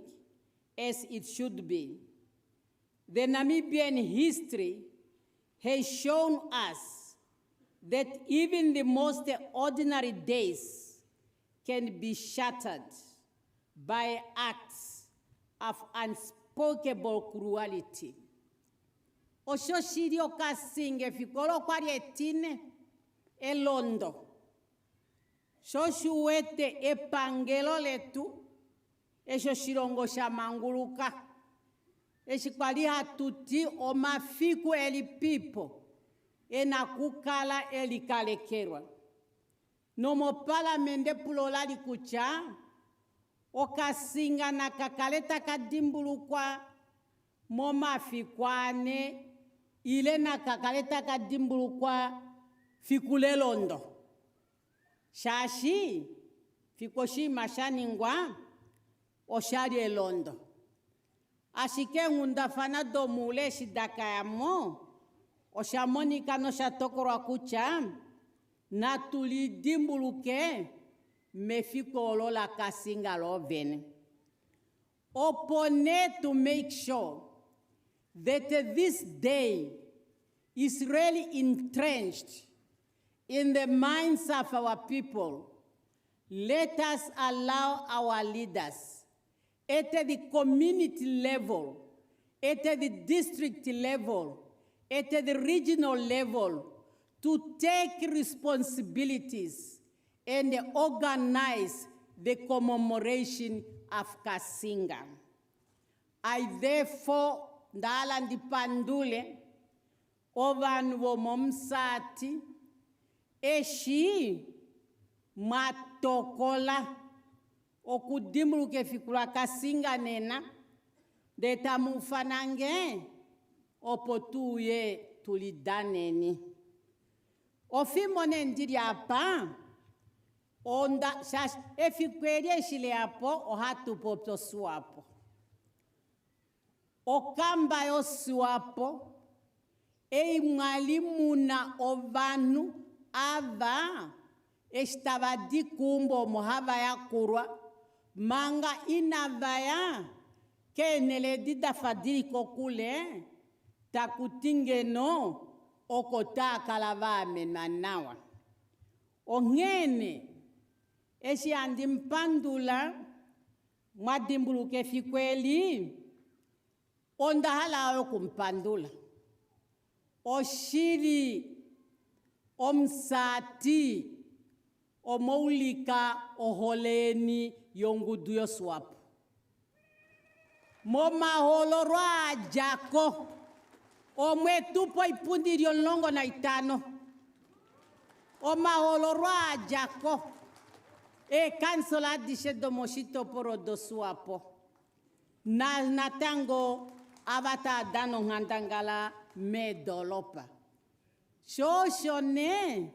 as it should be. The Namibian history has shown us that even the most ordinary days can be shattered by acts of unspeakable cruelty. Osho shirio Cassinga fikolo kwari etine elondo. Shoshuete epangelo letu. Esho shirongo shamanguluka. Eshikwali hatuti omafiku eli pipo. Enakukala eli kalekerwa. Nomo palamende pulolali kucha. O Cassinga na kakaleta kadimbulukwa. Moma fikwane. Ile na kakaleta kadimbulukwa. Fikule londo. Shashi. Fikoshi mashaningwa. Oshari elondo. Ashike ngundafana domule shidaka ya mo. Oshamonika no shatokoro kucha. Natuli dimbuluke. Mefiko la Cassinga lo vene. Opone to make sure that this day is really entrenched in the minds of our people. Let us allow our leaders at the community level, at the district level, at the regional level, to take responsibilities and organize the commemoration of Cassinga. I therefore, ndalandi pandule, ovanuvo Omusati, eshi matokola, okudimuluke fikula Cassinga nena, detamufanange, opotuye tulidaneni. Ofimone ndiri apa, onda shash efikwerie shile apo ohatu popto SWAPO. Okamba yo SWAPO mwalimu na ovanu ava estabadi kumbo mohava ya kurwa manga inavaya kenele dida fadiri kokule takutingeno okota kalava menanawa. Ongene eshi andimpandula madimbuluke fikweli onda hala kumpandula. Oshiri Omusati omoulika oholeni yonguduyo SWAPO. Moma holorwa jako omwetupo ipundirio longo na itano. Oma holorwa jako kansola dishe domoshito poro do SWAPO. Natango avata dano ngandangala medolopa. Shoshone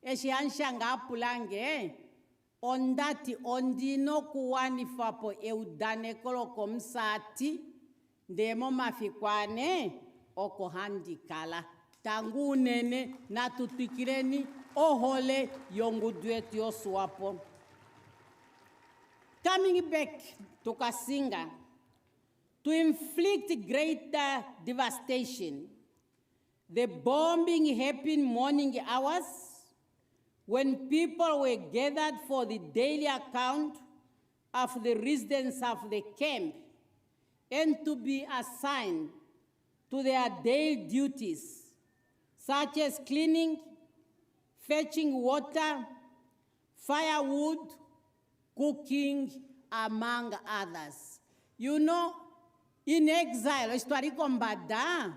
eshi anshanga pulange ondati ondino kuwani fapo eudane koloko Omusati ndemo mafikwane oko handikala tangu nene natutikireni ohole yongudwetu yo SWAPO. Coming back to Cassinga, to inflict greater devastation, the bombing happened morning hours when people were gathered for the daily account of the residents of the camp and to be assigned to their daily duties, such as cleaning, fetching water, firewood, cooking, among others. You know, in exile, histoire kombada,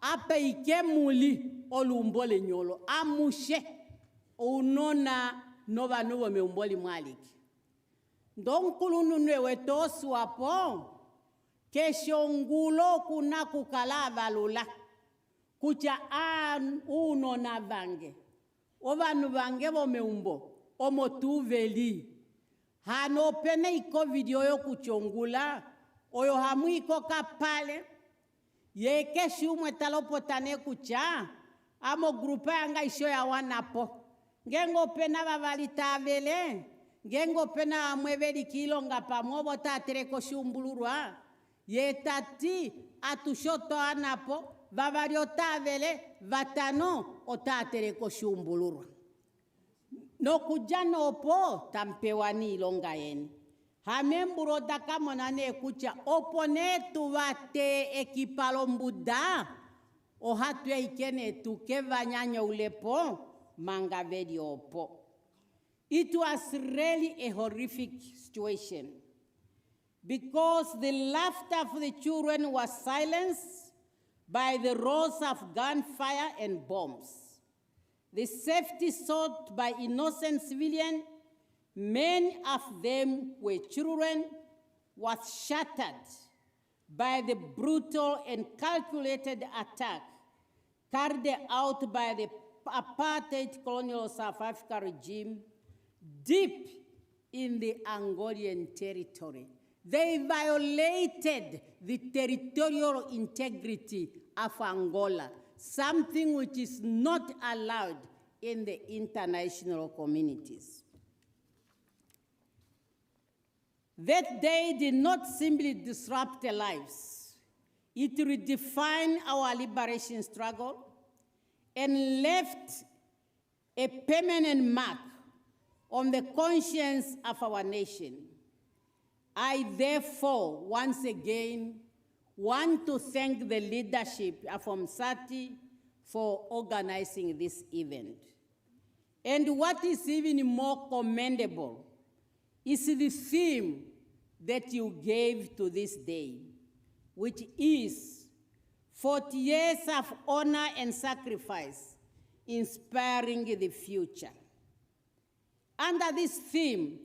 apa ike muli olumbole nyolo, amushe, unona nova nuvo meumboli mwaliki. Donkulu nunwe to SWAPO, keshongulo kuna kukalava lula, kucha uno na vange, ovanu vange vo meumbo, omotuveli. Hano pene iko video yo kuchongula, oyo hamu iko kapale, yeke shumwe talopotane kucha, amo grupa yanga isho ya wanapo. Ngengo pena vavalita avele, ngengo pena amweveli kilonga pamobo tatereko shumbulurwa, yetati atushoto anapo, vavariota avele, vatano otatereko shumbulurwa. No kujano po tampewani ilonga yeni. Hamemburo dakamonane kucha opone tuvate ekipalombuda o hatu ikene tukevanyanya ulepo mangavedi opo. It was really a horrific situation because the laughter of the children was silenced by the roars of gunfire and bombs. The safety sought by innocent civilians, many of them were children, was shattered by the brutal and calculated attack carried out by the apartheid colonial South Africa regime deep in the Angolan territory. They violated the territorial integrity of Angola, something which is not allowed in the international communities. That day did not simply disrupt their lives. It redefined our liberation struggle and left a permanent mark on the conscience of our nation. I therefore, once again, want to thank the leadership of Omusati for organizing this event. And what is even more commendable is the theme that you gave to this day, which is 40 years of honor and sacrifice, inspiring the future. Under this theme,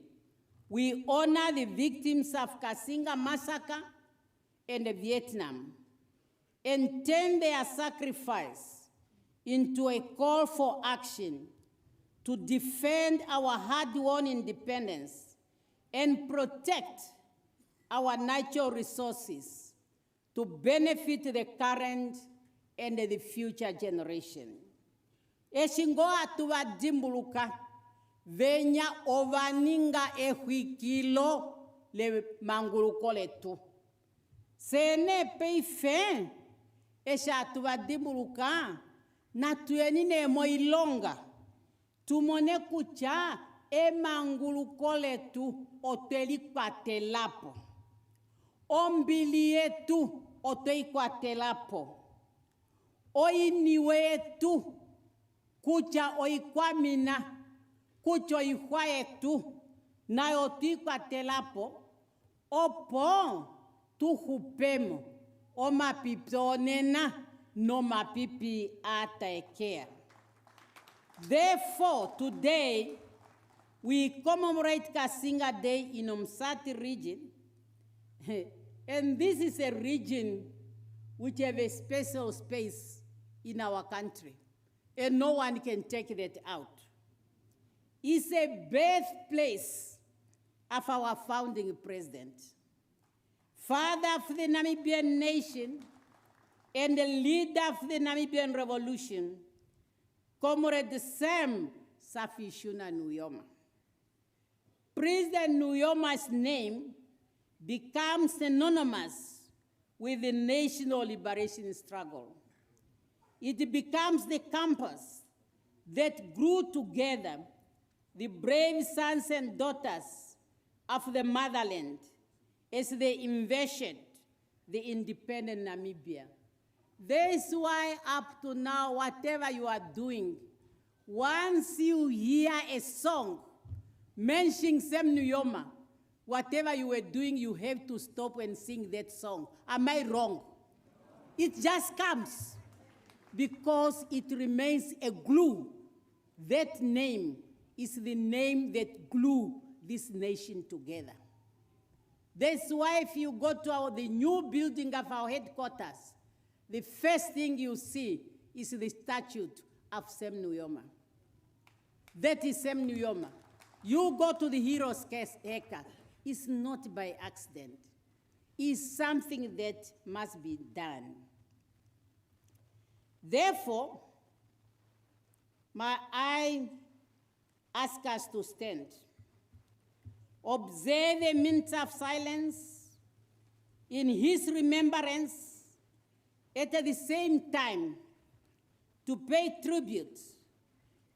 we honor the victims of Cassinga Massacre and Vietnam and turn their sacrifice into a call for action to defend our hard-won independence and protect our natural resources to benefit the current and the future generation. Eshingo atuwa dimbuluka venya ovaninga ehuikilo le manguluko letu. Sene peife esha atuwa dimbuluka na tuyenine moilonga tumone kucha e manguluko letu oteli kwatelapo. Ombili yetu otei kwatelapo. Oiniwe yetu kucha oikwamina kucho ihuaetu na yoti kwatelapo opo tuhupemo o mapipi onena no mapipi ataekea. Therefore, today, we commemorate Cassinga Day in Omusati Region. And this is a region which has a special space in our country. And no one can take that out. It's a birthplace of our founding president, father of the Namibian nation, and the leader of the Namibian revolution, Comrade Sam Safishuna Nujoma. President Nuyoma's name becomes synonymous with the national liberation struggle. It becomes the campus that grew together the brave sons and daughters of the motherland as they envisioned the independent Namibia. That's why up to now, whatever you are doing, once you hear a song mentioning Sam Nujoma, whatever you were doing, you have to stop and sing that song. Am I wrong? It just comes because it remains a glue. That name is the name that glue this nation together. That's why if you go to the new building of our headquarters, the first thing you see is the statue of Sam Nujoma. That is Sam Nujoma. You go to the Heroes Haircut. It's not by accident. It's something that must be done. Therefore, I ask us to stand, observe a minute of silence in his remembrance, at the same time to pay tribute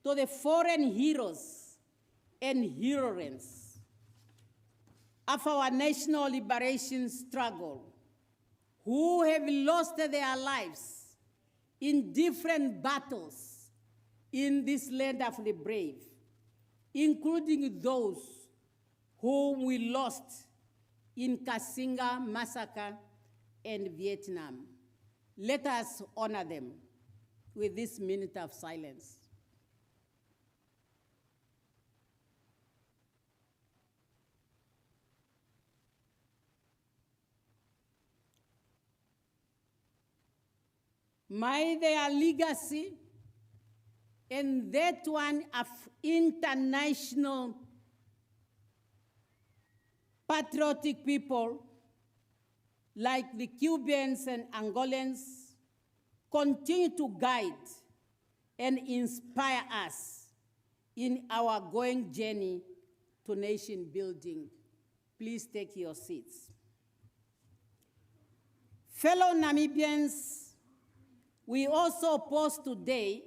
to the foreign heroes and heroines. of our national liberation struggle who have lost their lives in different battles in this land of the brave, including those whom we lost in Cassinga Massacre and Vietnam. Let us honor them with this minute of silence. May their legacy and that one of international patriotic people like the Cubans and Angolans continue to guide and inspire us in our going journey to nation building. Please take your seats. Fellow Namibians, we also pause today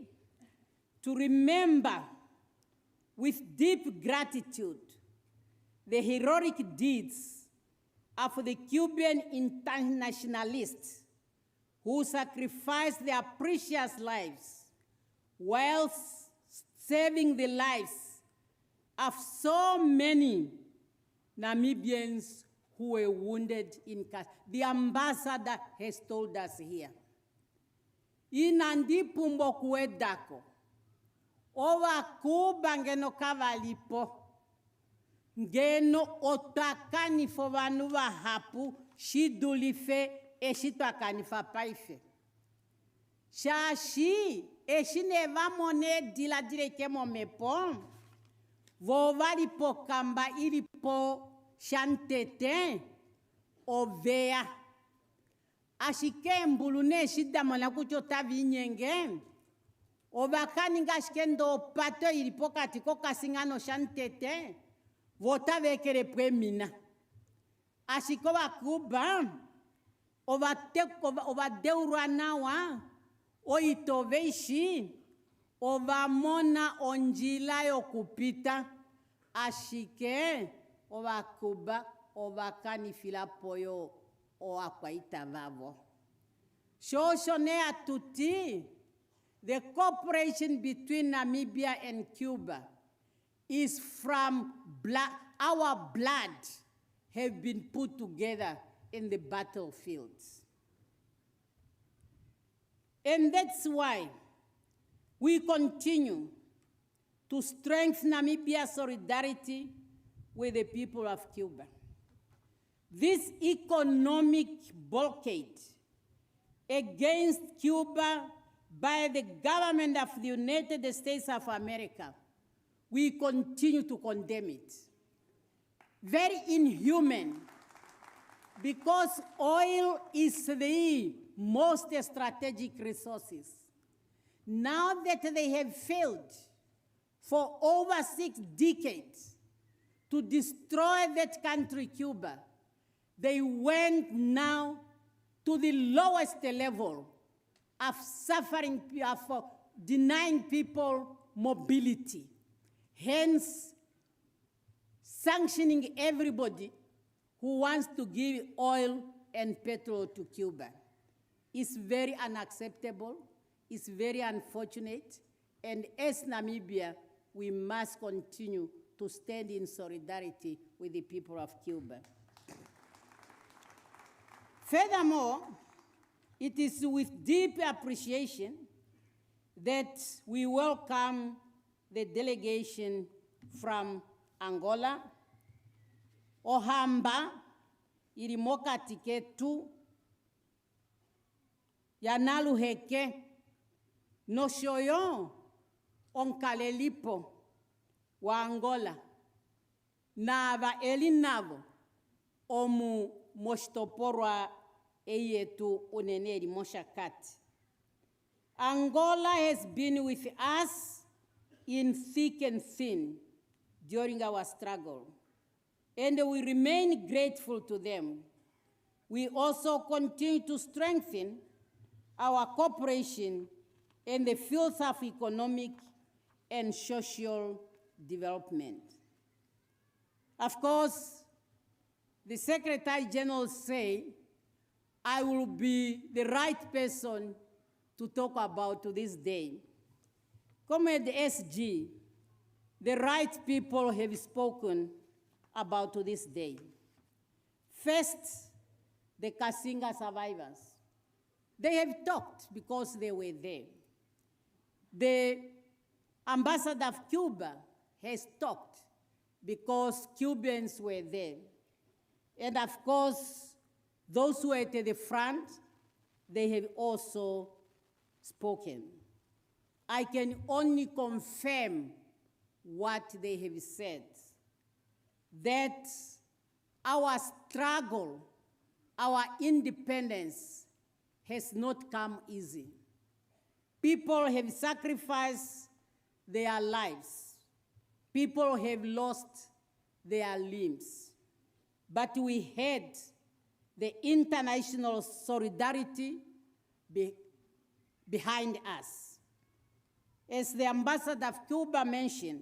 to remember with deep gratitude the heroic deeds of the Cuban internationalists who sacrificed their precious lives while saving the lives of so many Namibians who were wounded in Cassinga. The ambassador has told us here. Inandi pumbo kuedako, owa kuba ngeno kavalipo, ngeno otakani fo vanu va hapu, shidulife e shitakani fa paife. Shashi e shineva mone dila direke mo mepom, vo varipo kamba ilipo shantete ovea. Ashike mbulune shida mwana kuchota vinyenge. Ovakani ngashkendo pato ilipoka tiko kasingano shantete. Vota vekere premina. Ashiko wakuba. Ovadeurwa nawa. Oitoveishi. Ovamona onjila yokupita. Ashike. Ovakuba. Ovakani filapoyo. O akwaita vavo. Shoshone a tutti, the cooperation between Namibia and Cuba is from our blood have been put together in the battlefields. And that's why we continue to strengthen Namibia's solidarity with the people of Cuba. This economic blockade against Cuba by the government of the United States of America, we continue to condemn it. Very inhuman, because oil is the most strategic resources. Now that they have failed for over 6 decades to destroy that country, Cuba, they went now to the lowest level of suffering, of denying people mobility, hence sanctioning everybody who wants to give oil and petrol to Cuba. It's very unacceptable, it's very unfortunate, and as Namibia, we must continue to stand in solidarity with the people of Cuba. Furthermore, it is with deep appreciation that we welcome the delegation from Angola, Ohamba, Irimoka Tiketu, Yanaluheke, Noshoyo, Onkalelipo, wa Angola, Nava Elinavo, Omu Mostoporwa Eyetu Uneneri Moshakati. Angola has been with us in thick and thin during our struggle, and we remain grateful to them. We also continue to strengthen our cooperation in the fields of economic and social development. Of course, the Secretary General say, I will be the right person to talk about this day. Comrade SG, the right people have spoken about this day. First, the Cassinga survivors. They have talked because they were there. The ambassador of Cuba has talked because Cubans were there. And of course, those who were at the front, they have also spoken. I can only confirm what they have said, that our struggle, our independence has not come easy. People have sacrificed their lives. People have lost their limbs. But we had the international solidarity behind us. As the ambassador of Cuba mentioned,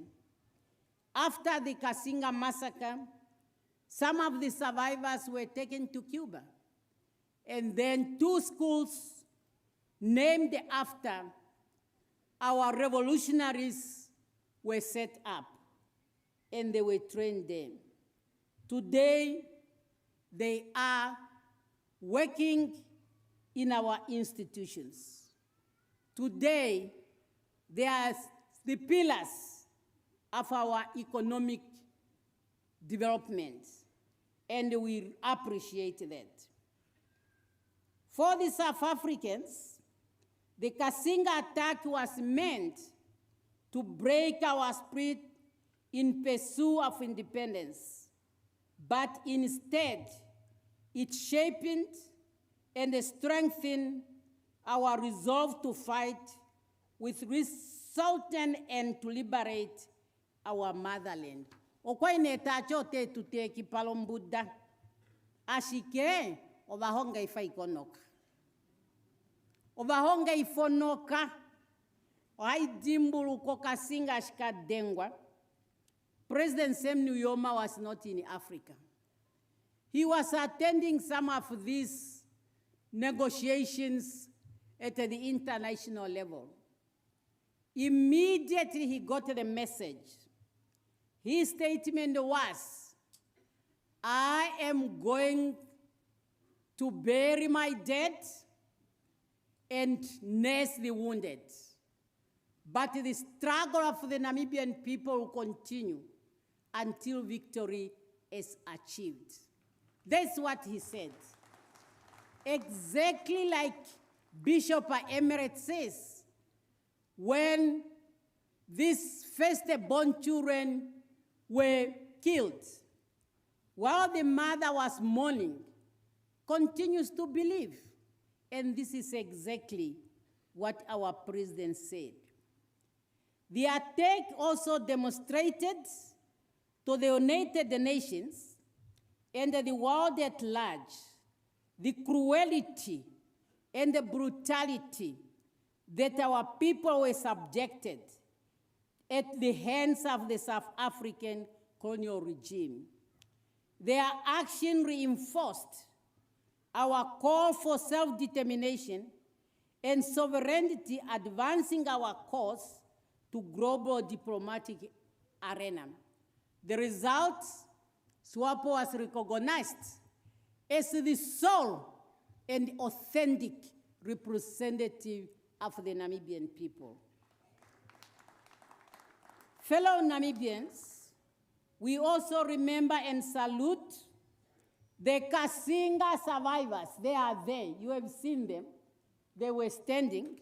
after the Casinga Massacre, some of the survivors were taken to Cuba. And then 2 schools named after our revolutionaries were set up, and they were trained there. Today, they are working in our institutions. Today, they are the pillars of our economic development, and we appreciate that. For the South Africans, the Cassinga attack was meant to break our spirit in pursuit of independence, but instead, it shaped and strengthened our resolve to fight with resultant and to liberate our motherland. Okwaine tacho te tuteki palombuda, ashike ovahonga ifa ikonoka. Ovahonga ifonoka, oaidimbulu kokasinga ashikadengwa. President Sam Nujoma was not in Africa. He was attending some of these negotiations at the international level. Immediately he got the message. His statement was, I am going to bury my dead and nurse the wounded. But the struggle of the Namibian people will continue until victory is achieved. That's what he said. Exactly like Bishop Emirates says, when these first-born children were killed, while the mother was mourning, continues to believe. And this is exactly what our president said. The attack also demonstrated to the United Nations and the world at large the cruelty and the brutality that our people were subjected at the hands of the South African colonial regime. Their action reinforced our call for self-determination and sovereignty, advancing our cause to global diplomatic arena. The result, SWAPO was recognized as the sole and authentic representative of the Namibian people. Fellow Namibians, we also remember and salute the Cassinga survivors. They are there. You have seen them. They were standing.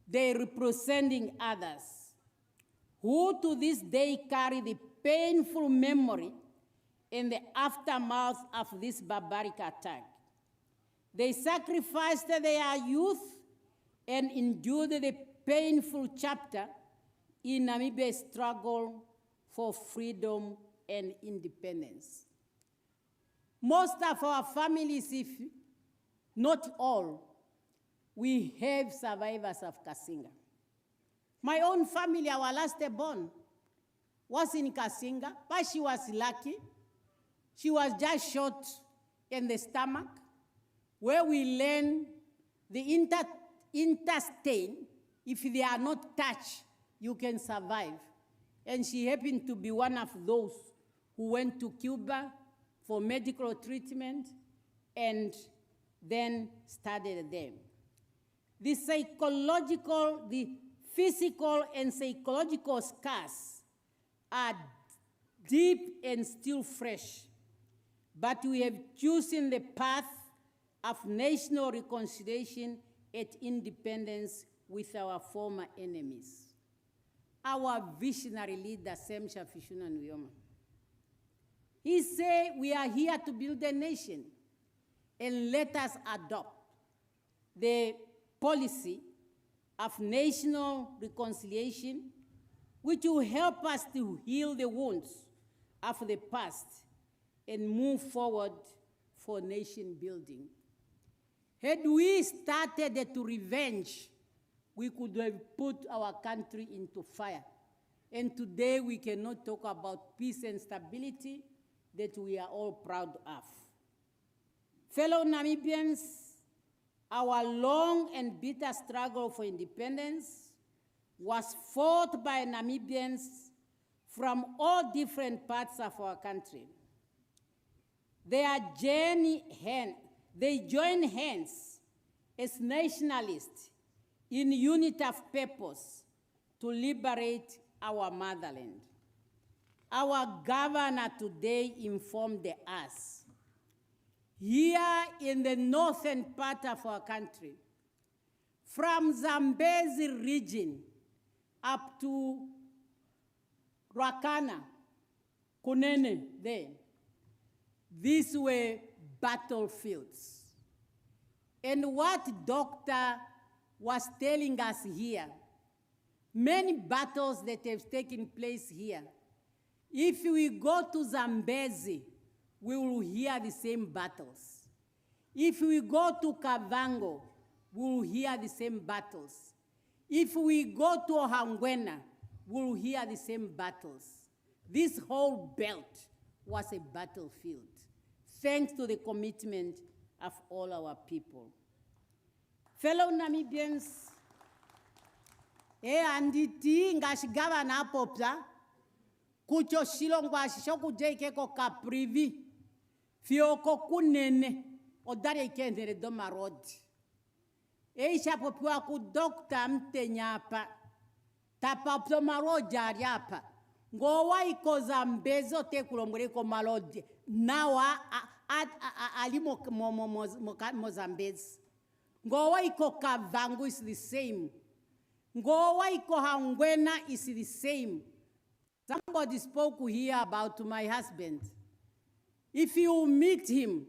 They representing others who to this day carry the painful memory in the aftermath of this barbaric attack. They sacrificed their youth and endured the painful chapter in Namibia's struggle for freedom and independence. Most of our families, if not all, we have survivors of Cassinga. My own family, our last born, was in Cassinga, but she was lucky. She was just shot in the stomach, where we learn the intestine, if they are not touched, you can survive. And she happened to be one of those who went to Cuba for medical treatment and then studied them. The psychological, the physical and psychological scars are deep and still fresh, but we have chosen the path of national reconciliation and independence with our former enemies. Our visionary leader, Sam Shafishuna Nuyoma, he said, we are here to build a nation, and let us adopt the policy of national reconciliation, which will help us to heal the wounds of the past and move forward for nation building. Had we started to revenge, we could have put our country into fire. And today we cannot talk about peace and stability that we are all proud of. Fellow Namibians, our long and bitter struggle for independence was fought by Namibians from all different parts of our country. They join hands as nationalists in unity of purpose to liberate our motherland. Our governor today informed us, here in the northern part of our country, from Zambezi region up to Rakana, Kunene, there, these were battlefields. And what doctor was telling us here, many battles that have taken place here, if we go to Zambezi, we will hear the same battles. If we go to Kavango, we will hear the same battles. If we go to Ohangwena, we will hear the same battles. This whole belt was a battlefield, thanks to the commitment of all our people. Fellow Namibians, anditi ngashigava na popla, kucho shilongwa shishoku jeke ko kaprivi, fioko kunene, odare kendere domarodi. Eisha popua ku dokta mtenyapa, tapa optomaro jariapa, ngowa iko Zambezo te kulomureko malodi, nawa alimo Mozambezi. Ngowa iko Kavango is the same. Ngowa iko Hangwena is the same. Somebody spoke here about my husband. If you meet him,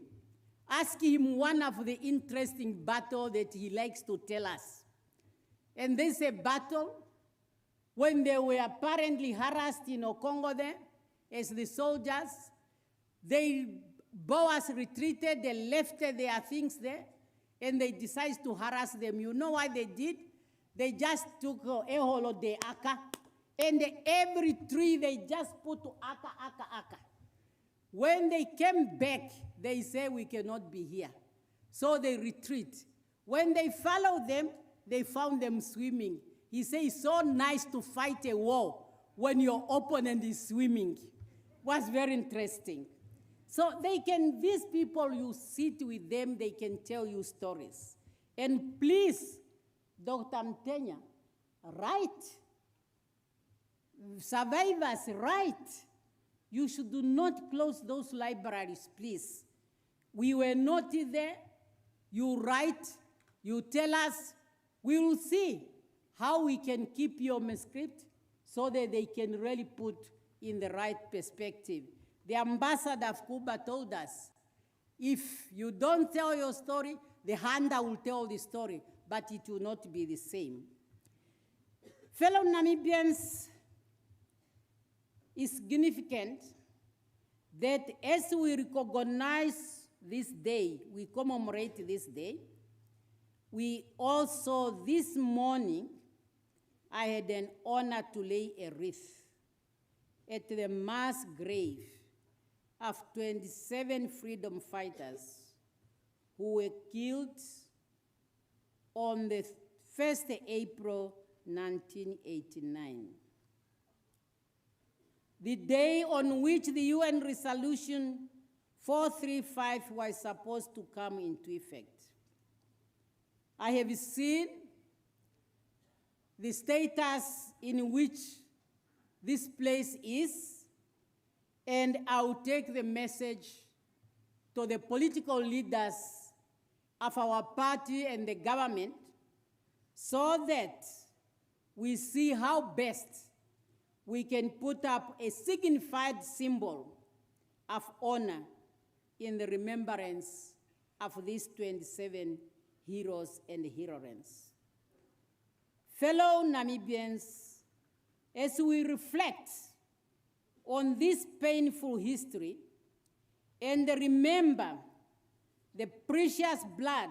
ask him one of the interesting battles that he likes to tell us. And there's a battle when they were apparently harassed in Okongo there, as the soldiers, Boas retreated, they left their things there, and they decided to harass them. You know what they did? They just took a holo de aka, and every tree they just put aka. When they came back, they say we cannot be here. So they retreat. When they followed them, they found them swimming. He said, it's so nice to fight a war when your opponent is swimming. Was very interesting. So these people, you sit with them, they can tell you stories. And please, Dr. Mtenya, write. Survivors, write. You should do not close those libraries, please. We were not there. You write, you tell us, we will see how we can keep your manuscript so that they can really put in the right perspective. The ambassador of Cuba told us, if you don't tell your story, the hunter will tell the story, but it will not be the same. Fellow Namibians, it's significant that as we recognize this day, we commemorate this day, we also, this morning, I had an honor to lay a wreath at the mass grave of 27 freedom fighters who were killed on the 1st April 1989. The day on which the UN Resolution 435 was supposed to come into effect. I have seen the status in which this place is, and I'll take the message to the political leaders of our party and the government so that we see how best we can put up a signified symbol of honor in the remembrance of these 27 heroes and heroines. Fellow Namibians, as we reflect on this painful history and remember the precious blood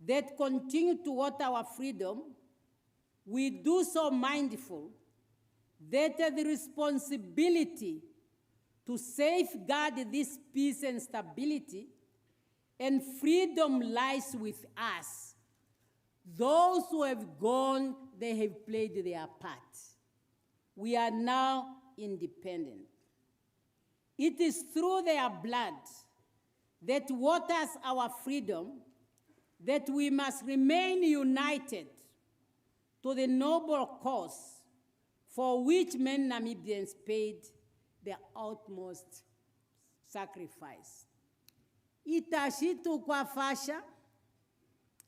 that continued to water our freedom, we do so mindful that the responsibility to safeguard this peace and stability and freedom lies with us. Those who have gone, they have played their part. We are now independent. It is through their blood that waters our freedom that we must remain united to the noble cause for which many Namibians paid their utmost sacrifice. Itashitu kwa fasha,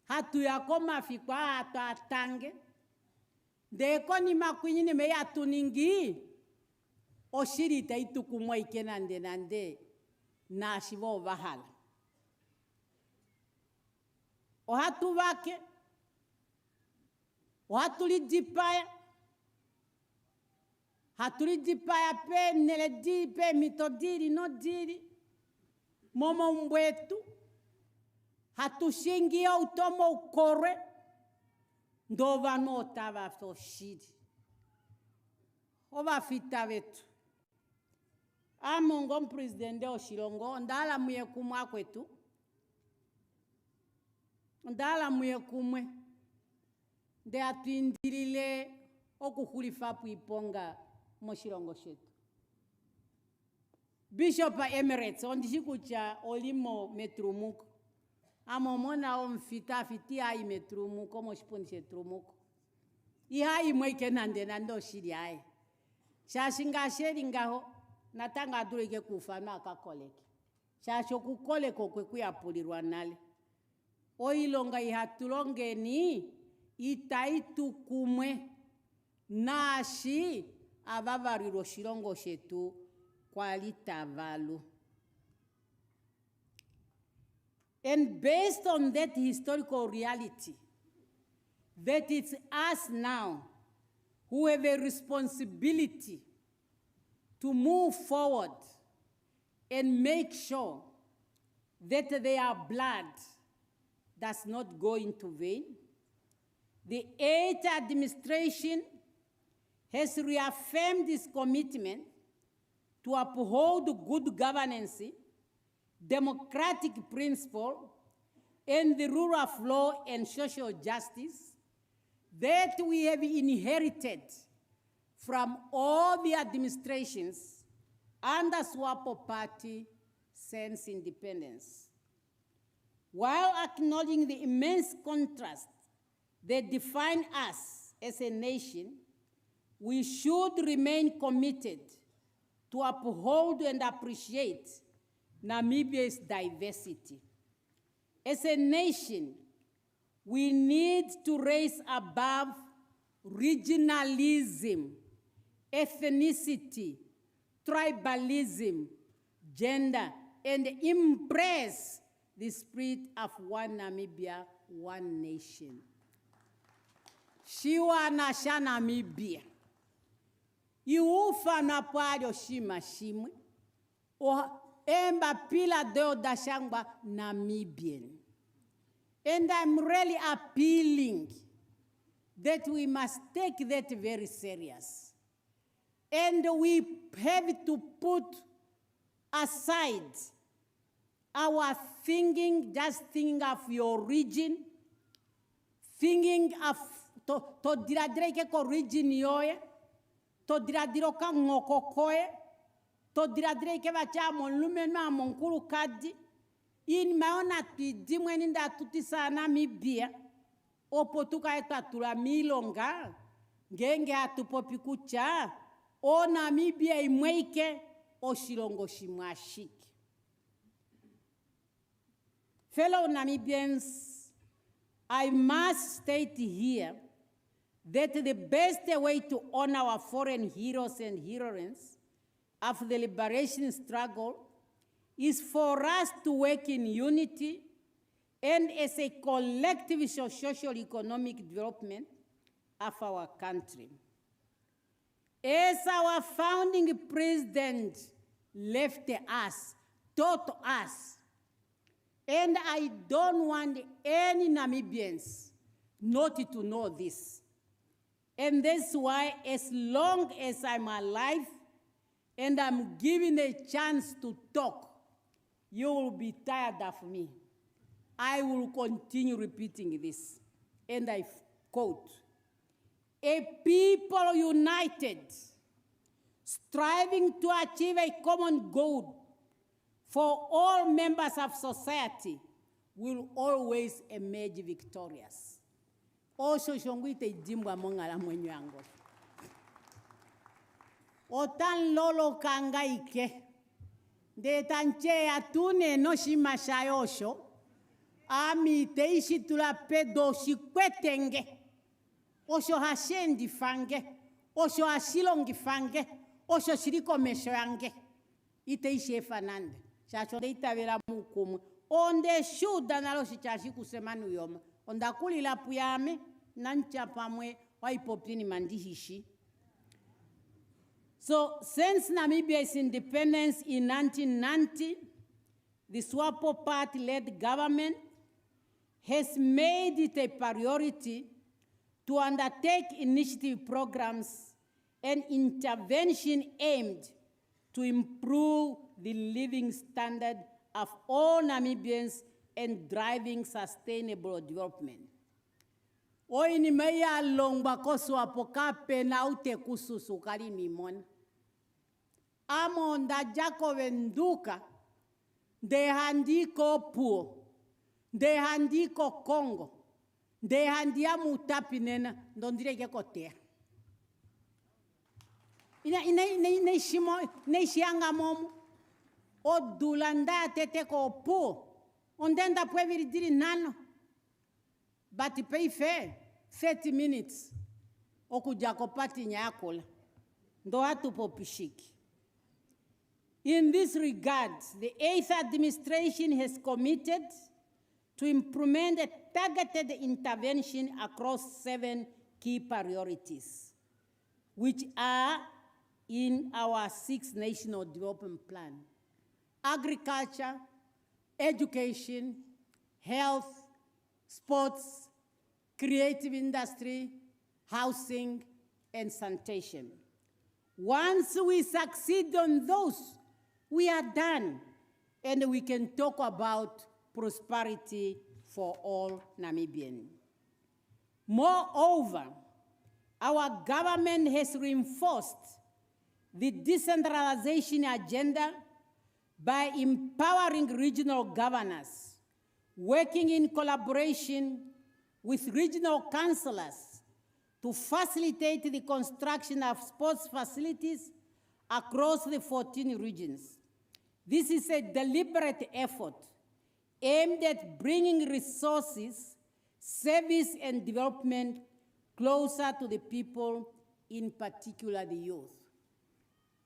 hatu yakoma fikwa hatu atange, deko ni makunyini me yatuningi, oshiri taitu kumwa ikenande nande, na shivo vahala. Ohatu wake, ohatu lijipaya, haturi dipaya pe neledi pe mitodiri no diri momo mbwetu hatushingia utomo ukore ndova no tava foshidi ova fita vetu amongo presidente oshilongo ndala muye kumwa kwetu ndala muye kumwe nde atwindirile okuhulifa puiponga moshilongo shetu. Bishop Emirates ondishikucha olimo metrumuko amomona omfita fiti ai metrumuko moshipundi shetrumuko ihai mweke nande nando shiri ai shashinga sheri ngaho natanga adurike kufana akakoleke shasho kukoleko kwe kuyapulirwa nale oilonga ihatulongeni itaitu kumwe nashi avavariro shilongo shetu kwa litavalu. And based on that historical reality, that it's us now who have a responsibility to move forward and make sure that their blood does not go into vain. The 8th administration has reaffirmed its commitment to uphold good governance, democratic principle, and the rule of law and social justice that we have inherited from all the administrations under SWAPO party since independence. While acknowledging the immense contrast that define us as a nation, we should remain committed to uphold and appreciate Namibia's diversity. As a nation, we need to raise above regionalism, ethnicity, tribalism, gender, and embrace the spirit of one Namibia, one nation. Shiwa na sha Namibia. Iufa na pwado shima shimwe. Emba pila deo dashangba Namibian. And I'm really appealing that we must take that very serious. And we have to put aside our thinking, just thinking of your region, thinking of to diradreke ko region yoye, to diradiro ka ngoko koye, to diradreke bacha mon lumena mon kulu kadi, in maona tidi mweninda tutisa Namibia, opotuka etatura milonga, ngenge atupopi kucha, o Namibia imweike, o shilongo shimwashiki. Fellow Namibians, I must state here that the best way to honor our foreign heroes and heroines of the liberation struggle is for us to work in unity and as a collective social-economic development of our country. As our founding president left us, taught us, and I don't want any Namibians not to know this. And that's why as long as I'm alive and I'm given a chance to talk, you will be tired of me. I will continue repeating this. And I quote, "A people united, striving to achieve a common goal for all members of society will always emerge victorious." Osho shongwite jimbwa mongala mwenye yango. Otan lolo kangaike. De tanche atune no shimashayosho. Ami teishi tula pedo shikwetenge. Osho hashendi fange. Osho ashilongi fange. Osho shiriko mesho yange. Iteishi efanande. Chacho deita vera mukumu. Onde shuda nalo shichashi kusemanu yoma. Onda kulila puyame. Nancha pamwe waipopini mandihishi. So, since Namibia's independence in 1990, the SWAPO party-led government has made it a priority to undertake initiative programs and intervention aimed to improve the living standard of all Namibians and driving sustainable development. Oini meya longba ko SWAPO ka penaute kususu kari mimon. Amonda jako venduka, de handiko puo, de handiko Congo, de handia Outapi nena, ndondire ke kotea. Ne shianga momu, o dulanda tete ko puo, ondenda pueviri diri nano, but pay fair, 30 minutes, oku jako pati nyakola, ndo hatu popishiki. In this regard, the 8th administration has committed to implement a targeted intervention across 7 key priorities, which are in our 6th National Development Plan: agriculture, education, health, sports, creative industry, housing, and sanitation. Once we succeed on those, we are done, and we can talk about prosperity for all Namibians. Moreover, our government has reinforced the decentralization agenda by empowering regional governors, working in collaboration with regional councillors to facilitate the construction of sports facilities across the 14 regions. This is a deliberate effort aimed at bringing resources, service, and development closer to the people, in particular the youth.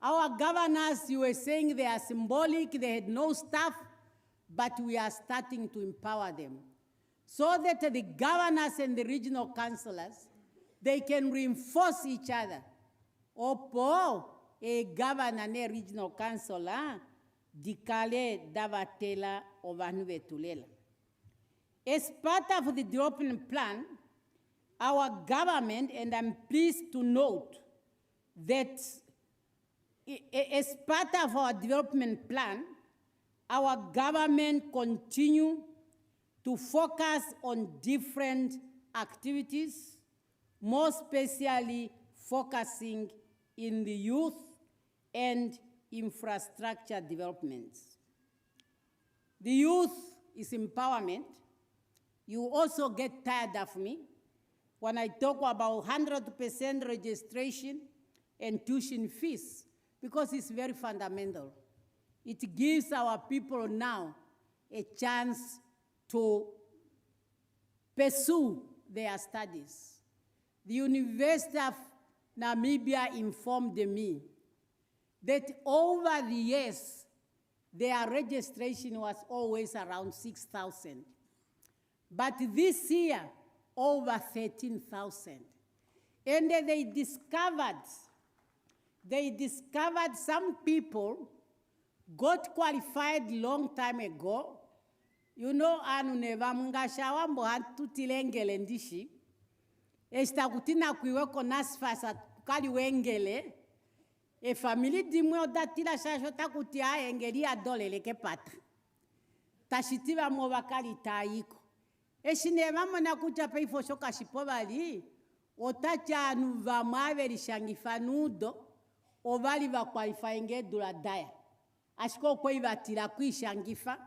Our governors, you were saying they are symbolic, they had no staff, but we are starting to empower them so that the governors and the regional councillors, they can reinforce each other. Opo, a governor and a regional councillor, dikale davatela ovanuvetulela. As part of the development plan, our government, and I'm pleased to note that as part of our development plan, our government continue to focus on different activities, more especially focusing in the youth and infrastructure developments. The youth is empowerment. You also get tired of me when I talk about 100% registration and tuition fees, because it's very fundamental. It gives our people now a chance to pursue their studies. The University of Namibia informed me that over the years, their registration was always around 6,000. But this year, over 13,000. And they discovered some people got qualified long time ago. You know, anu neva mungashawa mboha tutilengele ndishi. Esta kutina kuiweko nasfasa kali wengele. E family dimwe odatila shasho takutia engeli adole leke pata. Tashitiva mwakali taiko. Eshineva mwana kucha peifo shoka shipovali. Otacha anuva mwaveri shangifa nudo. Ovali va qualifying dula daya. Ashko kwe vatila kuishangifa.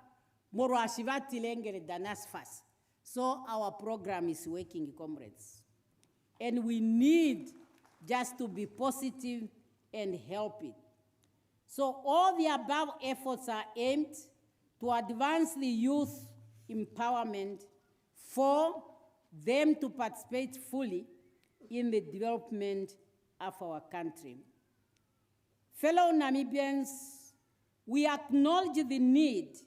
Moro ashivatilengele danasfas. So our program is working, comrades. And we need just to be positive and help it. So all the above efforts are aimed to advance the youth empowerment for them to participate fully in the development of our country. Fellow Namibians, we acknowledge the need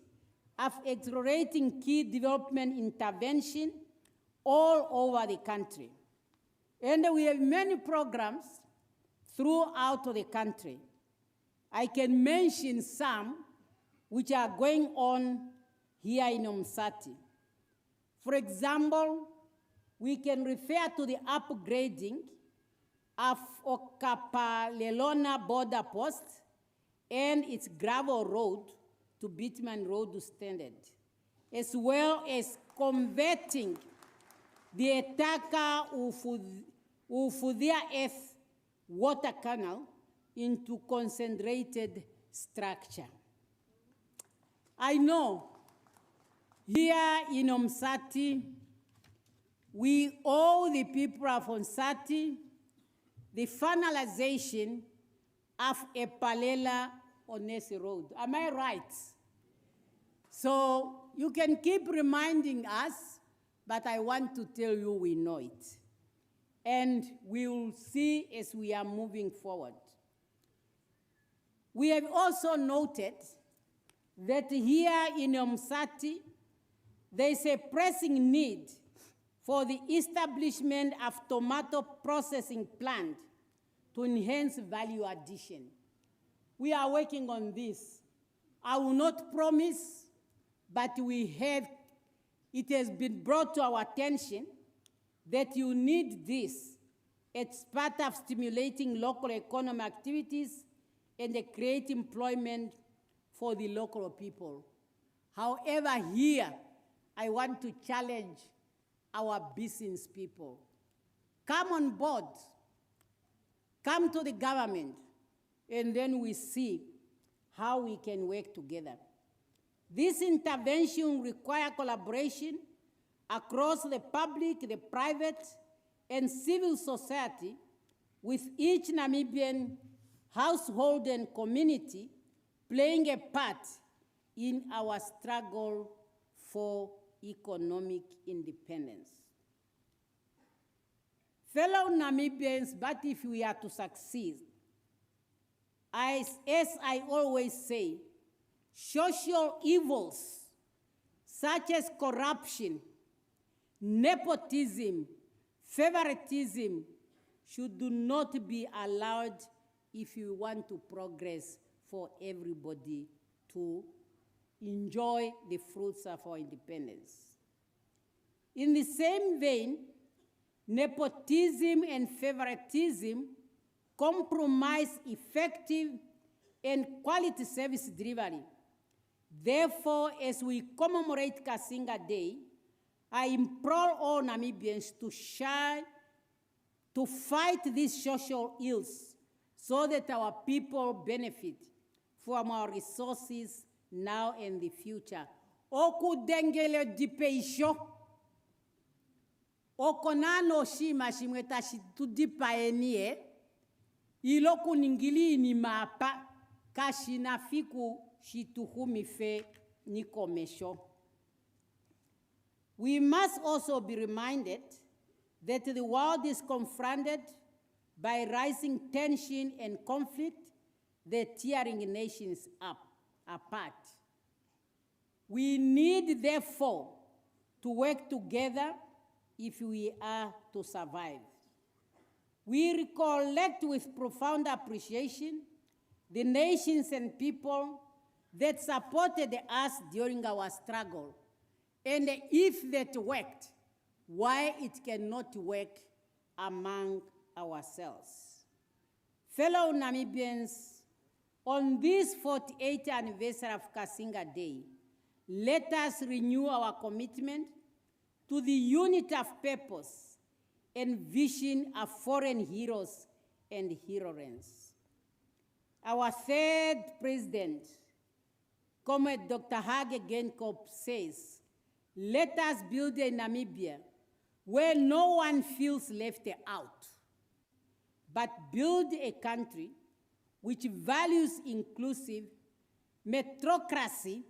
of accelerating key development intervention all over the country. And we have many programs throughout the country. I can mention some which are going on here in Omusati. For example, we can refer to the upgrading of Okapalelona border post and its gravel road to bitumen road standard, as well as converting the Etaka Ufudia F water canal into concentrated structure. I know here in Omusati, we owe the people of Omusati the finalization of a Palela Onesi road. Am I right? So you can keep reminding us, but I want to tell you we know it. And we will see as we are moving forward. We have also noted that here in Omusati, there is a pressing need for the establishment of tomato processing plant to enhance value addition. We are working on this. I will not promise, but it has been brought to our attention that you need this as part of stimulating local economic activities and create employment for the local people. However, here, I want to challenge our business people. Come on board, come to the government, and then we see how we can work together. This intervention requires collaboration across the public, the private, and civil society, with each Namibian household and community playing a part in our struggle for economic independence. Fellow Namibians, but if we are to succeed, as I always say, social evils such as corruption, nepotism, favoritism should not be allowed if you want to progress for everybody to enjoy the fruits of our independence. In the same vein, nepotism and favoritism compromise effective and quality service delivery. Therefore, as we commemorate Cassinga Day, I implore all Namibians to fight these social ills so that our people benefit from our resources now and the future. Oku dengele dipeisho, oko nano shima shimweta shitudipa enie, iloku ningili ni mapa, kashina fiku shituhumife nikomesho. We must also be reminded that the world is confronted by rising tension and conflict that tearing nations apart. We need, therefore, to work together if we are to survive. We recollect with profound appreciation the nations and people that supported us during our struggle, and if that worked, why it cannot work among ourselves. Fellow Namibians, on this 48th anniversary of Cassinga Day, let us renew our commitment to the unity of purpose and vision of foreign heroes and heroines. Our third president, Comrade Dr. Hage Geingob, says, let us build a Namibia where no one feels left out, but build a country which values inclusive meritocracy,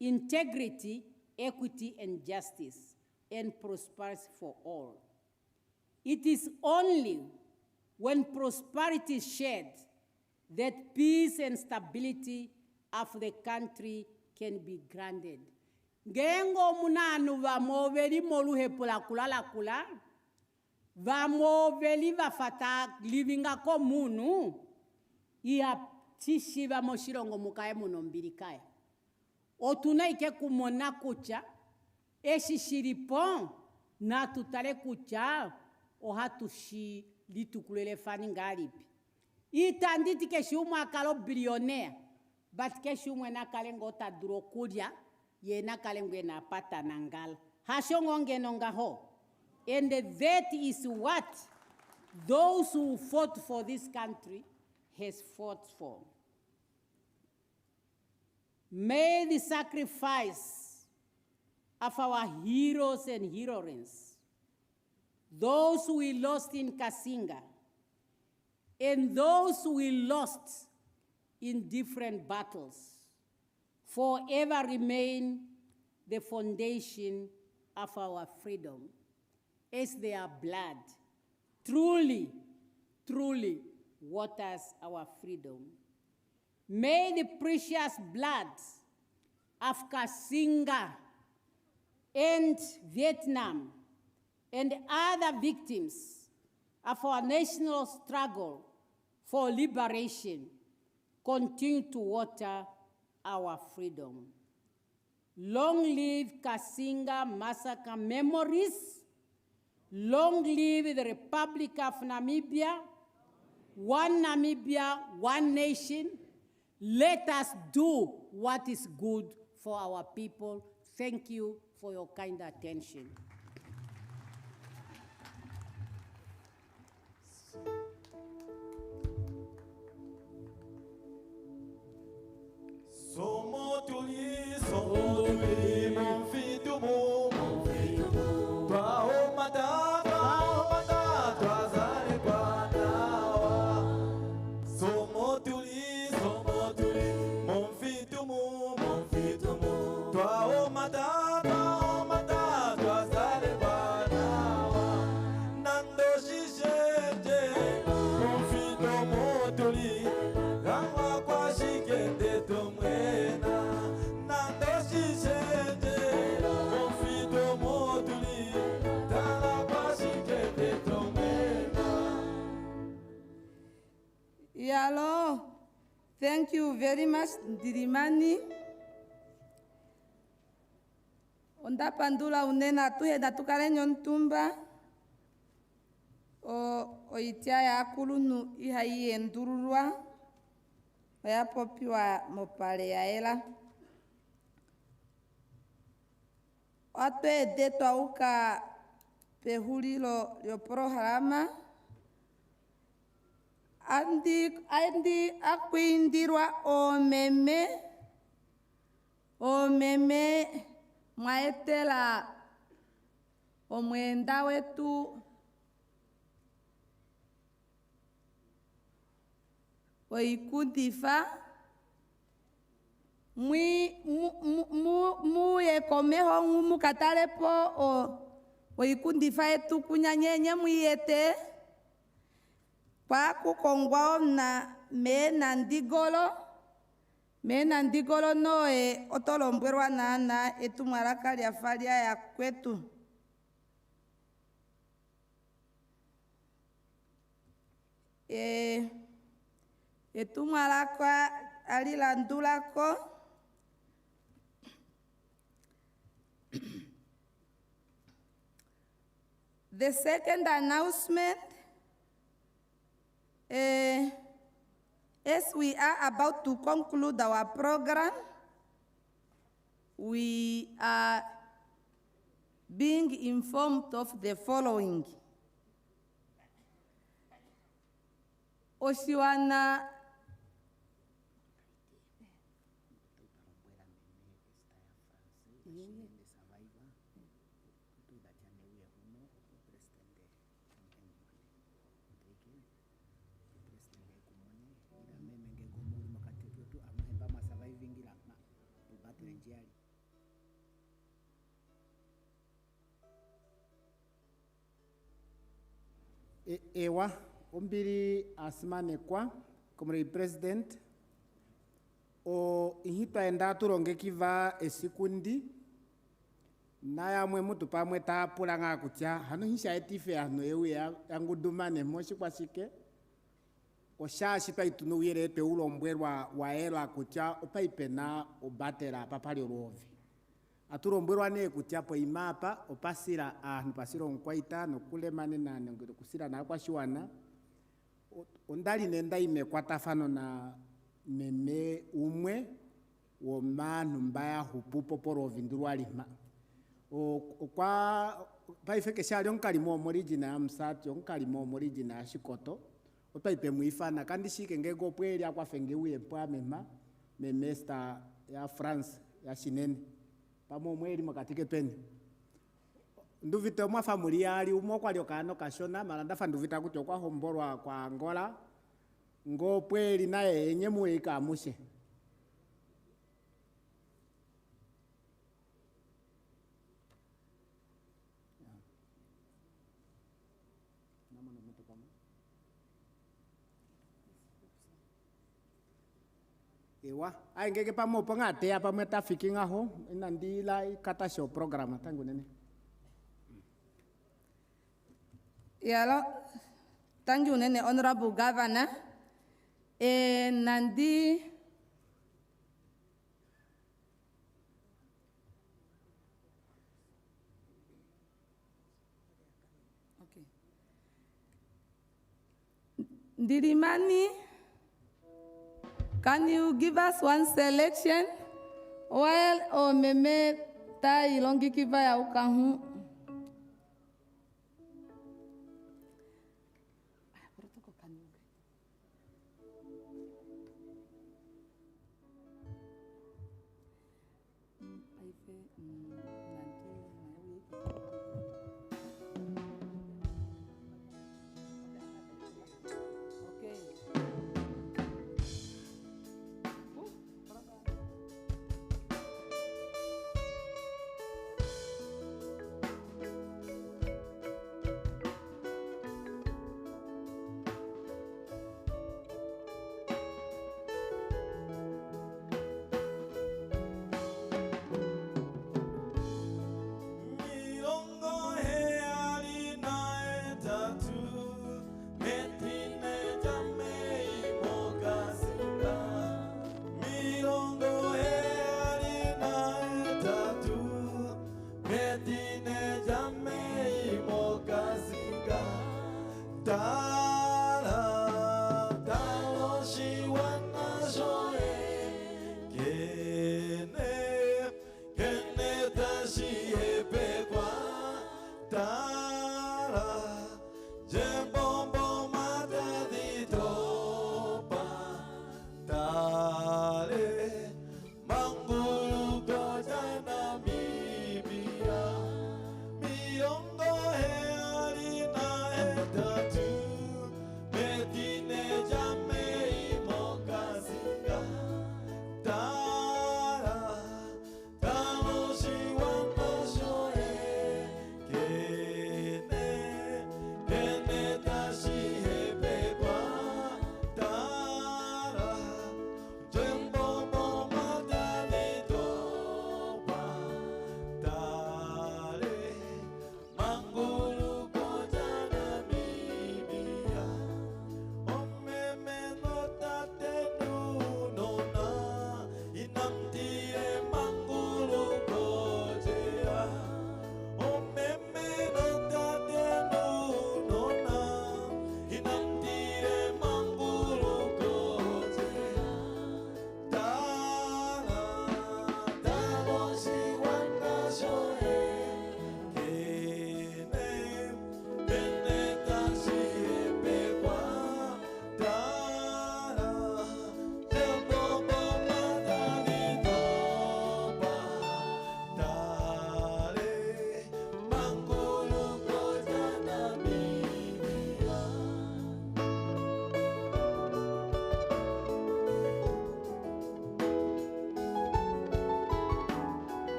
integrity, equity, and justice, and prosperity for all. It is only when prosperity is shared that peace and stability of the country can be granted. Gengo munanu vamoveli moluhe pula kulala kula, vamoveli vafata livinga komunu, iya tishi vamoshirongo mukae munombirikaya. Otuna ike kumona kucha, eshi shiripon, na tutale kucha, ohatushi litukulele fani ngaripi. Itanditi ke shumwa akalo billionaire, but ke shumwa nakalengo ta durokudia, ye nakalengwe na pata nangal. Hashongonge nongaho. And that is what those who fought for this country has fought for. May the sacrifice of our heroes and heroines, those we lost in Cassinga, and those we lost in different battles, forever remain the foundation of our freedom, as their blood truly, truly waters our freedom. May the precious blood of Cassinga and Vietnam and other victims of our national struggle for liberation continue to water our freedom. Long live Casinga Massacre memories. Long live the Republic of Namibia. One Namibia, one nation. Let us do what is good for our people. Thank you for your kind attention. Somo tuli, mon filho bom, tua omada, tua zare guanawa. Somo tuli, mon filho bom, tua omada, tua zare guanawa. Nando xixende, mon filho motuli, rama kwa xigende tomwena. Nando xixende, mon filho motuli, rama kwa xigende tomwena. Yalo, thank you very much, Ndirimani. Onda pandula unena tuhe da tukale nyontumba. O itia ya akulunu ihai endururwa. oya popiwa mopale ya ela. Atwede twauka pehulilo lyo programa andi akwindirwa omeme mwaetela omwenda wetu oikundifa muyekomeho mukatalepo oikundifa yetu kunyanyenye mwiyete kwakukongwa na mena ndigolo noe otolombwerwa nana etumwalaka lyafa lyaya kwetu. Etumwalaka alilandulako the second announcement, as we are about to conclude our program, we are being informed of the following. Oshiwana ewa ombiri asimane kwa como president o ihita enda turonge kiva esikundi na yamwe mutu pamwe tapulanga kutya hano hisha etife hano ewe yangudumane moshi kwashike oshashi paitunu uyerete ulombwerwa waela kutya opaipena obatera papali olovi atulombwerwa ne kutya po imapa opasira ahantu pasira onkwaita nokulemane na ngero kusira na kwashiwana ondali nenda imekwatafano na meme umwe womanu mbaya hupupo porovi ndulwalima kwa paifeke shali onkalimo omorigina ya Musati onkalimo omorigina ya Shikoto opaipe muifana kandi shike ngego pweli akwafenge uye mpwa memesta ya France ya Shinene pamo mweli makatike peni nduvite mwa familia ali umo kwa lyokano kashona malanda fanduvita kuti kwa homborwa kwa Angola ngo pweli naye yenye muika amushe ewa aingeke pamo pangate apa meta fikinga ho inandila ikata show program tangu nene yalo tangu nene honorable governor nandi okay Ndirimani, can you give us one selection while meme ta ilongi kiva ya ukahu?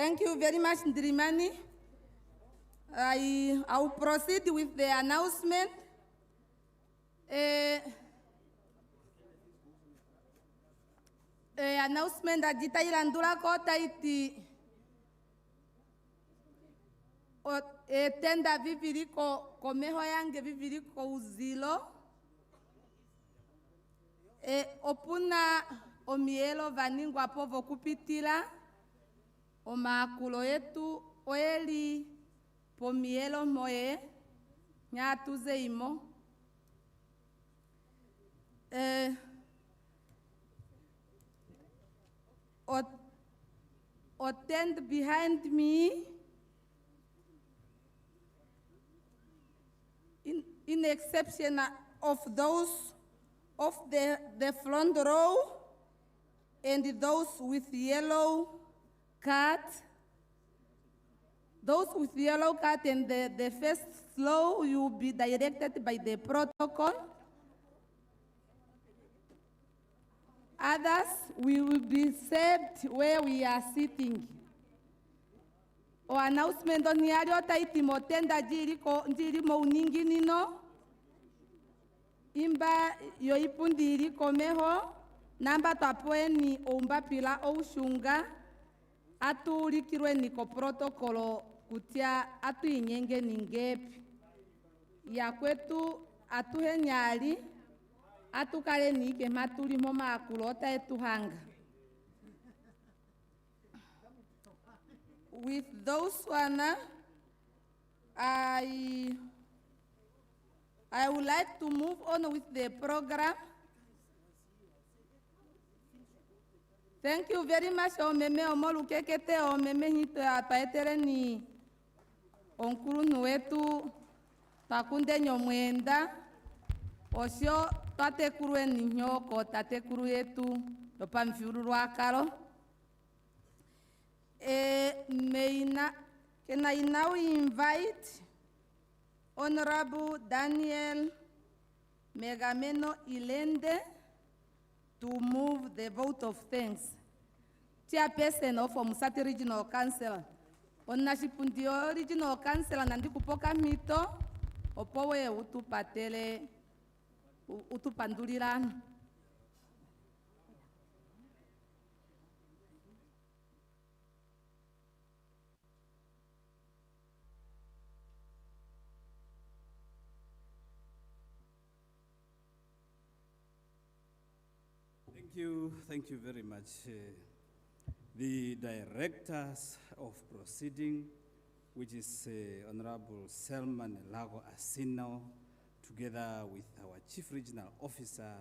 Thank you very much, Ndirimani. I will proceed with the announcement. Announcement that jita ilandula kota iti tenda viviriko komeho yange viviriko uzilo opuna omielo vaningwa povo kupitila omakulo yetu oeli pomielo moye nyatuze imo tent behind me in exception of those of the front row and those with yellow card. Those with yellow card and the first flow, you will be directed by the protocol. Others, we will be served where we are sitting. O announcement on niario taiti motenda jiri mo uningi nino. Imba yo ipundi iri komeho. Namba tapoe ni omba pila o shunga. Atu likirwe ni ko protokolo kutia atu inyenge ningepi. Ya kwetu atu henyali. Atu kare ni ke maturi moma akulota etu hanga. With those one, I would like to move on with the program. Thank you very much, Omeme Olukekete, Omeme hito ataetere ni onkuru nuetu takunde nyomwenda osio tate kuru eni nyoko tate kuru yetu yopa mfiuru akalo. Can I now invite Honorable Daniel Megameno Ilende to move the vote of thanks. Chairperson of Omusati Regional Council. Onashipundio Regional Council nandi kupoka mito opowe utupatele utupandulirana. Thank you very much. The directors of proceeding, which is Honorable Selman Lago Asino, together with our Chief Regional Officer,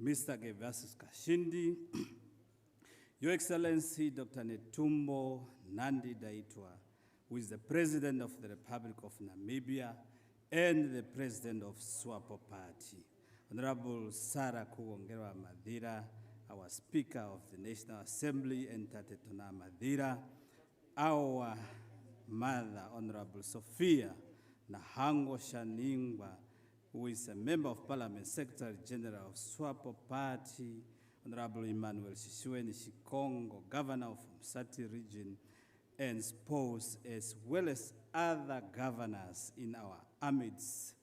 Mr. Gervasius Kashindi, Your Excellency, Dr. Netumbo Nandi-Ndaitwah, who is the President of the Republic of Namibia and the President of SWAPO Party. Honorable Sarah Kugongerwa Madira, our Speaker of the National Assembly, and Tatetona Madira, our Mother, Honorable Sophia Nahango Shaningwa, who is a Member of Parliament, Secretary General of SWAPO Party, Honorable Emmanuel Shishueni Shikongo, Governor of Omusati Region, and spouse, as well as other governors in our midst.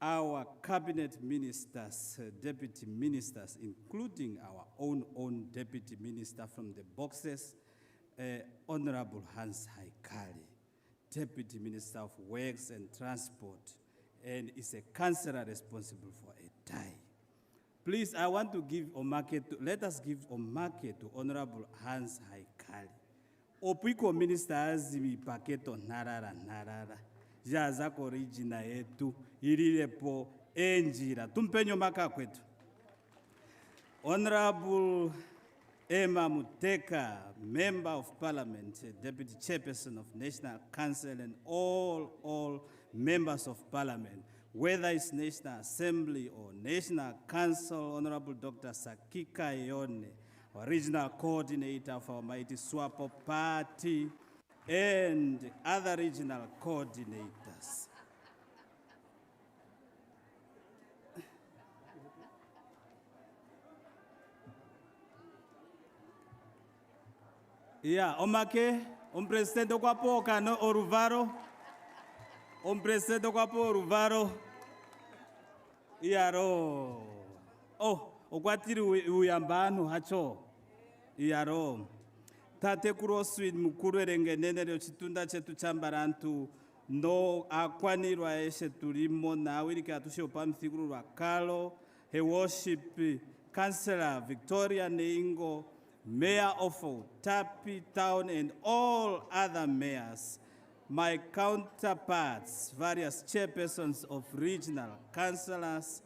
Our cabinet ministers, deputy ministers, including our own deputy minister from the boxes, Honorable Hans Haikali, Deputy Minister of Works and Transport, and is a councillor responsible for a tie. Please, I want to give Omake to, let us give Omake to Honorable Hans Haikali. Opiko minister azimi paketo narara. Jazako regiona yetu ililepo enjira tumpenyo maka kwetu. Honorable Emma Muteka, Member of Parliament, Deputy Chairperson of National Council, and all members of Parliament, whether it's National Assembly or National Council, Honorable Dr. Sakika Yone, Regional Coordinator of our mighty SWAPO Party, and other regional coordinators. Yeah, Omake. Presidente kwapo kano oruvaro. Presidente kwapo oruvaro. Iaro. Oh, okwatiri uyambano hacho. Iaro. Tate kuroswi mukuru erengenene chitunda chetu chambarantu no akwanirwa eshe tulimo na wirika atushe upamthikuru wakalo he worship Councillor Victoria Neingo, Mayor of Outapi Town and all other mayors, my counterparts, various chairpersons of regional councillors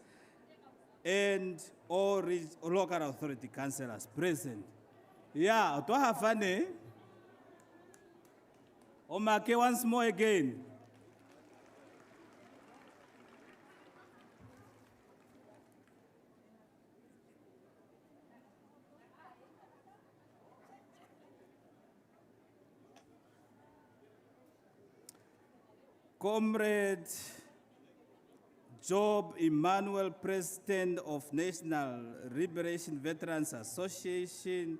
and all local authority councillors present. Yeah, to have fun, eh? Omake once more again. Comrade Job Immanuel, President of National Liberation Veterans Association,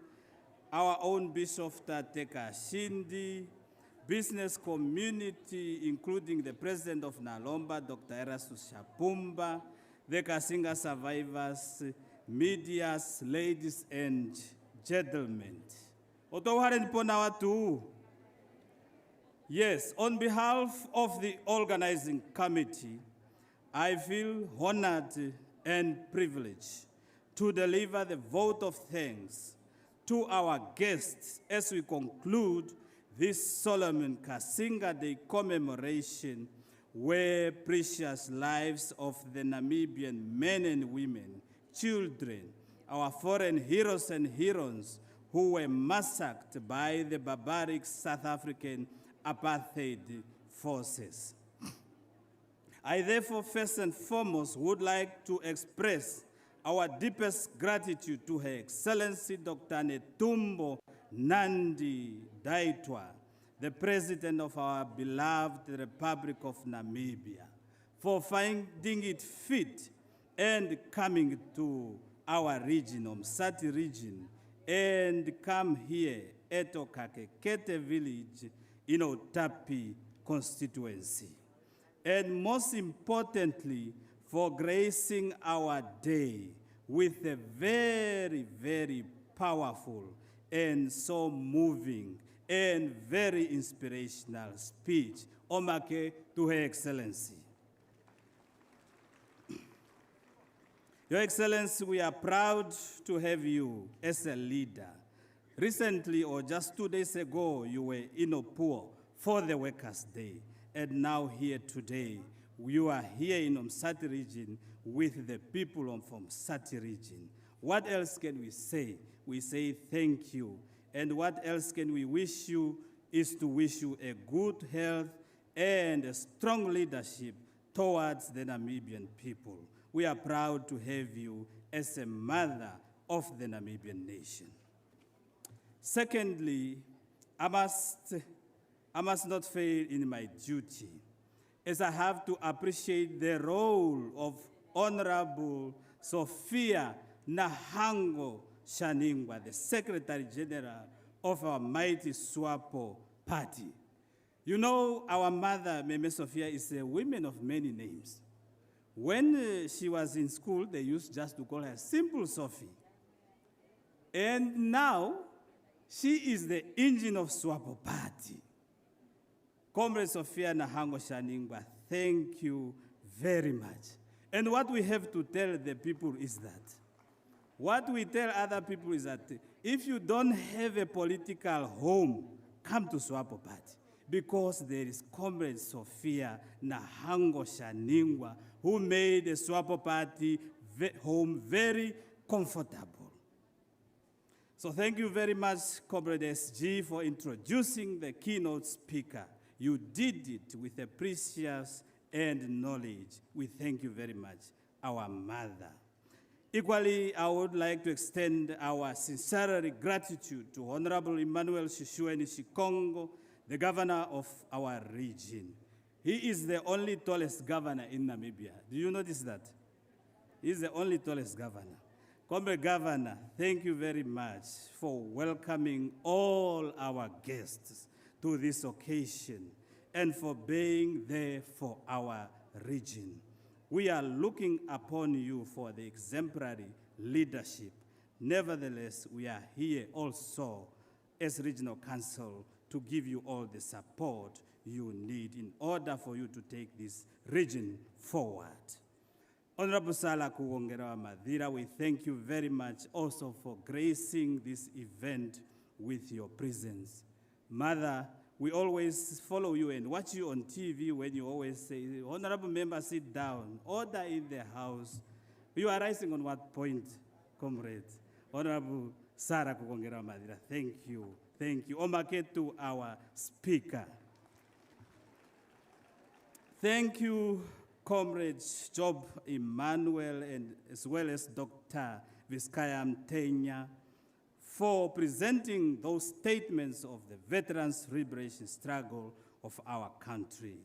our own Bishop Tateka Shindi, business community, including the President of Nalomba, Dr. Erastus Shapumba, the Cassinga survivors, medias, ladies and gentlemen. Yes, on behalf of the organizing committee, I feel honored and privileged to deliver the vote of thanks to our guests as we conclude this solemn Cassinga Day commemoration, where precious lives of the Namibian men and women, children, our foreign heroes and heroines who were massacred by the barbaric South African apartheid forces. I therefore first and foremost would like to express our deepest gratitude to Her Excellency Dr. Netumbo Nandi-Ndaitwah, the President of our beloved Republic of Namibia, for finding it fit and coming to our region, Omusati Region, and come here at Olukekete village in Outapi Constituency. And most importantly, for gracing our day with a very, very powerful and so moving and very inspirational speech. Omake to Her Excellency. Your Excellency, we are proud to have you as a leader. Recently, or just 2 days ago, you were in Opuo for the Workers' Day. And now here today, you are here in Omusati Region with the people of Omusati Region. What else can we say? We say thank you. And what else can we wish you is to wish you a good health and a strong leadership towards the Namibian people. We are proud to have you as a mother of the Namibian nation. Secondly, I must not fail in my duty, as I have to appreciate the role of Honorable Sophia Nahango Shaningwa, the Secretary General of our mighty SWAPO party. You know, our mother, Meme Sophia, is a woman of many names. When she was in school, they used just to call her Simple Sophie. And now, she is the engine of SWAPO party. Comrade Sophia Nahango Shaningwa, thank you very much. And what we have to tell the people is that, what we tell other people is that if you don't have a political home, come to SWAPO party. Because there is Comrade Sophia Nahango Shaningwa who made the SWAPO party home very comfortable. So thank you very much, Comrade SG, for introducing the keynote speaker. You did it with a precious and knowledge. We thank you very much, our mother. Equally, I would like to extend our sincere gratitude to Honorable Emmanuel Shishueni Shikongo, the governor of our region. He is the only tallest governor in Namibia. Do you notice that? He is the only tallest governor. Comrade Governor, thank you very much for welcoming all our guests to this occasion and for being there for our region. We are looking upon you for the exemplary leadership. Nevertheless, we are here also as Regional Council to give you all the support you need in order for you to take this region forward. Honorable Sala Kuwongera Madhira, we thank you very much also for gracing this event with your presence. Mother, we always follow you and watch you on TV when you always say, Honorable member, sit down, order in the house. You are rising on what point, comrades? Honorable Sarah Kuwongera Madhira, thank you. Thank you. Omake to our speaker. Thank you, comrades Job Immanuel and as well as Dr. Vizcaya Mtenya for presenting those statements of the veterans' liberation struggle of our country.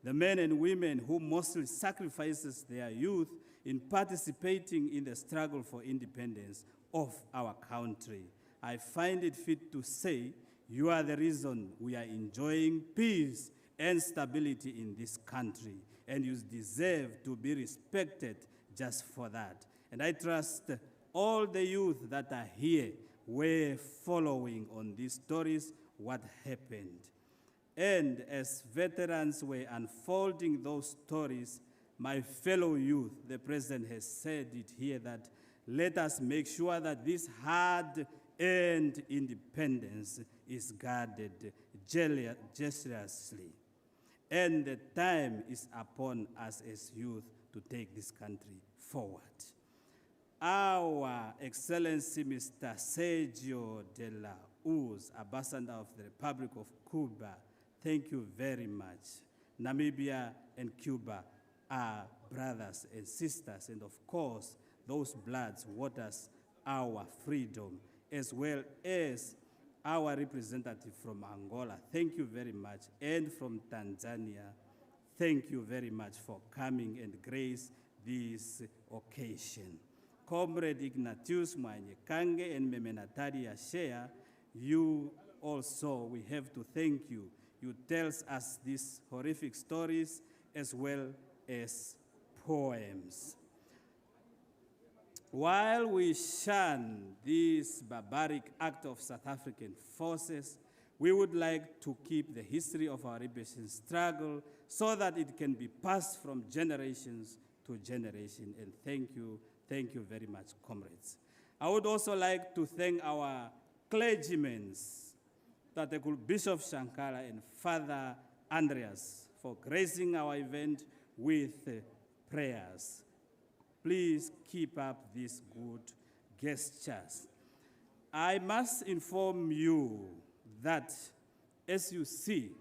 The men and women who mostly sacrifices their youth in participating in the struggle for independence of our country. I find it fit to say you are the reason we are enjoying peace and stability in this country, and you deserve to be respected just for that. And I trust all the youth that are here were following on these stories what happened. And as veterans were unfolding those stories, my fellow youth, the President has said it here that let us make sure that this hard-earned independence is guarded jealously. And the time is upon us as youth to take this country forward. Our Excellency Mr. Sergio de la Uz, Ambassador of the Republic of Cuba, thank you very much. Namibia and Cuba are brothers and sisters, and of course, those bloods waters our freedom, as well as our representative from Angola. Thank you very much. And from Tanzania, thank you very much for coming and grace this occasion. Comrade Ignatius Mwanyekange and Meme Natalia Sheya, you also, we have to thank you. You tell us these horrific stories as well as poems. While we shun this barbaric act of South African forces, we would like to keep the history of our liberation struggle so that it can be passed from generations to generation. And thank you very much, comrades. I would also like to thank our clergymen, Bishop Shankara and Father Andreas, for gracing our event with prayers. Please keep up these good gestures. I must inform you that as you see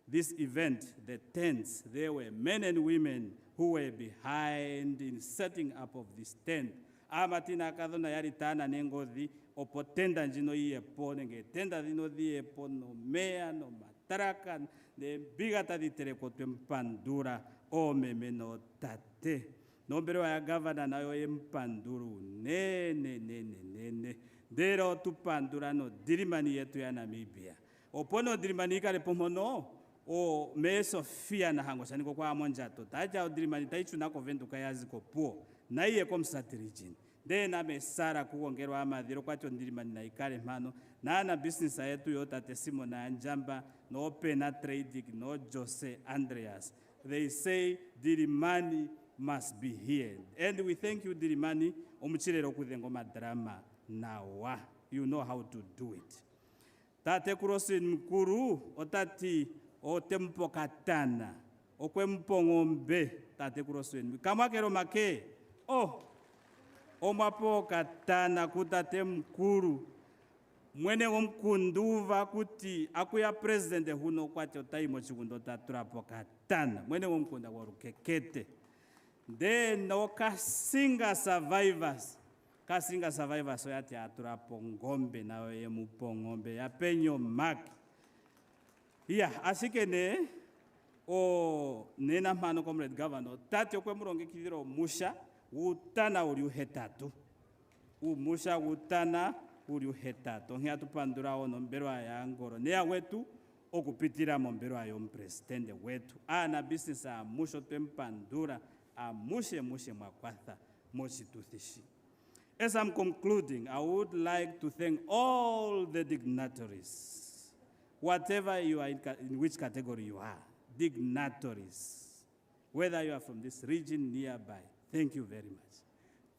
this event, the tents, there were men and women who were behind in setting up of this tent. Amatina kadona yaritana nengozi opotenda njino yepo nenge tenda dino yepo no mea no mataraka ne bigata di terekotwe mpandura o meme no tate. Nombero ya gavana nayo empanduru ne dero tu pandura no dirimani yetu ya Namibia. Opono dirimani kale pomono o me Sofia na hango sani kwa amonjato taja o dirimani taichu nako vendu kayazi ko puo na iye ko Omusati Region. Dena me Sara kuongerwa amadhiro kwa dirimani na ikale mano na business yetu yota tesimo na Njamba no Pena Trading no Jose Andreas. They say dirimani must be here. And we thank you, Dirimani, omuchirero kudengoma drama nawa. You know how to do it. Tate kurosi mkuru, otati o tempo katana, okwe mpongombe, tate kurosi kama kero make, omapo katana kutate mkuru, mwene omkunduva kuti, akuya president huno kwati otaimo chikundo taturapo katana, mwene omkunda Olukekete. Then no Cassinga survivors. Cassinga survivors so yati atura pongombe na we mupongombe ya penyo mak. Yeah, asikene o nena mano comrade governor tati okwe muronge kidiro musha utana uri uhetatu. Musha utana uri uhetatu. Ngia tupandura ono mberwa ya ngoro. Nea wetu okupitira mombero ayo mpresidente wetu ana business amusho twempandura amushe mwakwatha mochituthishi. As I'm concluding, I would like to thank all the dignitaries, whatever you are in which category you are, dignitaries, whether you are from this region nearby. Thank you very much.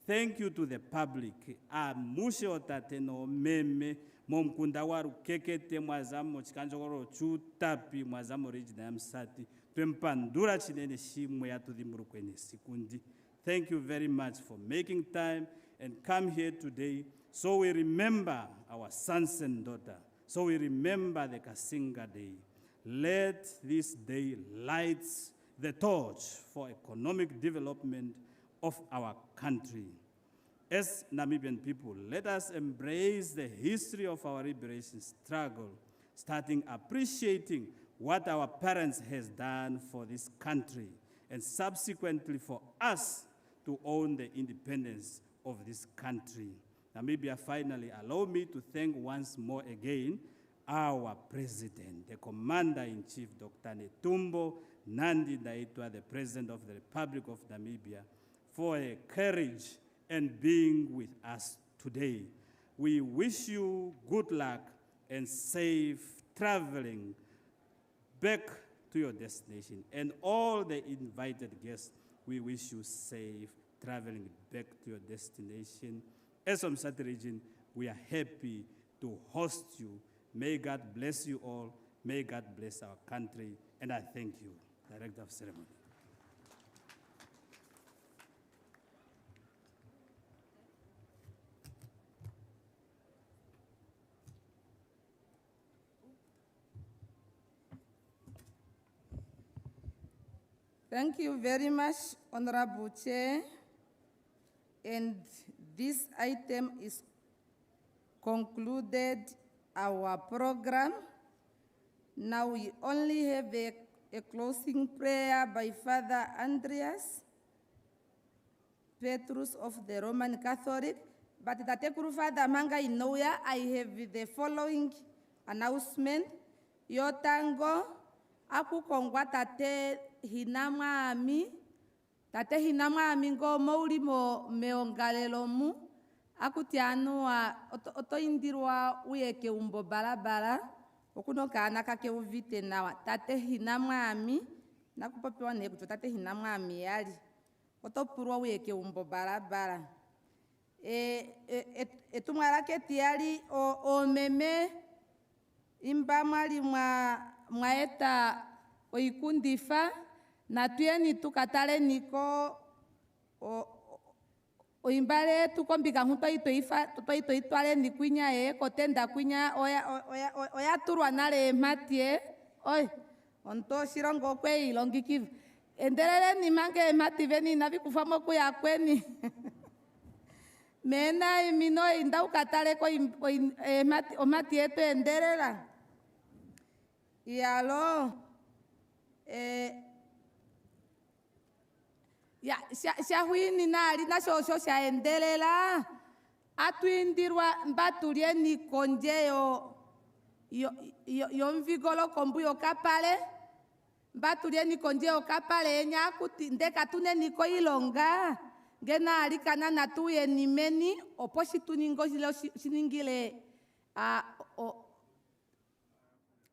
Thank you to the public. Amushe otateno meme momkunda Olukekete mwazamo chikanjokoro chutapi mwazamo region ya Omusati twempandura chinene shimwe yatudhimurukweni sikundi. Thank you very much for making time and come here today so we remember our sons and daughters, so we remember the Cassinga Day. Let this day light the torch for economic development of our country. As Namibian people, let us embrace the history of our liberation struggle, starting appreciating what our parents has done for this country, and subsequently for us to own the independence of this country. Namibia, finally, allow me to thank once more again our President, the Commander-in-Chief, Dr. Netumbo Nandi-Ndaitwah, the President of the Republic of Namibia, for a courage and being with us today. We wish you good luck and safe traveling back to your destination. And all the invited guests, we wish you safe traveling back to your destination. As Omusati Region, we are happy to host you. May God bless you all. May God bless our country. And I thank you, Director of Ceremony. Thank you very much, Honorable Chair. And this item is concluded our program. Now we only have a closing prayer by Father Andreas Petrus of the Roman Catholic. But Tatekuru Father Manga Inoya, I have the following announcement. Yotango, aku kongwa tate hinamami ngo mauli mo meongalelo mu akutiano otoindirwa uyeke umbo balabala okuno kana kake uvite nawa tate hinamami nakupapiwa ne kuto tate hinamami yali otopurwa uyeke umbo balabala etumwala keti yali o meme imba mwali mwaeta oikundifa na tuyeni tukatale niko oimbale tukombika nkuto itwale nikwinya kotenda kwinya oya turwa nale matie oi onto shirongo kwe ilongikivu endelele ni mange mati veni navi kufamo kuya kweni mena imino inda ukatale ko mati eto endelela yalo ya shahuini nali na shosho shaendelela atuindirwa mbatulie ni konje yo mvigolo kombuyo kapale mbatulie ni konje yo kapale enya kuti ndeka tune niko ilonga ngena alikana natuye ni meni oposhi tuningo jilo shiningile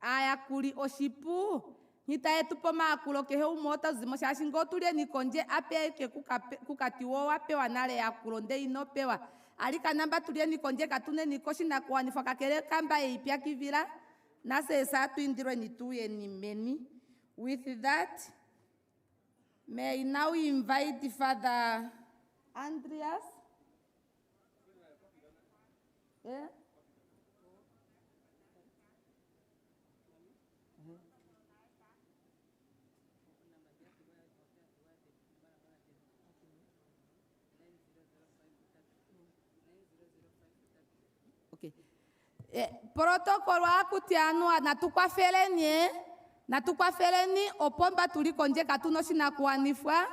aya kuli oshipu nita yetu poma akulo kehe umota zimo shashingo tulie nikonje ape ke kukatiwo apewa nale akulo nde inopewa alika namba tulie nikonje katune nikoshi na kuanifa kakele kamba ipya kivira nase satu indirwe nituye ni meni. With that, may I now invite Father Andreas. Yeah? Okay. Protocol akutianwa natukwafeleni opomba tulikonje katuno shina kuanifwa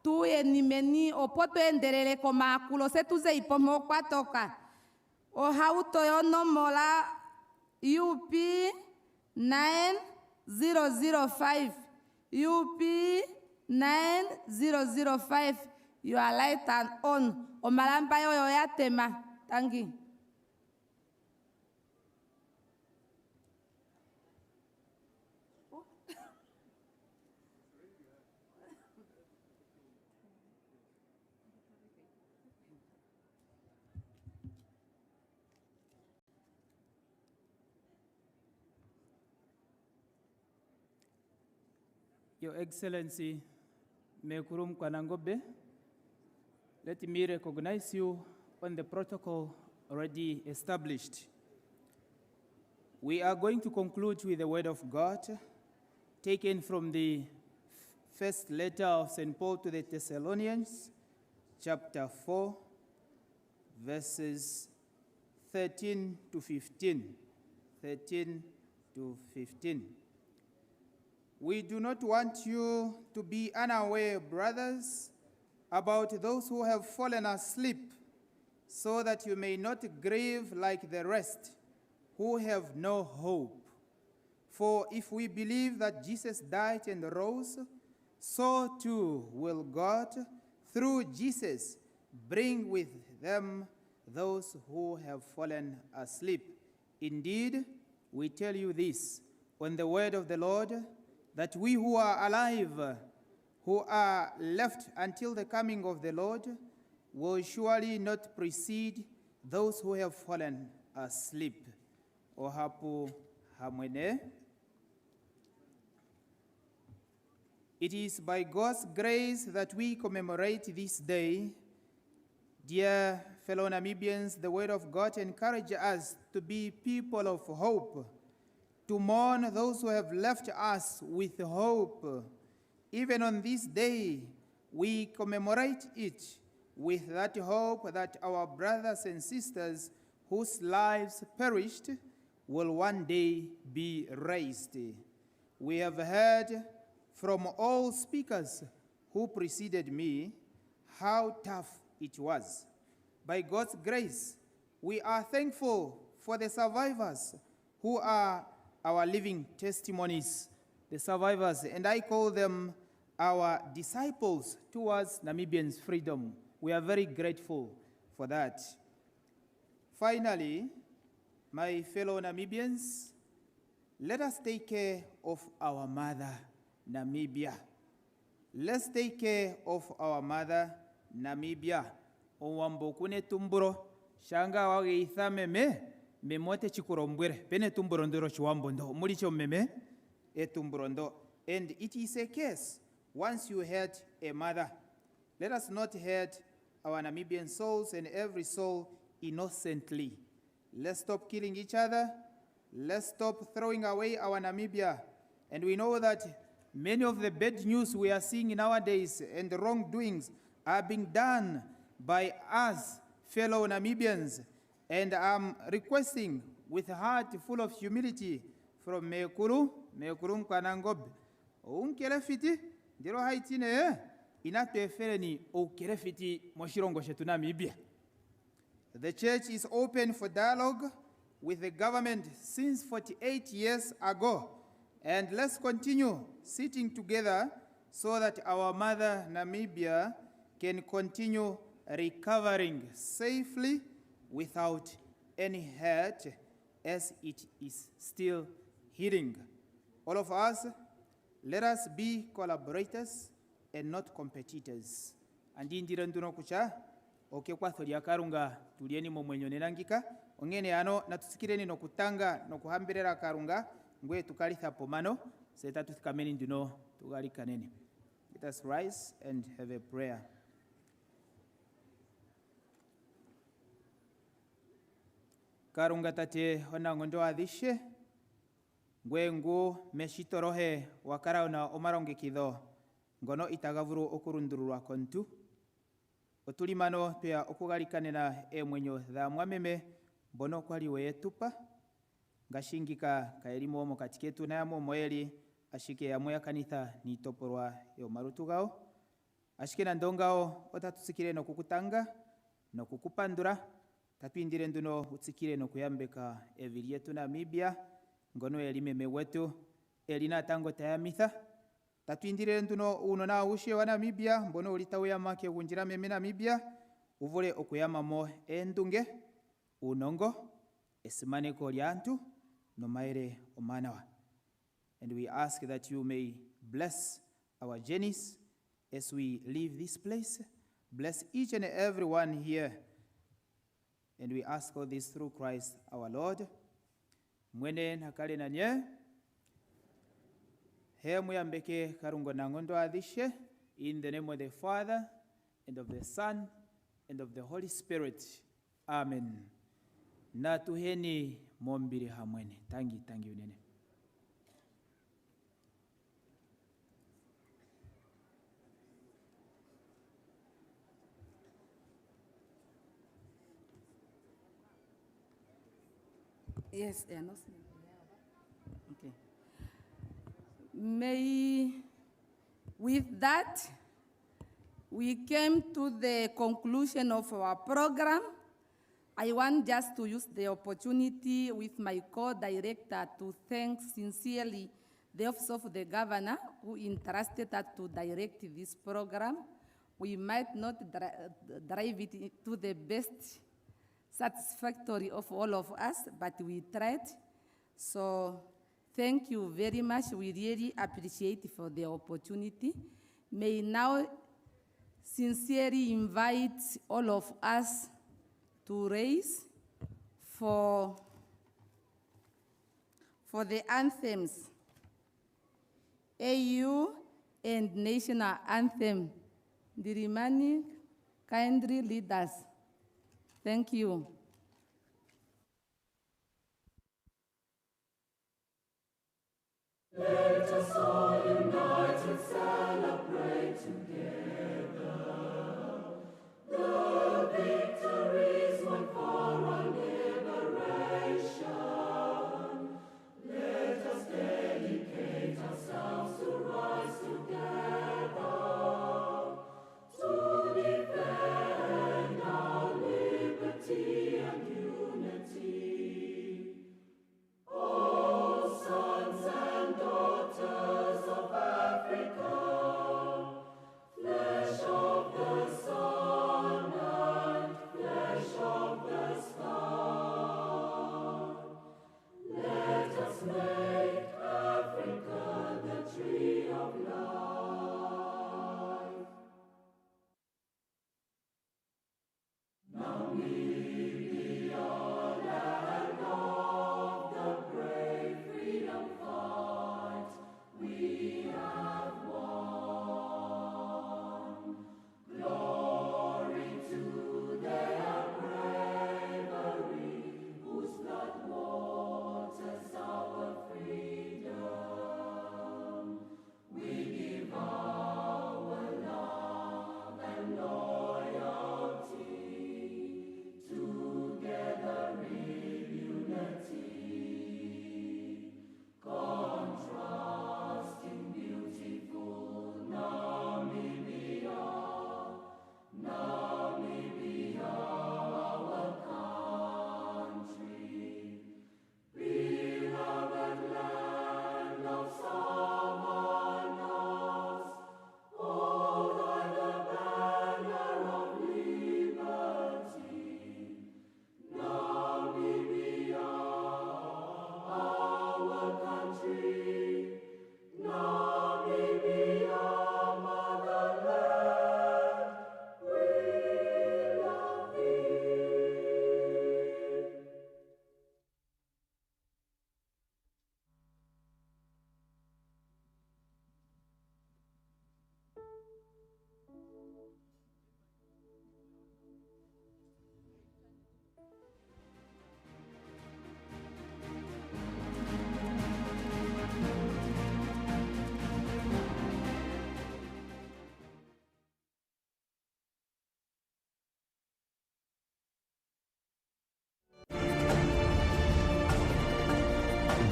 tuye nimeni opoto endelele koma akulo setuze ipomo kwatoka o hauto yonomola UP 9 005 UP 9005. You are light and on. Omalamba yo ya tema. Thank you. Your Excellency, Mekurum Kwanangobe, let me recognize you on the protocol already established. We are going to conclude with the word of God taken from the first letter of St. Paul to the Thessalonians, chapter 4, verses 13 to 15. 13 to 15. We do not want you to be unaware, brothers, about those who have fallen asleep, so that you may not grieve like the rest, who have no hope. For if we believe that Jesus died and rose, so too will God, through Jesus, bring with them those who have fallen asleep. Indeed, we tell you this, on the word of the Lord, that we who are alive, who are left until the coming of the Lord, will surely not precede those who have fallen asleep. Ohapu hamwene. It is by God's grace that we commemorate this day. Dear fellow Namibians, the word of God encourages us to be people of hope, to mourn those who have left us with hope. Even on this day, we commemorate it with that hope that our brothers and sisters whose lives perished will one day be raised. We have heard from all speakers who preceded me how tough it was. By God's grace, we are thankful for the survivors who are our living testimonies, the survivors, and I call them our disciples towards Namibians' freedom. We are very grateful for that. Finally, my fellow Namibians, let us take care of our mother, Namibia. Let's take care of our mother, Namibia. Owambokune tumburo, shanga wage ithame me mote chikurombwere, pene tumburondo chiwambondo, mulicho meme, tumburondo. And it is a case, once you hurt a mother, let us not hurt our Namibian souls and every soul innocently. Let's stop killing each other. Let's stop throwing away our Namibia. And we know that many of the bad news we are seeing nowadays and the wrongdoings are being done by us, fellow Namibians. And I'm requesting with a heart full of humility from Mekurum Kwanangobe. Unkelefiti, ndiro haitine, inatuefereni ukelefiti moshirongo shetu Namibia. The church is open for dialogue with the government since 48 years ago. And let's continue sitting together so that our mother Namibia can continue recovering safely without any hurt as it is still healing. All of us, let us be collaborators and not competitors. Andi ndiranduno kucha, oke kwa thori akarunga tulieni momwenyo nenangika, ongene ano natusikireni no kutanga no kuhambirera karunga, ngwe tukalitha pomano, seta tuthikameni nduno tukalikaneni. Let us rise and have a prayer. Karunga tate onango ndo adhishe, ngwengu meshitorohe wakarauna omaronge kido, ngono itagavuru okurundurwa kontu. Otulimano pia okugalikanena mwenyo dha mwameme, bono kwali wetupa, ngashingika kaelimu omo katiketu na yamo moeli, ashike ya moya kanitha ni toporwa yo marutugao. Ashike na ndongao otatusikire no kukutanga, no kukupandura, tatuindire nduno utsikire no kuyambeka evili yetu Namibia, ngono elimeme wetu, elina tango tayamitha tatwindire ntuno uno na ushe wa Namibia mbono ulitawea make kunjira meme Namibia uvule okuyamamo endunge unongo esimaneko lyantu no maere omanawa. And we ask that you may bless our journeys as we leave this place. Bless each and every one here. And we ask all this through Christ our Lord. Mwene nakale na nye. Hemu ya mbeke karungo na ngondo adhishe. In the name of the Father, and of the Son, and of the Holy Spirit. Amen. Na tuheni mombiri hamwene. Tangi unene. Yes, announcement. Okay. With that, we came to the conclusion of our program. I want just to use the opportunity with my co-director to thank sincerely the Office of the Governor who entrusted us to direct this program. We might not drive it to the best satisfactory of all of us, but we tried. So thank you very much. We really appreciate for the opportunity. May now sincerely invite all of us to raise for the anthems, AU and national anthem. The remaining kindly leaders. Thank you. Let us all unite and celebrate together the victories won for our liberation. Let us dedicate ourselves to rise together to defend our liberty and unity. All sons and daughters of Africa, flesh of the sun and flesh of the sky, let us make Africa the tree of life. Namibia, land of the brave freedom fight, we have won. Glory to their bravery, whose blood waters our freedom. We give our love and loyalty, together in unity, contrasting beautiful Namibia, Namibia, our country, beloved land of savannas, hold high the banner of liberty. Namibia, our country, Namibia, motherland, we love thee.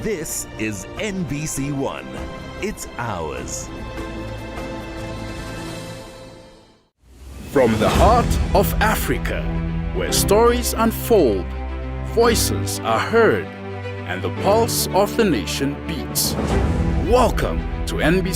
This is NBC1. It's ours. From the heart of Africa, where stories unfold, voices are heard, and the pulse of the nation beats. Welcome to NBC